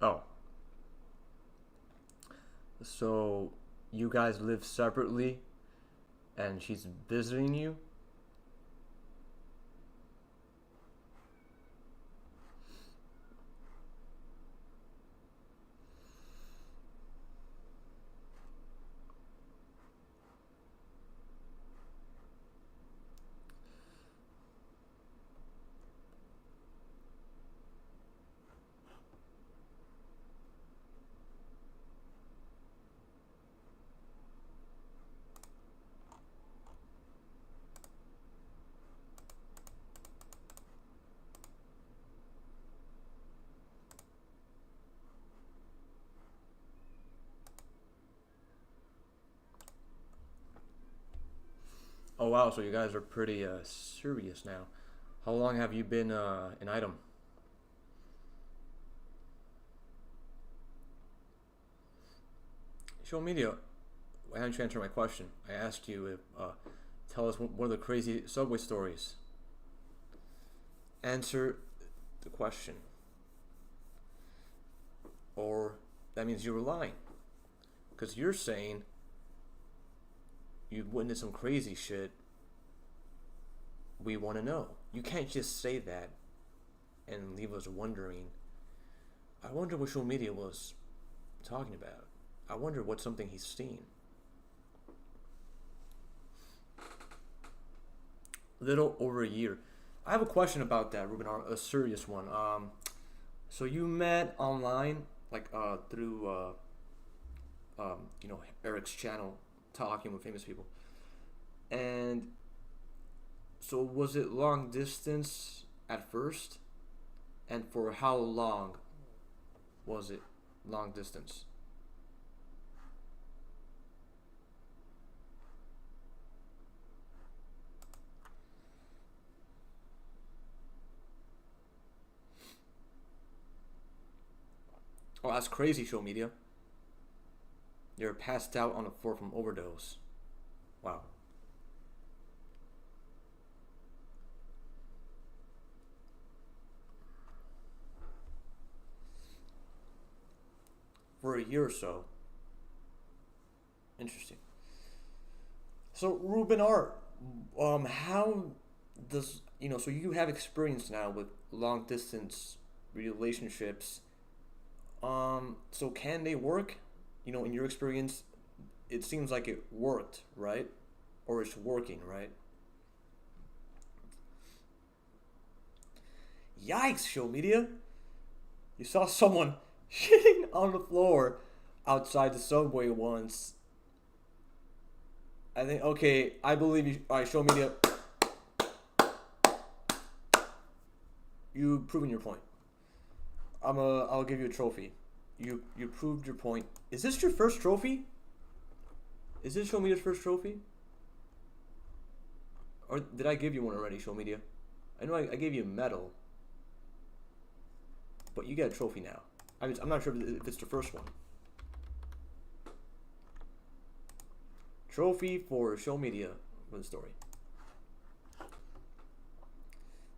Oh. So you guys live separately and she's visiting you? Oh wow, so you guys are pretty serious now. How long have you been an item? Show Media, why don't you answer my question? I asked you if tell us one of the crazy subway stories. Answer the question. Or that means you were lying. Because you're saying you've witnessed some crazy shit. We want to know. You can't just say that and leave us wondering. I wonder what Show Media was talking about. I wonder what something he's seen. Little over a year. I have a question about that, Ruben, a serious one. So you met online, like through, you know, Eric's channel, talking with famous people, and so was it long distance at first, and for how long was it long distance? Oh, that's crazy, Show Media. You're passed out on the floor from overdose. Wow. for a year or so. Interesting. So Ruben Art, how does so you have experience now with long distance relationships. So can they work? In your experience, it seems like it worked, right? Or it's working, right? Yikes, Show Media. You saw someone shitting on the floor outside the subway once. I think, okay, I believe you. Alright, Show Media. You've proven your point. I'll give you a trophy. You proved your point. Is this your first trophy? Is this Show Media's first trophy? Or did I give you one already, Show Media? I know I gave you a medal. But you get a trophy now. I'm not sure if it's the first one. Trophy for Show Media for the story.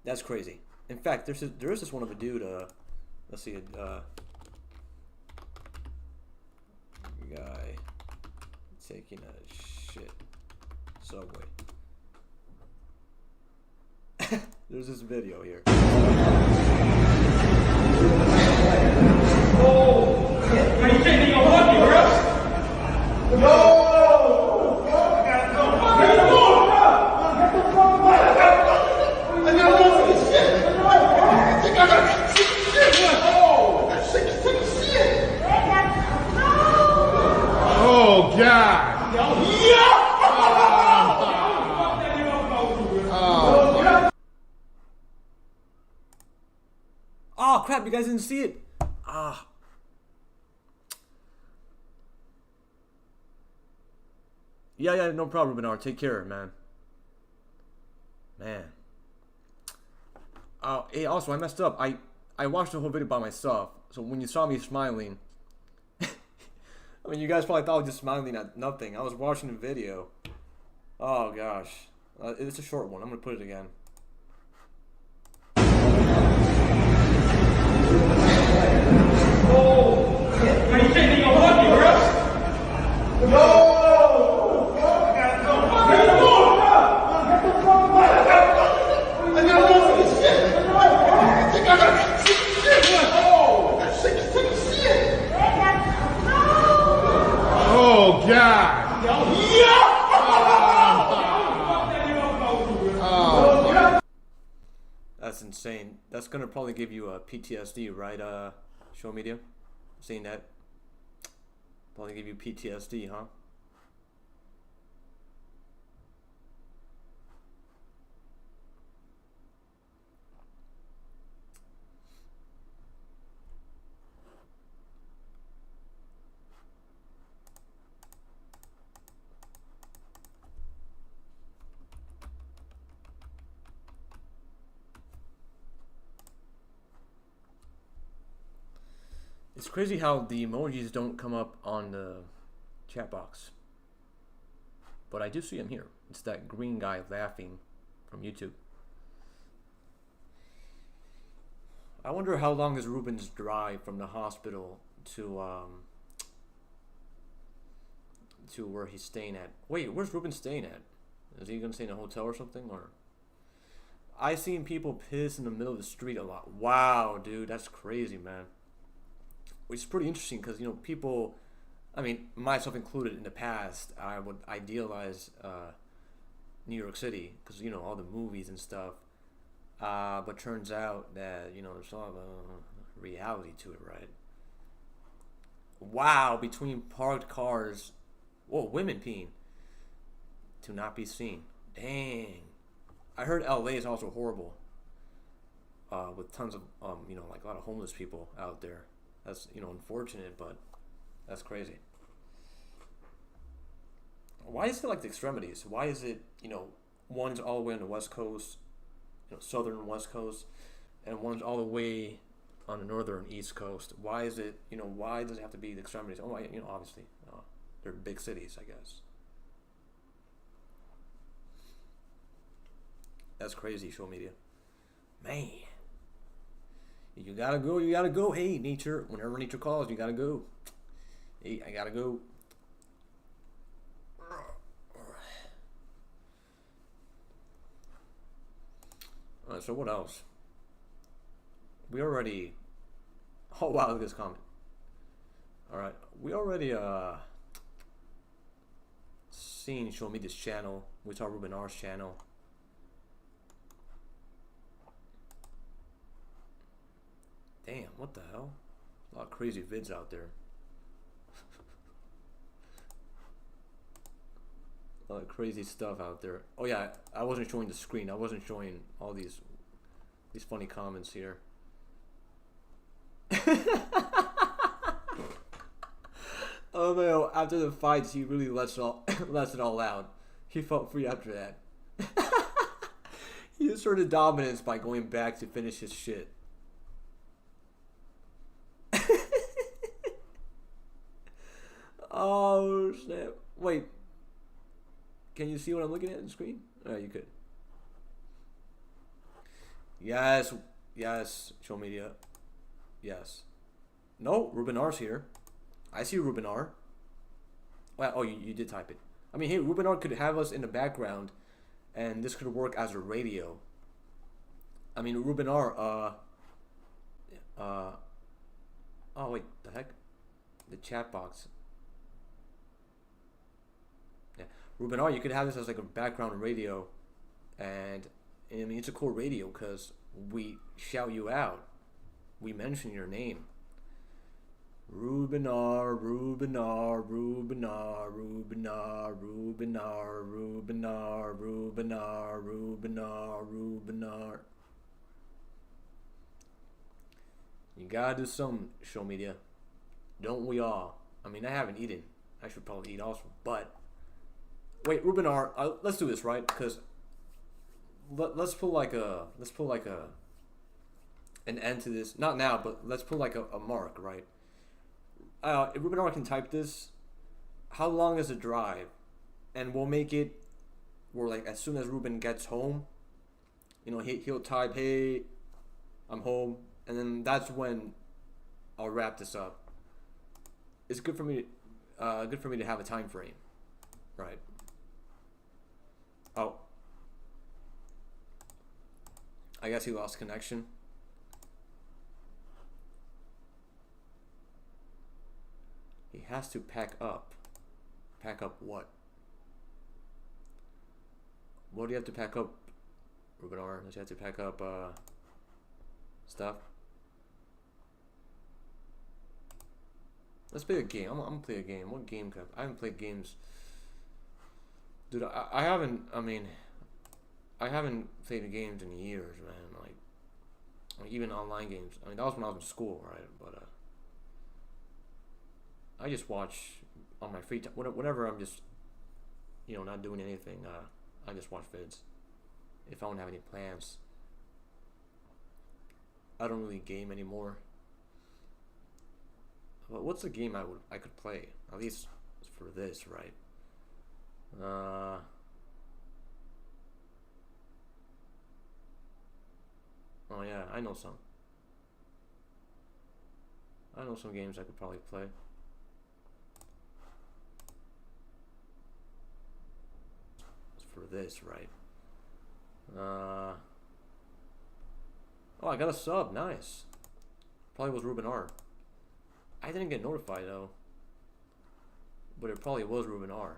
That's crazy. In fact, there is this one of a dude. Let's see, guy taking a shit subway. There's this video here. Are you taking a walk, bro? No! Oh, God. Oh, crap, you guys didn't see it. Yeah, no problem, Bernard. Take care, man. Hey, also, I messed up. I watched the whole video by myself. So when you saw me smiling, I mean, you guys probably thought I was just smiling at nothing. I was watching the video. Oh, gosh. It's a short one. I'm going to put it again. Are you taking a walk, bro? No! Oh, God. That's insane. That's gonna probably give you a PTSD, right? Show Media, seeing that probably give you PTSD, huh? It's crazy how the emojis don't come up on the chat box. But I do see them here. It's that green guy laughing from YouTube. I wonder how long is Ruben's drive from the hospital to where he's staying at. Wait, where's Ruben staying at? Is he gonna stay in a hotel or something? Or I've seen people piss in the middle of the street a lot. Wow, dude, that's crazy, man. Which is pretty interesting because, people, I mean, myself included, in the past, I would idealize New York City because, all the movies and stuff. But turns out that, there's a lot of reality to it, right? Wow, between parked cars, women peeing to not be seen. Dang. I heard LA is also horrible with tons of, like a lot of homeless people out there. That's, unfortunate, but that's crazy. Why is it like the extremities? Why is it, one's all the way on the West Coast, southern West Coast, and one's all the way on the northern East Coast? Why is it, why does it have to be the extremities? Oh, obviously, they're big cities, I guess. That's crazy, Show Media. Man. You gotta go. Hey, nature. Whenever nature calls, you gotta go. Hey, I gotta go. Alright, so what else? We already... Oh wow, look at this comment. Alright, we already seen Show Me This channel. We saw Ruben R's channel. Damn, what the hell? A lot of crazy vids out there. A lot of crazy stuff out there. Oh yeah, I wasn't showing the screen. I wasn't showing all these funny comments here. Oh no! After the fights, he really lets it all out. He felt free after that. He asserted dominance by going back to finish his shit. Oh snap! Wait, can you see what I'm looking at on the screen? Oh, you could. Yes, yes. Show media. Yes. No, Ruben R's here. I see Ruben R. Well, oh, you did type it. I mean, hey, Ruben R could have us in the background, and this could work as a radio. I mean, Ruben R. Oh wait, the heck? The chat box. Yeah, Ruben R. You could have this as like a background radio, and I mean, it's a cool radio because we shout you out. We mention your name. Ruben R, Ruben R, Ruben R, Ruben R, Ruben R, Ruben R, Ruben R, Ruben R, Ruben R. You gotta do some show media. Don't we all? I mean, I haven't eaten. I should probably eat also. But wait, Ruben R, let's do this, right? Because let's pull like an end to this. Not now, but let's put like a mark, right? If Ruben R can type this, how long is the drive? And we'll make it where like as soon as Ruben gets home, you know, he'll type, hey, I'm home, and then that's when I'll wrap this up. It's good for me to have a time frame, right? Oh, I guess he lost connection. He has to pack up. Pack up what? What do you have to pack up, Ruben R? Does he have to pack up stuff? Let's play a game. I'm gonna play a game. What game could I haven't played games. Dude, I haven't, I mean, I haven't played the games in years, man. Like even online games. I mean, that was when I was in school, right? But I just watch on my free time. Whenever I'm just, you know, not doing anything, I just watch vids. If I don't have any plans. I don't really game anymore. But what's a game I could play? At least for this, right? Oh yeah, I know some. I know some games I could probably play. For this, right? Oh, I got a sub. Nice. Probably was Ruben R. I didn't get notified though, but it probably was Ruben R.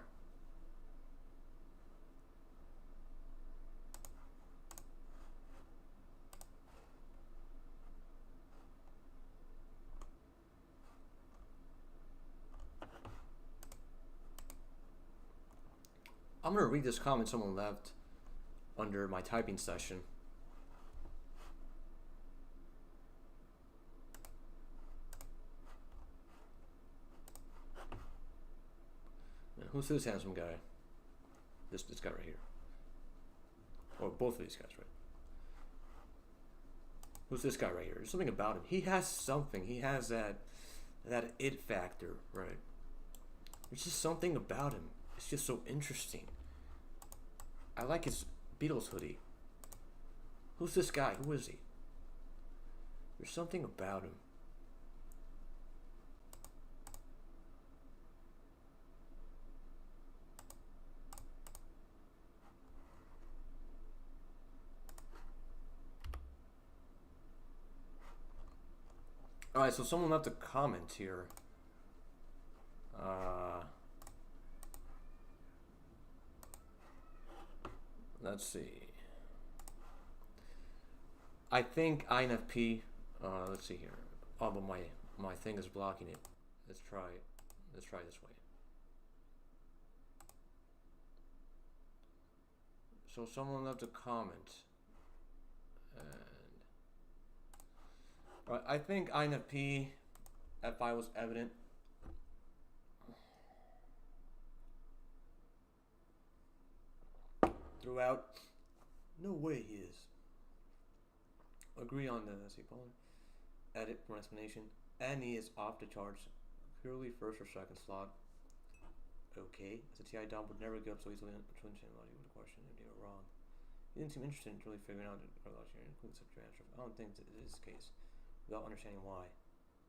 I'm gonna read this comment someone left under my typing session. Who's this handsome guy? This guy right here. Or both of these guys, right? Who's this guy right here? There's something about him. He has something. He has that it factor, right? There's just something about him. It's just so interesting. I like his Beatles hoodie. Who's this guy? Who is he? There's something about him. Alright, so someone left a comment here. Let's see. I think INFP. Let's see here. Oh, but my thing is blocking it. Let's try it. Let's try this way. So someone left a comment, and I think INFP. FI was evident. Throughout. No way he is. Agree on the edit for explanation. And he is off the charts. Clearly first or second slot. Okay. As a TI Dom would never give up so easily on twin channel audio with a question if they were wrong. He didn't seem interested in really figuring out the correlation and include such your answer. I don't think that it is the case, without understanding why.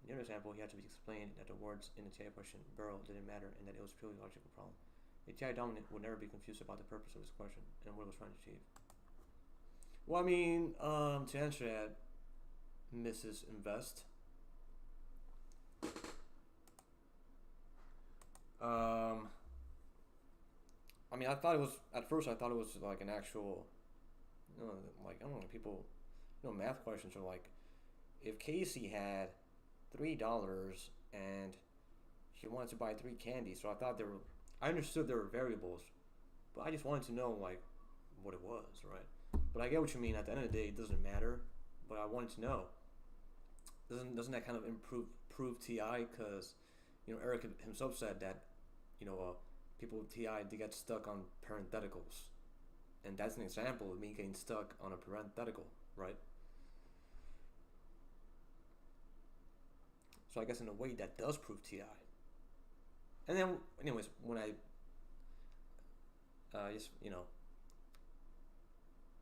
In the other example, he had to be explained that the words in the TI question burrow didn't matter and that it was purely a logical problem. A TI dominant would never be confused about the purpose of his question and what it was trying to achieve. Well, I mean, to answer that, Mrs. Invest. I mean, I thought it was, at first I thought it was like an actual, you know, like, I don't know, people, you know, math questions are like, if Casey had $3 and she wanted to buy 3 candies, so I thought there were, I understood there were variables, but I just wanted to know, like, what it was, right? But I get what you mean. At the end of the day, it doesn't matter, but I wanted to know. Doesn't that kind of prove TI? Because, you know, Eric himself said that, you know, people with TI, they get stuck on parentheticals. And that's an example of me getting stuck on a parenthetical, right? So I guess in a way that does prove TI. And then, anyways, when I just, you know,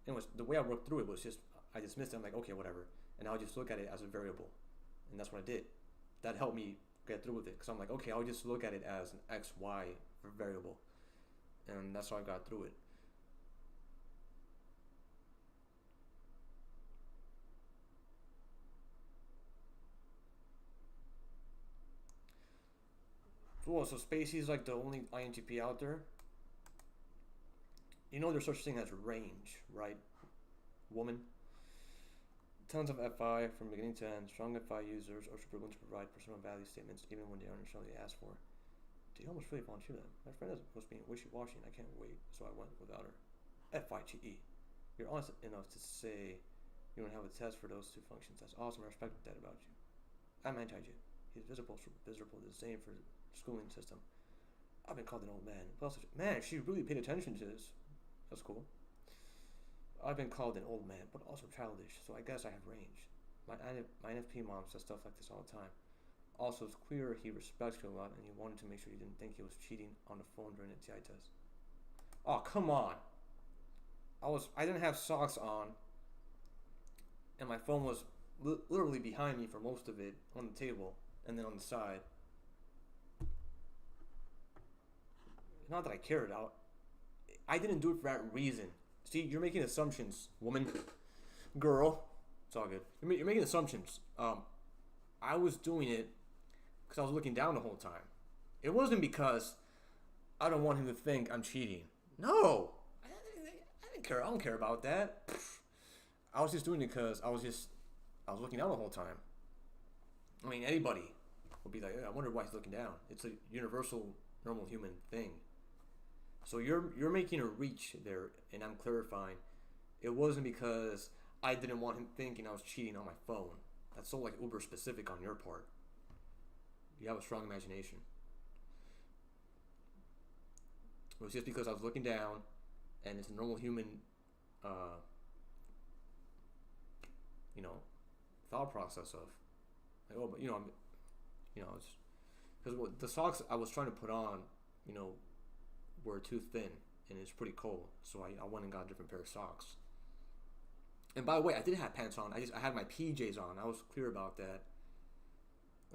anyways, the way I worked through it was just, I dismissed it. I'm like, okay, whatever. And I'll just look at it as a variable. And that's what I did. That helped me get through with it. Because I'm like, okay, I'll just look at it as an X, Y variable. And that's how I got through it. So Spacey is like the only INTP out there. You know there's such thing as range, right? Woman. Tons of FI from beginning to end. Strong FI users are super willing to provide personal value statements even when they aren't necessarily asked for. They almost really volunteer them. My friend was being wishy-washy and I can't wait, so I went without her. FIGE. You're honest enough to say you don't have a test for those 2 functions. That's awesome. I respect that about you. I'm anti-J. He's visible disdain for the schooling system. I've been called an old man. Man, she really paid attention to this. That's cool. I've been called an old man, but also childish, so I guess I have range. My NFP mom says stuff like this all the time. Also, it's clear he respects you a lot, and he wanted to make sure you didn't think he was cheating on the phone during the TI test. Oh, come on. I didn't have socks on, and my phone was literally behind me for most of it, on the table, and then on the side. Not that I cared out. I didn't do it for that reason. See, you're making assumptions, woman, girl. It's all good. You're making assumptions. I was doing it because I was looking down the whole time. It wasn't because I don't want him to think I'm cheating. No, I didn't care. I don't care about that. I was just doing it because I was looking down the whole time. I mean, anybody would be like, I wonder why he's looking down. It's a universal, normal human thing. So you're making a reach there, and I'm clarifying. It wasn't because I didn't want him thinking I was cheating on my phone. That's so like uber specific on your part. You have a strong imagination. It was just because I was looking down, and it's a normal human, you know, thought process of, like, oh, but it's because the socks I was trying to put on, you know, were too thin and it's pretty cold, so I went and got a different pair of socks. And by the way, I did have pants on. I had my PJs on. I was clear about that.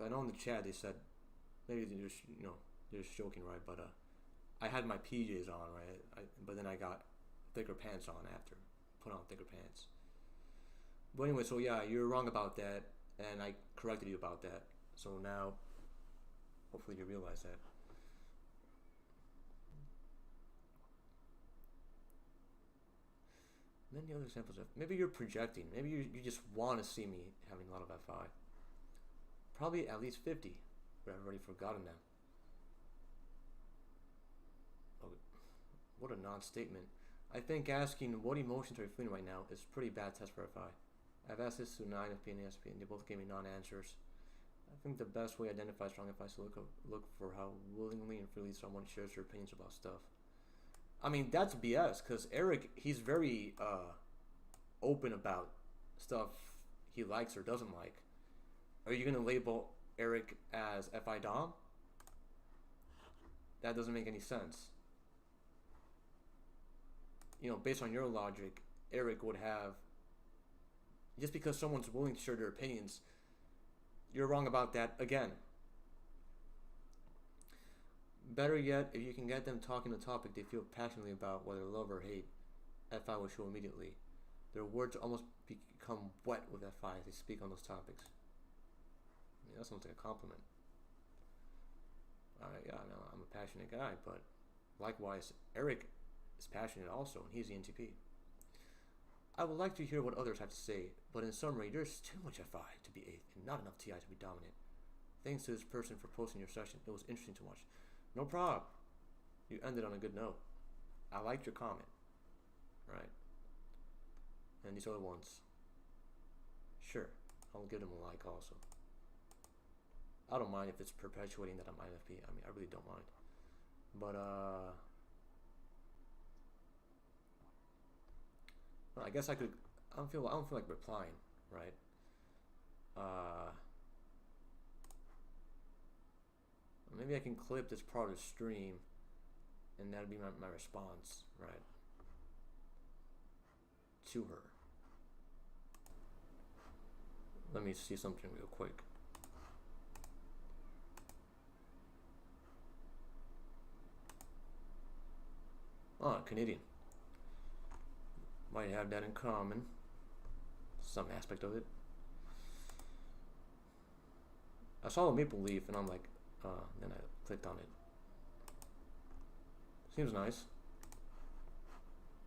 I know in the chat they said maybe they're just joking, right? But I had my PJs on, right? But then I got thicker pants on after. Put on thicker pants. But anyway, so yeah, you're wrong about that. and I corrected you about that. So now, hopefully you realize that. Many other examples of maybe you're projecting. Maybe you just want to see me having a lot of FI. Probably at least 50, but I've already forgotten them. Oh, what a non-statement. I think asking what emotions are you feeling right now is a pretty bad test for FI. I've asked this to 9 FP and ASP, and they both gave me non-answers. I think the best way to identify strong FI is to look for how willingly and freely someone shares their opinions about stuff. I mean, that's BS, because Eric, he's very open about stuff he likes or doesn't like. Are you going to label Eric as FI Dom? That doesn't make any sense. You know, based on your logic, Eric would have... Just because someone's willing to share their opinions, you're wrong about that again. Better yet, if you can get them talking a topic they feel passionately about, whether love or hate, FI will show immediately. Their words almost become wet with FI as they speak on those topics. I mean, that sounds like a compliment. Yeah, I know I'm a passionate guy, but likewise, Eric is passionate also, and he's the NTP. I would like to hear what others have to say, but in summary, there's too much FI to be 8th and not enough TI to be dominant. Thanks to this person for posting your session. It was interesting to watch. No problem. You ended on a good note. I liked your comment. Right. And these other ones. Sure. I'll give them a like also. I don't mind if it's perpetuating that I'm INFP. I mean, I really don't mind. But, well, I guess I could... I don't feel like replying, right? Maybe I can clip this part of the stream, and that'll be my response, right? To her. Let me see something real quick. Ah, Canadian. Might have that in common. Some aspect of it. I saw a maple leaf, and I'm like, then I clicked on it. Seems nice.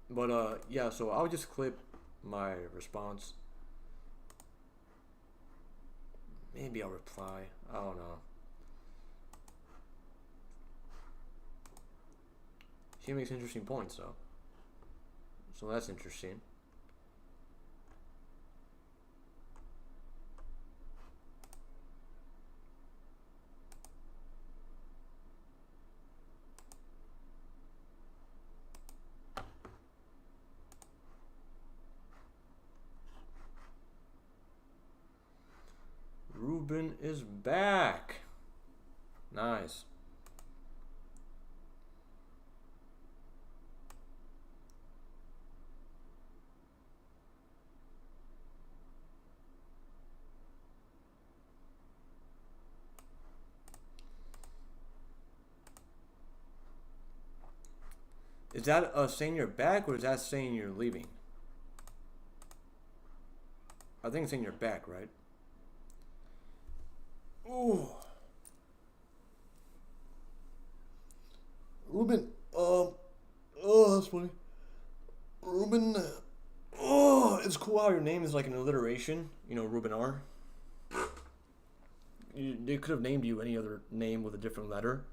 But yeah, so I'll just clip my response. Maybe I'll reply. I don't know. She makes interesting points though. So that's interesting. Ruben is back. Nice. Is that saying you're back, or is that saying you're leaving? I think it's saying you're back, right? Ooh. Ruben, oh, that's funny. Ruben, it's cool how your name is like an alliteration. You know, Ruben R. They could have named you any other name with a different letter,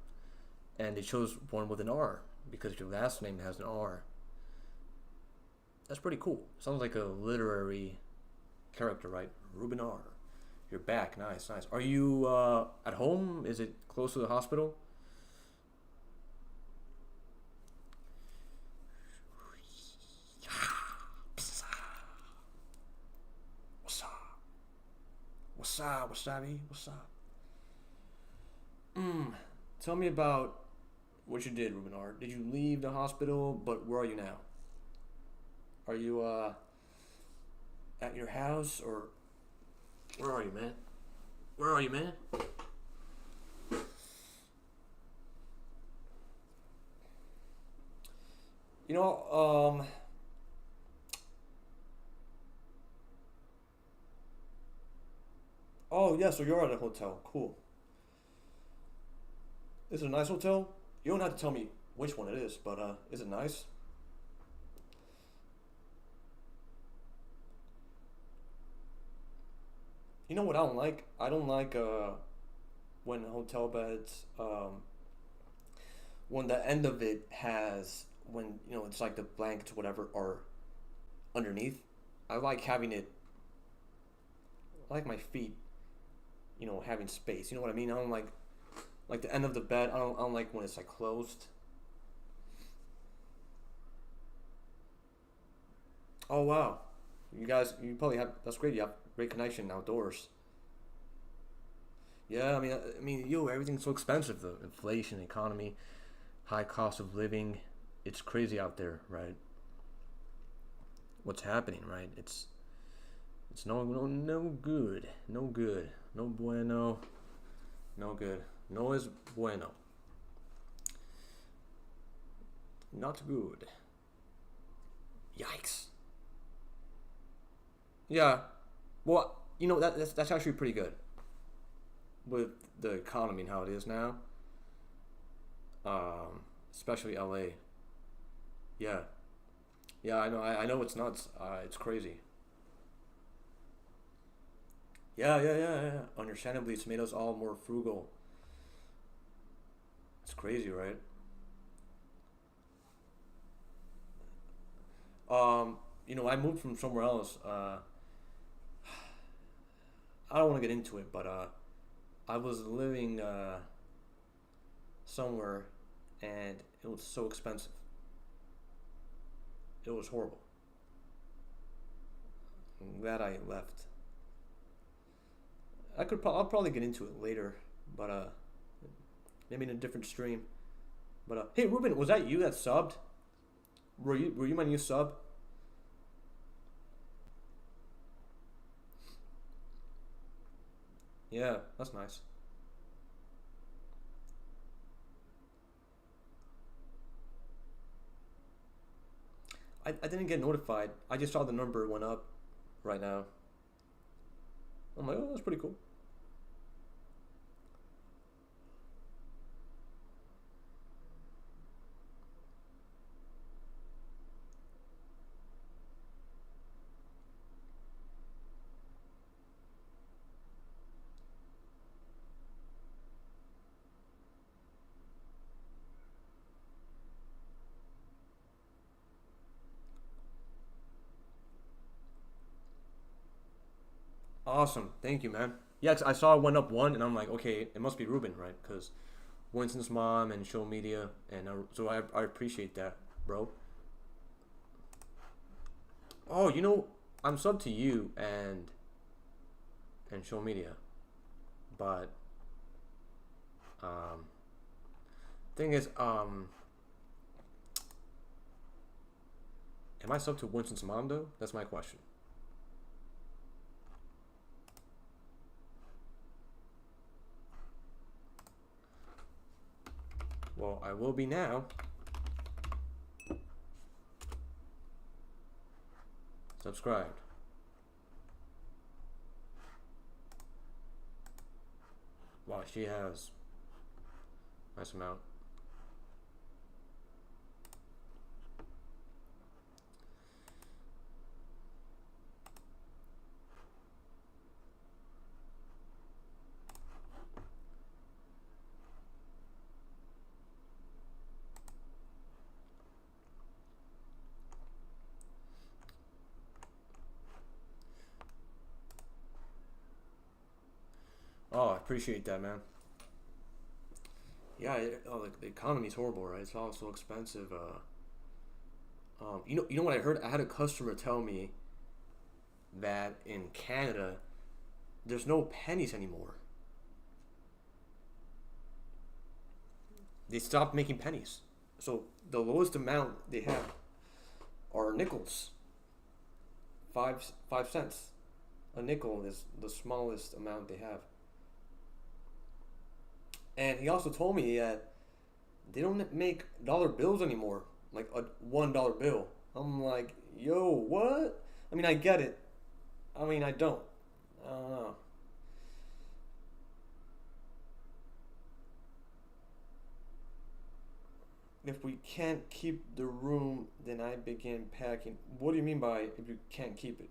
and they chose one with an R because your last name has an R. That's pretty cool. Sounds like a literary character, right? Ruben R. You're back. Nice, nice. Are you at home? Is it close to the hospital? What's up? What's up? What's up? What's up? Tell me about what you did, Ruben R. Did you leave the hospital? But where are you now? Are you at your house, or where are you, man? Where are you, man? You know, Oh yeah, so you're at a hotel. Cool. Is it a nice hotel? You don't have to tell me which one it is, but is it nice? You know what I don't like? I don't like when hotel beds when the end of it has, when you know it's like the blankets or whatever are underneath. I like having it, I like my feet, you know, having space. You know what I mean? I don't like the end of the bed. I don't like when it's like closed. Oh wow, you guys, you probably have, that's great. You have great connection outdoors. Yeah, I mean, yo, everything's so expensive. The inflation, economy, high cost of living, it's crazy out there, right? What's happening, right? It's no good, no good, no bueno, no good, no es bueno, not good. Yikes. Yeah, well, you know that's actually pretty good with the economy and how it is now. Especially LA. Yeah, yeah, I know. I know it's nuts. It's crazy. Yeah. Understandably, it's made us all more frugal. It's crazy, right? You know, I moved from somewhere else. I don't want to get into it, but I was living somewhere, and it was so expensive. It was horrible. I'm glad I left. I'll probably get into it later, but maybe in a different stream. But hey, Ruben, was that you that subbed? Were you my new sub? Yeah, that's nice. I didn't get notified. I just saw the number went up right now. I'm like, oh, that's pretty cool. Awesome. Thank you, man. Yeah, 'cause I saw it went up one, and I'm like, okay, it must be Ruben, right? Because Winston's mom and Show Media, and so I appreciate that, bro. Oh, you know, I'm sub to you and Show Media, but um, thing is, am I sub to Winston's mom though? That's my question. Well, I will be now. Subscribed. Wow, she has nice amount. Oh, I appreciate that, man. Yeah, like the economy's horrible, right? It's all so expensive. You know what I heard? I had a customer tell me that in Canada, there's no pennies anymore. They stopped making pennies. So the lowest amount they have are nickels. 5 cents. A nickel is the smallest amount they have. And he also told me that they don't make dollar bills anymore, like a $1 bill. I'm like, yo, what? I mean, I get it. I mean, I don't know. If we can't keep the room, then I begin packing. What do you mean by if you can't keep it?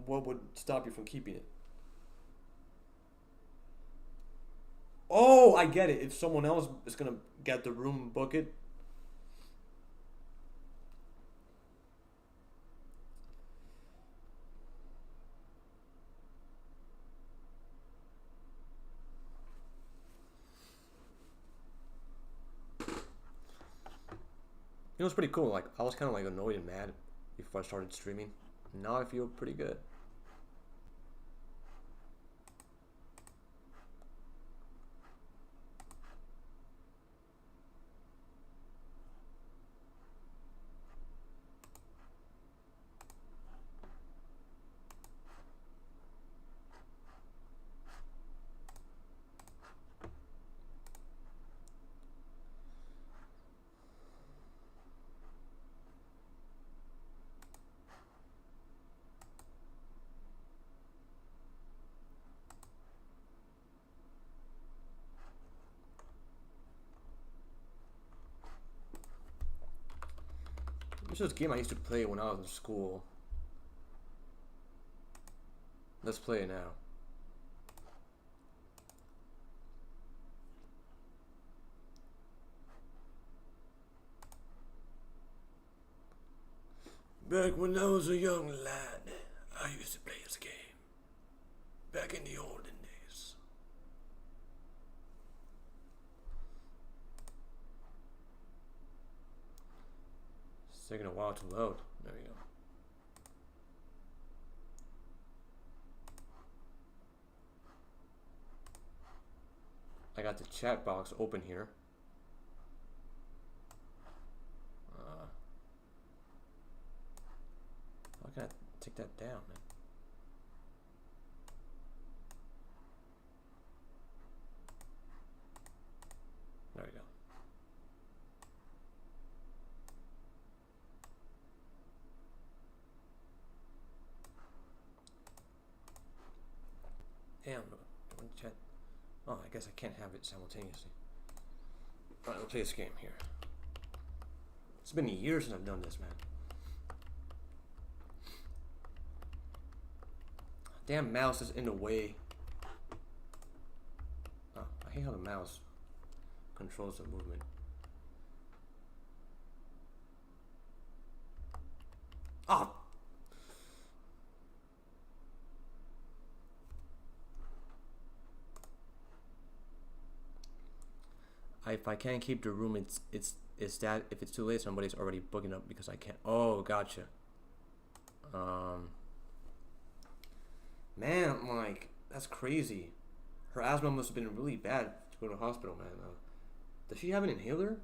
What would stop you from keeping it? Oh, I get it. If someone else is gonna get the room and book it. It was pretty cool. Like, I was kind of like annoyed and mad before I started streaming. Now I feel pretty good. This is a game I used to play when I was in school. Let's play it now. Back when I was a young lad, I used to play this game. Back in the olden days. It's taking a while to load. There we go. I got the chat box open here. How can I take that down, man? There we go. Damn, chat. Oh, I guess I can't have it simultaneously. Alright, let's play this game here. It's been years since I've done this, man. Damn mouse is in the way. Oh, I hate how the mouse controls the movement. Ah! If I can't keep the room, it's that if it's too late, somebody's already booking up because I can't. Oh, gotcha. Man, I'm like, that's crazy. Her asthma must have been really bad to go to the hospital, man. Does she have an inhaler?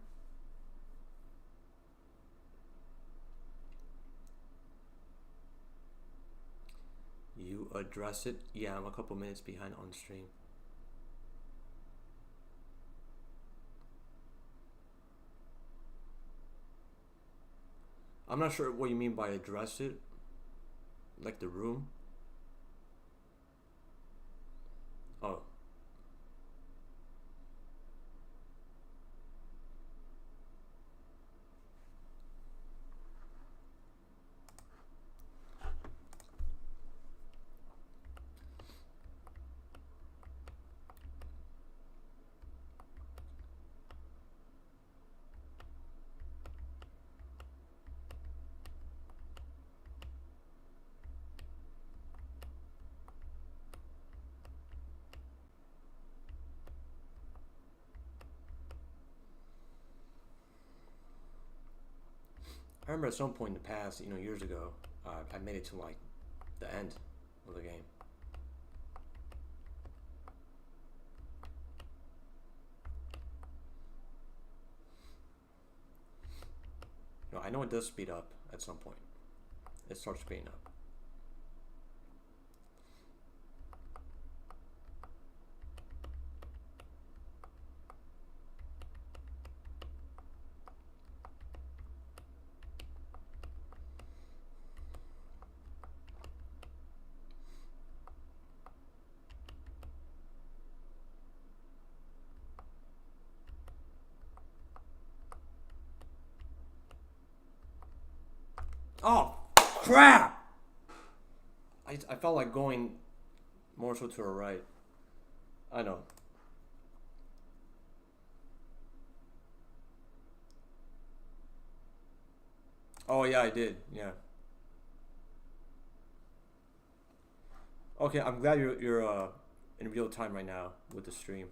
You address it? Yeah, I'm a couple minutes behind on stream. I'm not sure what you mean by address it. Like the room? Oh. I remember at some point in the past, years ago, I made it to like the end of the game. I know it does speed up at some point. It starts speeding up. Oh, crap! I felt like going more so to the right. I know. Oh yeah, I did. Yeah. Okay, I'm glad you're in real time right now with the stream.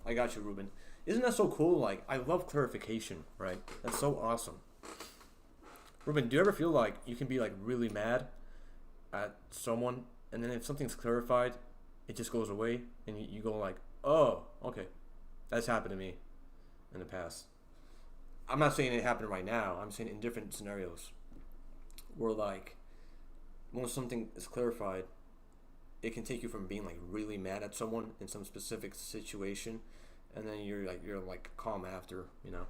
I got you, Ruben. Isn't that so cool? Like, I love clarification, right? That's so awesome. Ruben, do you ever feel like you can be like really mad at someone, and then if something's clarified, it just goes away, and you go like, oh, okay. That's happened to me in the past. I'm not saying it happened right now. I'm saying in different scenarios where like when something is clarified, it can take you from being like really mad at someone in some specific situation, and then you're like calm after, you know.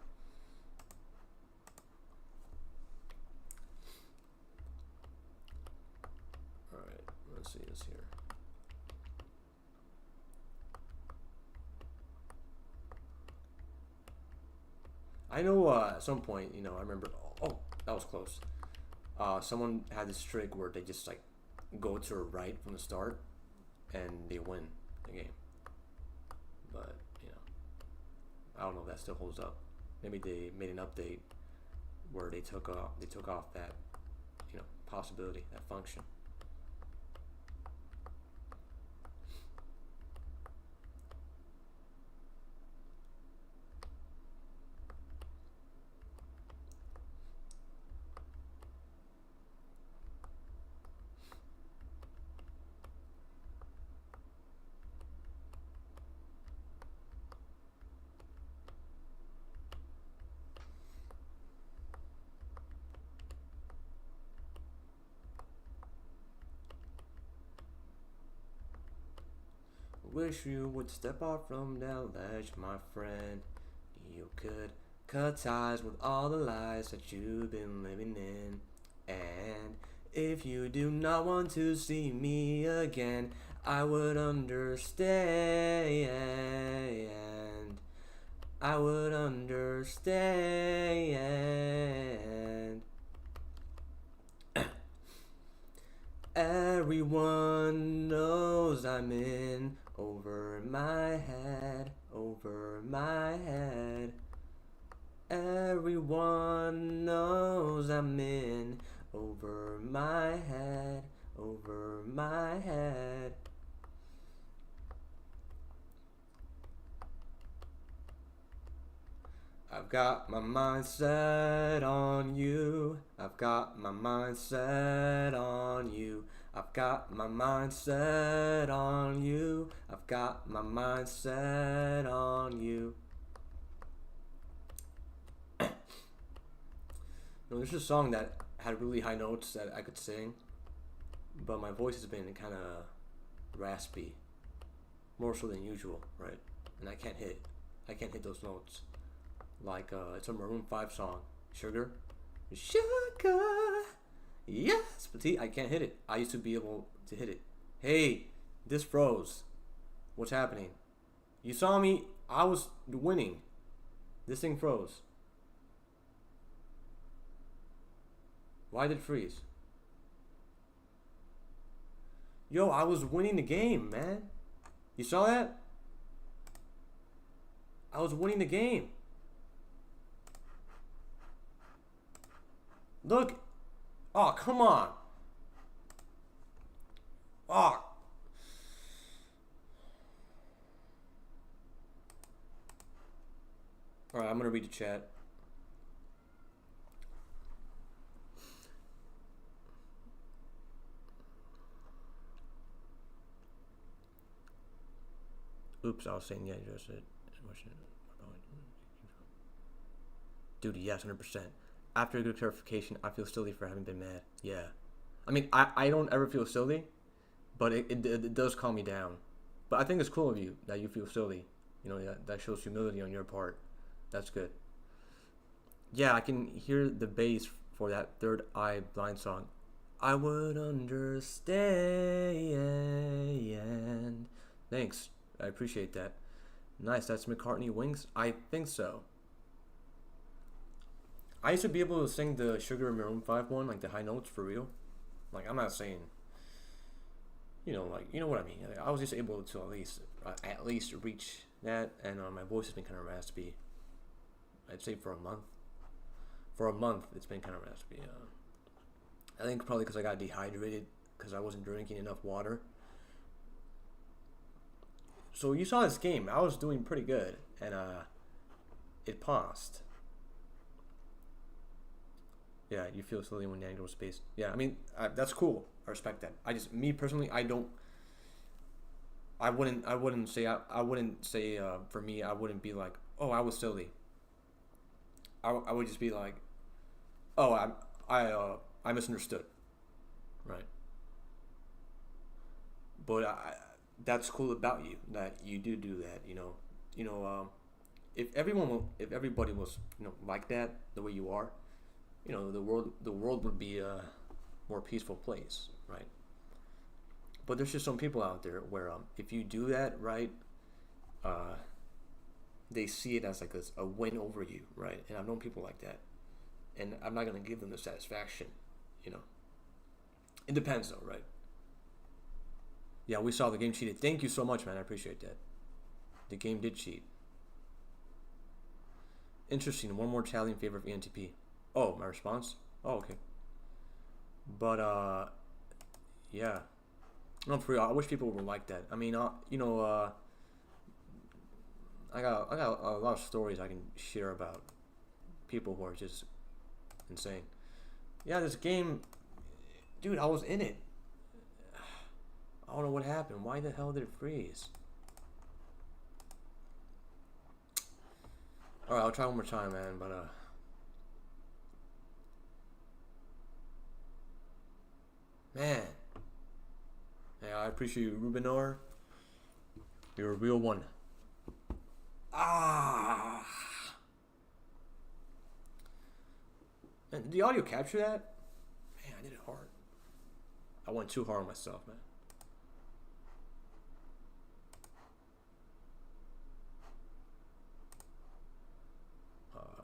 All right, let's see this here. I know at some point, you know, I remember, oh, that was close. Someone had this trick where they just like go to the right from the start and they win the game. But, you know, I don't know if that still holds up. Maybe they made an update where they took off that, you know, possibility, that function. Wish you would step out from that ledge, my friend. You could cut ties with all the lies that you've been living in. And if you do not want to see me again, I would understand. I would understand. Everyone knows I'm in over my head, over my head. Everyone knows I'm in over my head, over my head. I've got my mind set on you. I've got my mind set on you. I've got my mind set on you. I've got my mind set on you. This is a song that had really high notes that I could sing, but my voice has been kind of raspy, more so than usual, right? And I can't hit those notes. Like, it's a Maroon 5 song, Sugar. Sugar, yes. But see, I can't hit it. I used to be able to hit it. Hey, this froze. What's happening? You saw me, I was winning. This thing froze. Why did it freeze? Yo, I was winning the game, man. You saw that? I was winning the game. Look. Oh, come on. Oh. Alright, I'm gonna read the chat. Oops, I was saying yeah, you just said. Dude, yes, 100%. After a good clarification, I feel silly for having been mad. Yeah. I mean, I don't ever feel silly, but it does calm me down. But I think it's cool of you that you feel silly. You know, that shows humility on your part. That's good. Yeah, I can hear the bass for that Third Eye Blind song. I would understand. Thanks. I appreciate that. Nice. That's McCartney Wings? I think so. I used to be able to sing the Sugar Maroon 5 one, like the high notes for real. Like, I'm not saying, you know, like, you know what I mean. Like, I was just able to at least reach that, and my voice has been kind of raspy. I'd say for a month. For a month, it's been kind of raspy. I think probably because I got dehydrated because I wasn't drinking enough water. So you saw this game. I was doing pretty good, and it paused. Yeah, you feel silly when Nan goes space. Yeah, I mean, that's cool. I respect that. Me personally, I wouldn't say for me, I wouldn't be like, oh, I was silly. I would just be like, oh, I misunderstood, right? But that's cool about you that you do that. If everybody was like that, the way you are, the world would be a more peaceful place, right? But there's just some people out there where if you do that right, they see it as like a win over you, right? And I've known people like that, and I'm not gonna give them the satisfaction, It depends though, right? Yeah, we saw the game cheated. Thank you so much, man. I appreciate that. The game did cheat. Interesting. One more tally in favor of ENTP. Oh, my response? Oh, okay. But, yeah. No, for real, I wish people were like that. I mean, I got a lot of stories I can share about people who are just insane. Yeah, this game, dude, I was in it. I don't know what happened. Why the hell did it freeze? Alright, I'll try one more time, man, but, man. Yeah, I appreciate you, Rubinor. You're a real one. Ah. Man, did the audio capture that? Man, I did it hard. I went too hard on myself, man.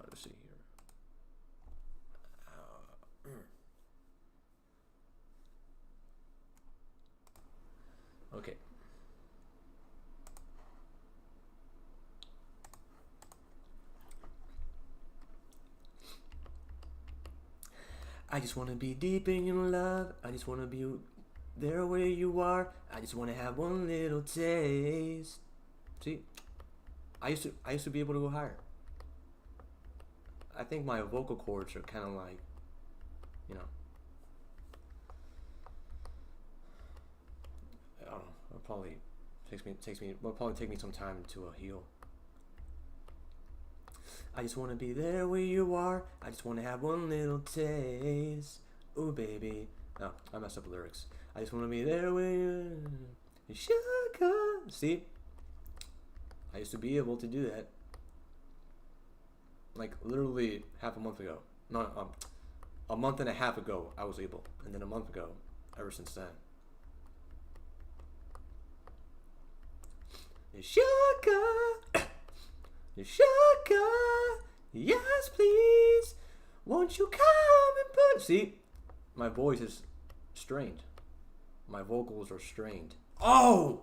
Let's see here. Okay. I just want to be deep in your love. I just want to be there where you are. I just want to have one little taste. See, I used to be able to go higher. I think my vocal cords are kind of like, I don't know. It'll probably take me some time to heal. I just want to be there where you are. I just want to have one little taste. Ooh, baby. No, I messed up the lyrics. I just want to be there where you sugar. See? I used to be able to do that. Like, literally half a month ago. No, a month and a half ago, I was able. And then a month ago, ever since then. Sugar, sugar, yes please, won't you come and put... See, my voice is strained. My vocals are strained. Oh!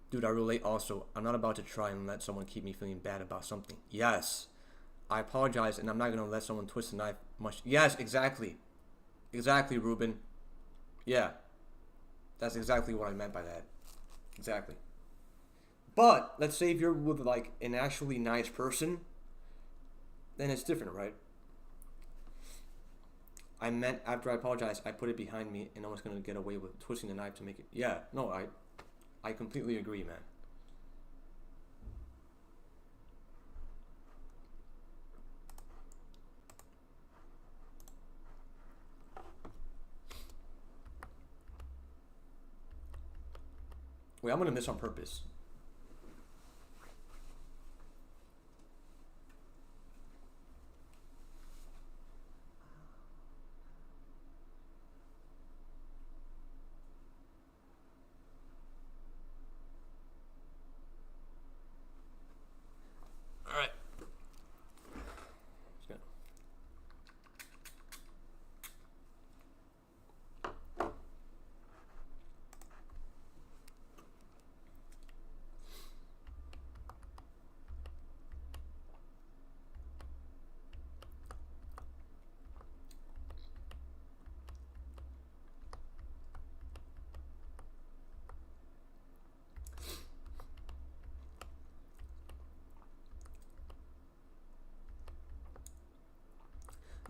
Dude, I relate also. I'm not about to try and let someone keep me feeling bad about something. Yes. I apologize, and I'm not going to let someone twist the knife much. Yes, exactly. Exactly, Ruben. Yeah. That's exactly what I meant by that. Exactly. But, let's say if you're with, like, an actually nice person, then it's different, right? I meant, after I apologized, I put it behind me, and I was going to get away with twisting the knife to make it... Yeah, no, I completely agree, man. Wait, I'm gonna miss on purpose.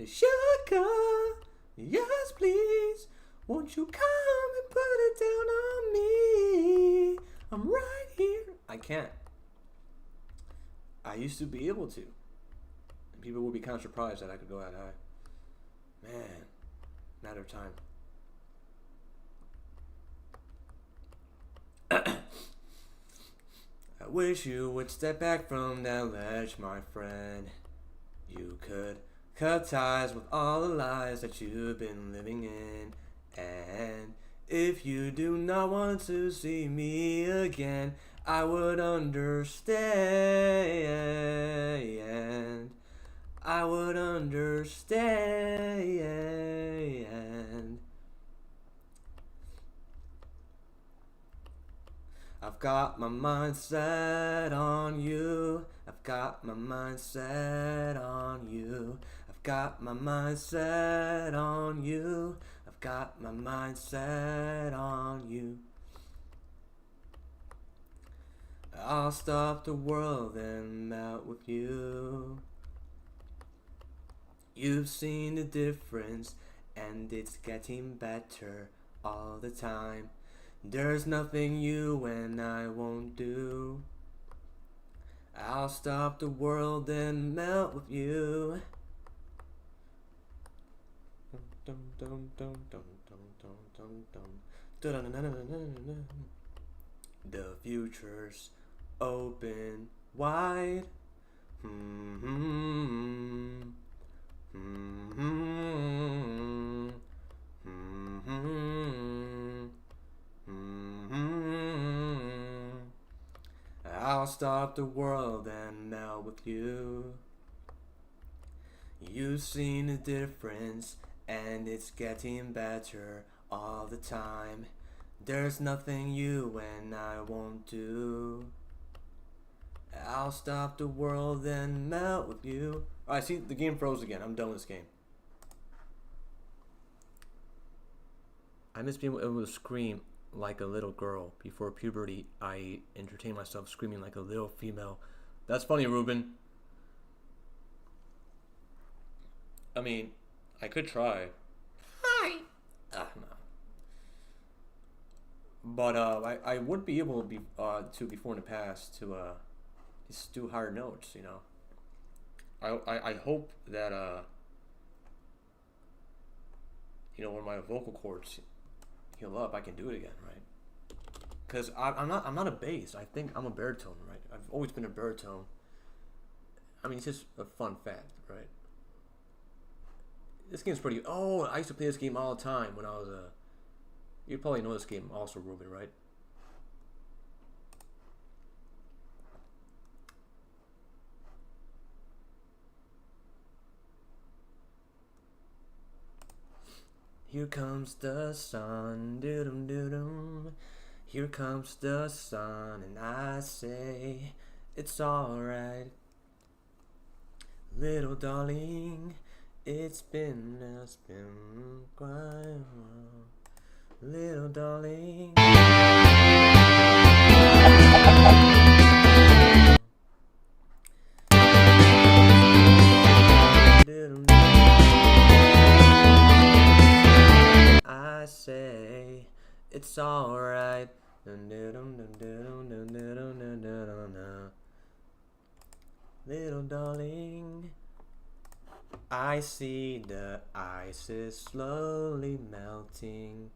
Sugar, yes please, won't you come and put it down on me? I'm right here. I can't. I used to be able to. And people would be kind of surprised that I could go that high. Man, matter of time. I wish you would step back from that ledge, my friend. You could cut ties with all the lies that you've been living in. And if you do not want to see me again, I would understand. I would understand. I've got my mind set on you. I've got my mind set on you. I've got my mind set on you. I've got my mind set on you. I'll stop the world and melt with you. You've seen the difference, and it's getting better all the time. There's nothing you and I won't do. I'll stop the world and melt with you. The future's open wide. I'll stop the world and melt with you. You've seen the difference, and it's getting better all the time. There's nothing you and I won't do. I'll stop the world and melt with you. Alright, see, the game froze again. I'm done with this game. I miss being able to scream like a little girl. Before puberty, I entertained myself screaming like a little female. That's funny, Ruben. I mean, I could try. Hi. No. But I would be able to before in the past to just do higher notes, you know. I hope that you know, when my vocal cords heal up, I can do it again, right? Because I'm not a bass. I think I'm a baritone, right? I've always been a baritone. I mean, it's just a fun fact, right? This game's pretty. Oh, I used to play this game all the time when I was you probably know this game also, Ruben, right? Here comes the sun, doo-dum doo-dum. Here comes the sun, and I say it's alright, little darling. It's been quite a while, little darling. I say it's alright. Little darling, I see the ice is slowly melting.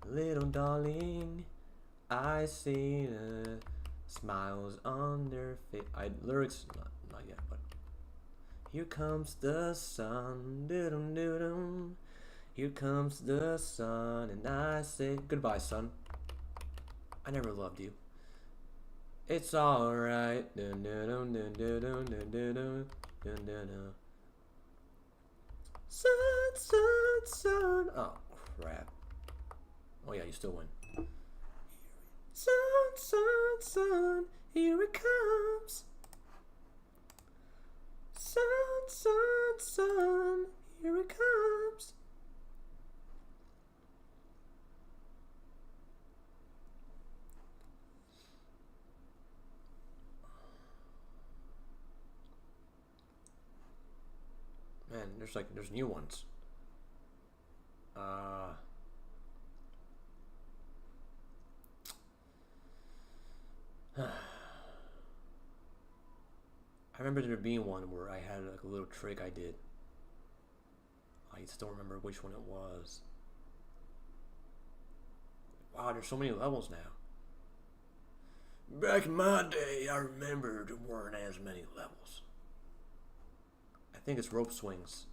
Little darling, I see the smiles on their face. Lyrics not yet, but here comes the sun. Doo-dum doo-dum. Here comes the sun, and I say goodbye, sun. I never loved you. It's alright. Sun, sun, sun. Oh, crap. Oh, yeah, you still win. Sun, sun, sun. Here it comes. Sun, sun, sun. Here it comes. Man, there's new ones. I remember there being one where I had like a little trick I did. I still remember which one it was. Wow, there's so many levels now. Back in my day, I remember there weren't as many levels. I think it's rope swings.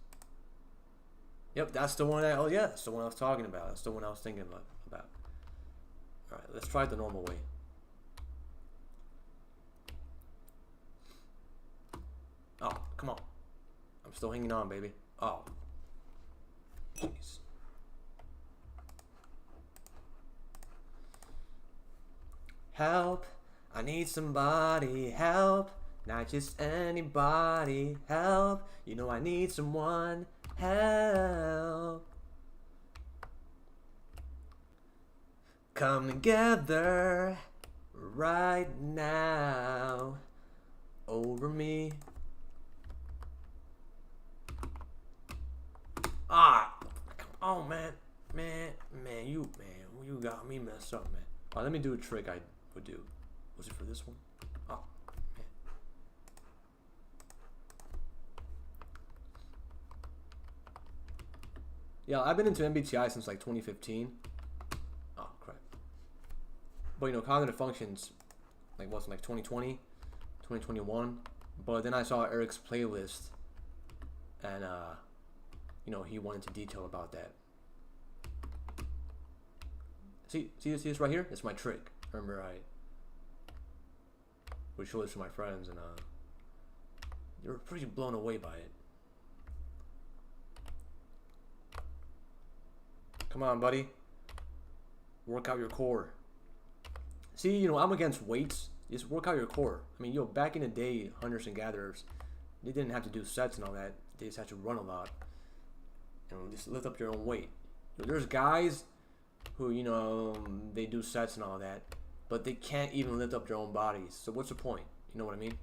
Yep, that's the one. Oh yeah, that's the one I was talking about. That's the one I was thinking about. All right, let's try it the normal way. Oh, come on. I'm still hanging on, baby. Oh. Jeez. Help. I need somebody. Help. Not just anybody. Help. You know I need someone. Help. Come together right now over me. Ah, come on, man, you got me messed up, man. All right, let me do a trick I would do. Was it for this one? Oh, man. Yeah, I've been into MBTI since like 2015. Oh, crap. But you know, cognitive functions, like what's like 2020, 2021. But then I saw Eric's playlist, and you know, he went into detail about that. See this right here? It's my trick. Remember, I would show this to my friends, and they were pretty blown away by it. Come on, buddy. Work out your core. See, you know, I'm against weights. Just work out your core. I mean, yo, back in the day, hunters and gatherers, they didn't have to do sets and all that. They just had to run a lot. You know, just lift up your own weight. You know, there's guys who, you know, they do sets and all that, but they can't even lift up their own bodies. So what's the point? You know what I mean?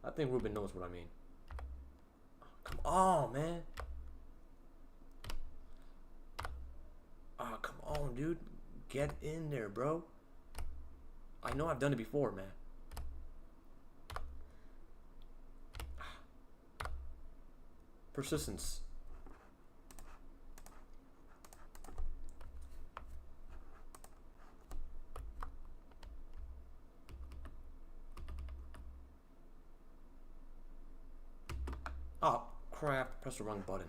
I think Ruben knows what I mean. Come on, man. Ah, come on, dude. Get in there, bro. I know I've done it before, man. Persistence. Oh, crap. Press the wrong button.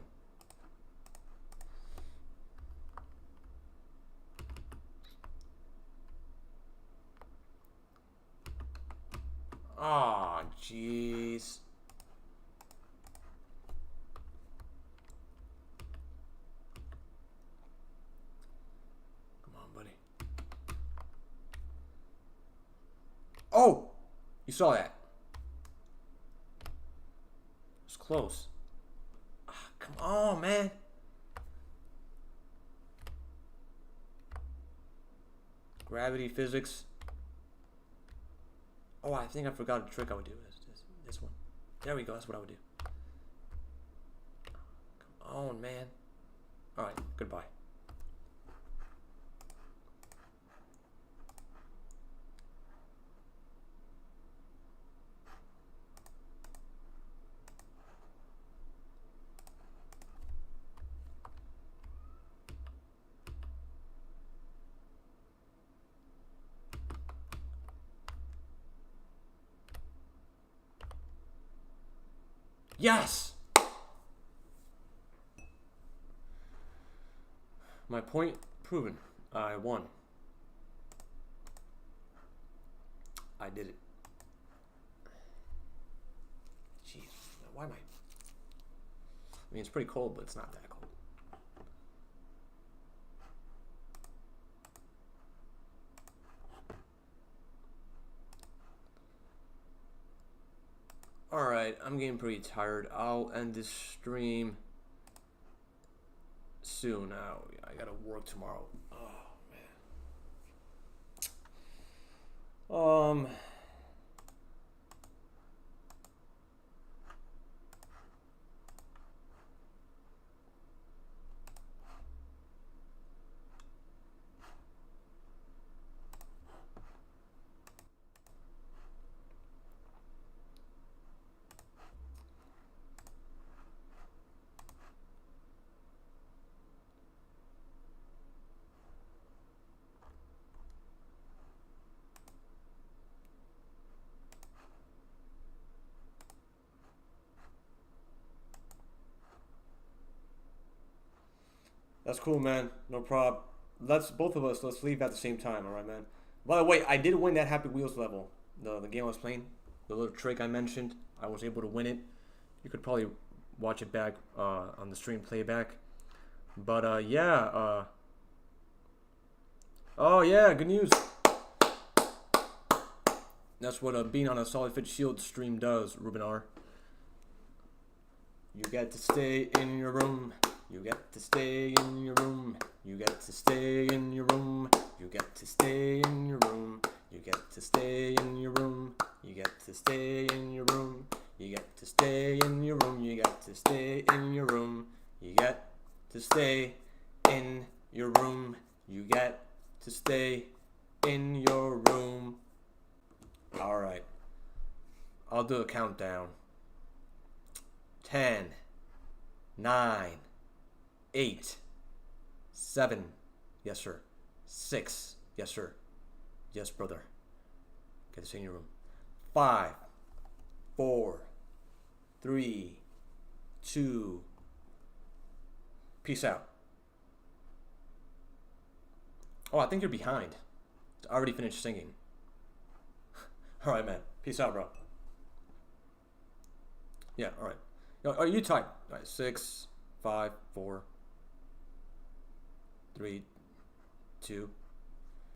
Oh, jeez. Come on, buddy. Oh! You saw that. It's close. Ah, come on, man. Gravity, physics. Oh, I think I forgot a trick I would do. This one. There we go. That's what I would do. Come on, man. All right. Goodbye. Yes! My point proven. I won. I did it. Jeez, why am I mean, it's pretty cold, but it's not that cold. Alright, I'm getting pretty tired. I'll end this stream soon. Now I gotta work tomorrow. Oh man. That's cool, man. No problem. Let's leave at the same time, alright, man? By the way, I did win that Happy Wheels level. The game I was playing. The little trick I mentioned. I was able to win it. You could probably watch it back on the stream playback. But yeah, oh yeah, good news. That's what being on a Solid Fit Shield stream does, Ruben R. You get to stay in your room. You get to stay in your room. You get to stay in your room. You get to stay in your room. You get to stay in your room. You get to stay in your room. You get to stay in your room. You get to stay in your room. You get to stay in your room. You get to stay in your room. Alright. I'll do a countdown. 10, 9, 8, 7, yes sir. 6, yes sir. Yes brother. Get to stay in your room. 5, 4, 3, 2, peace out. Oh, I think you're behind. I already finished singing. Alright, man. Peace out, bro. Yeah, alright. Are you tight? Alright, 6, 5, 4, 3, 2,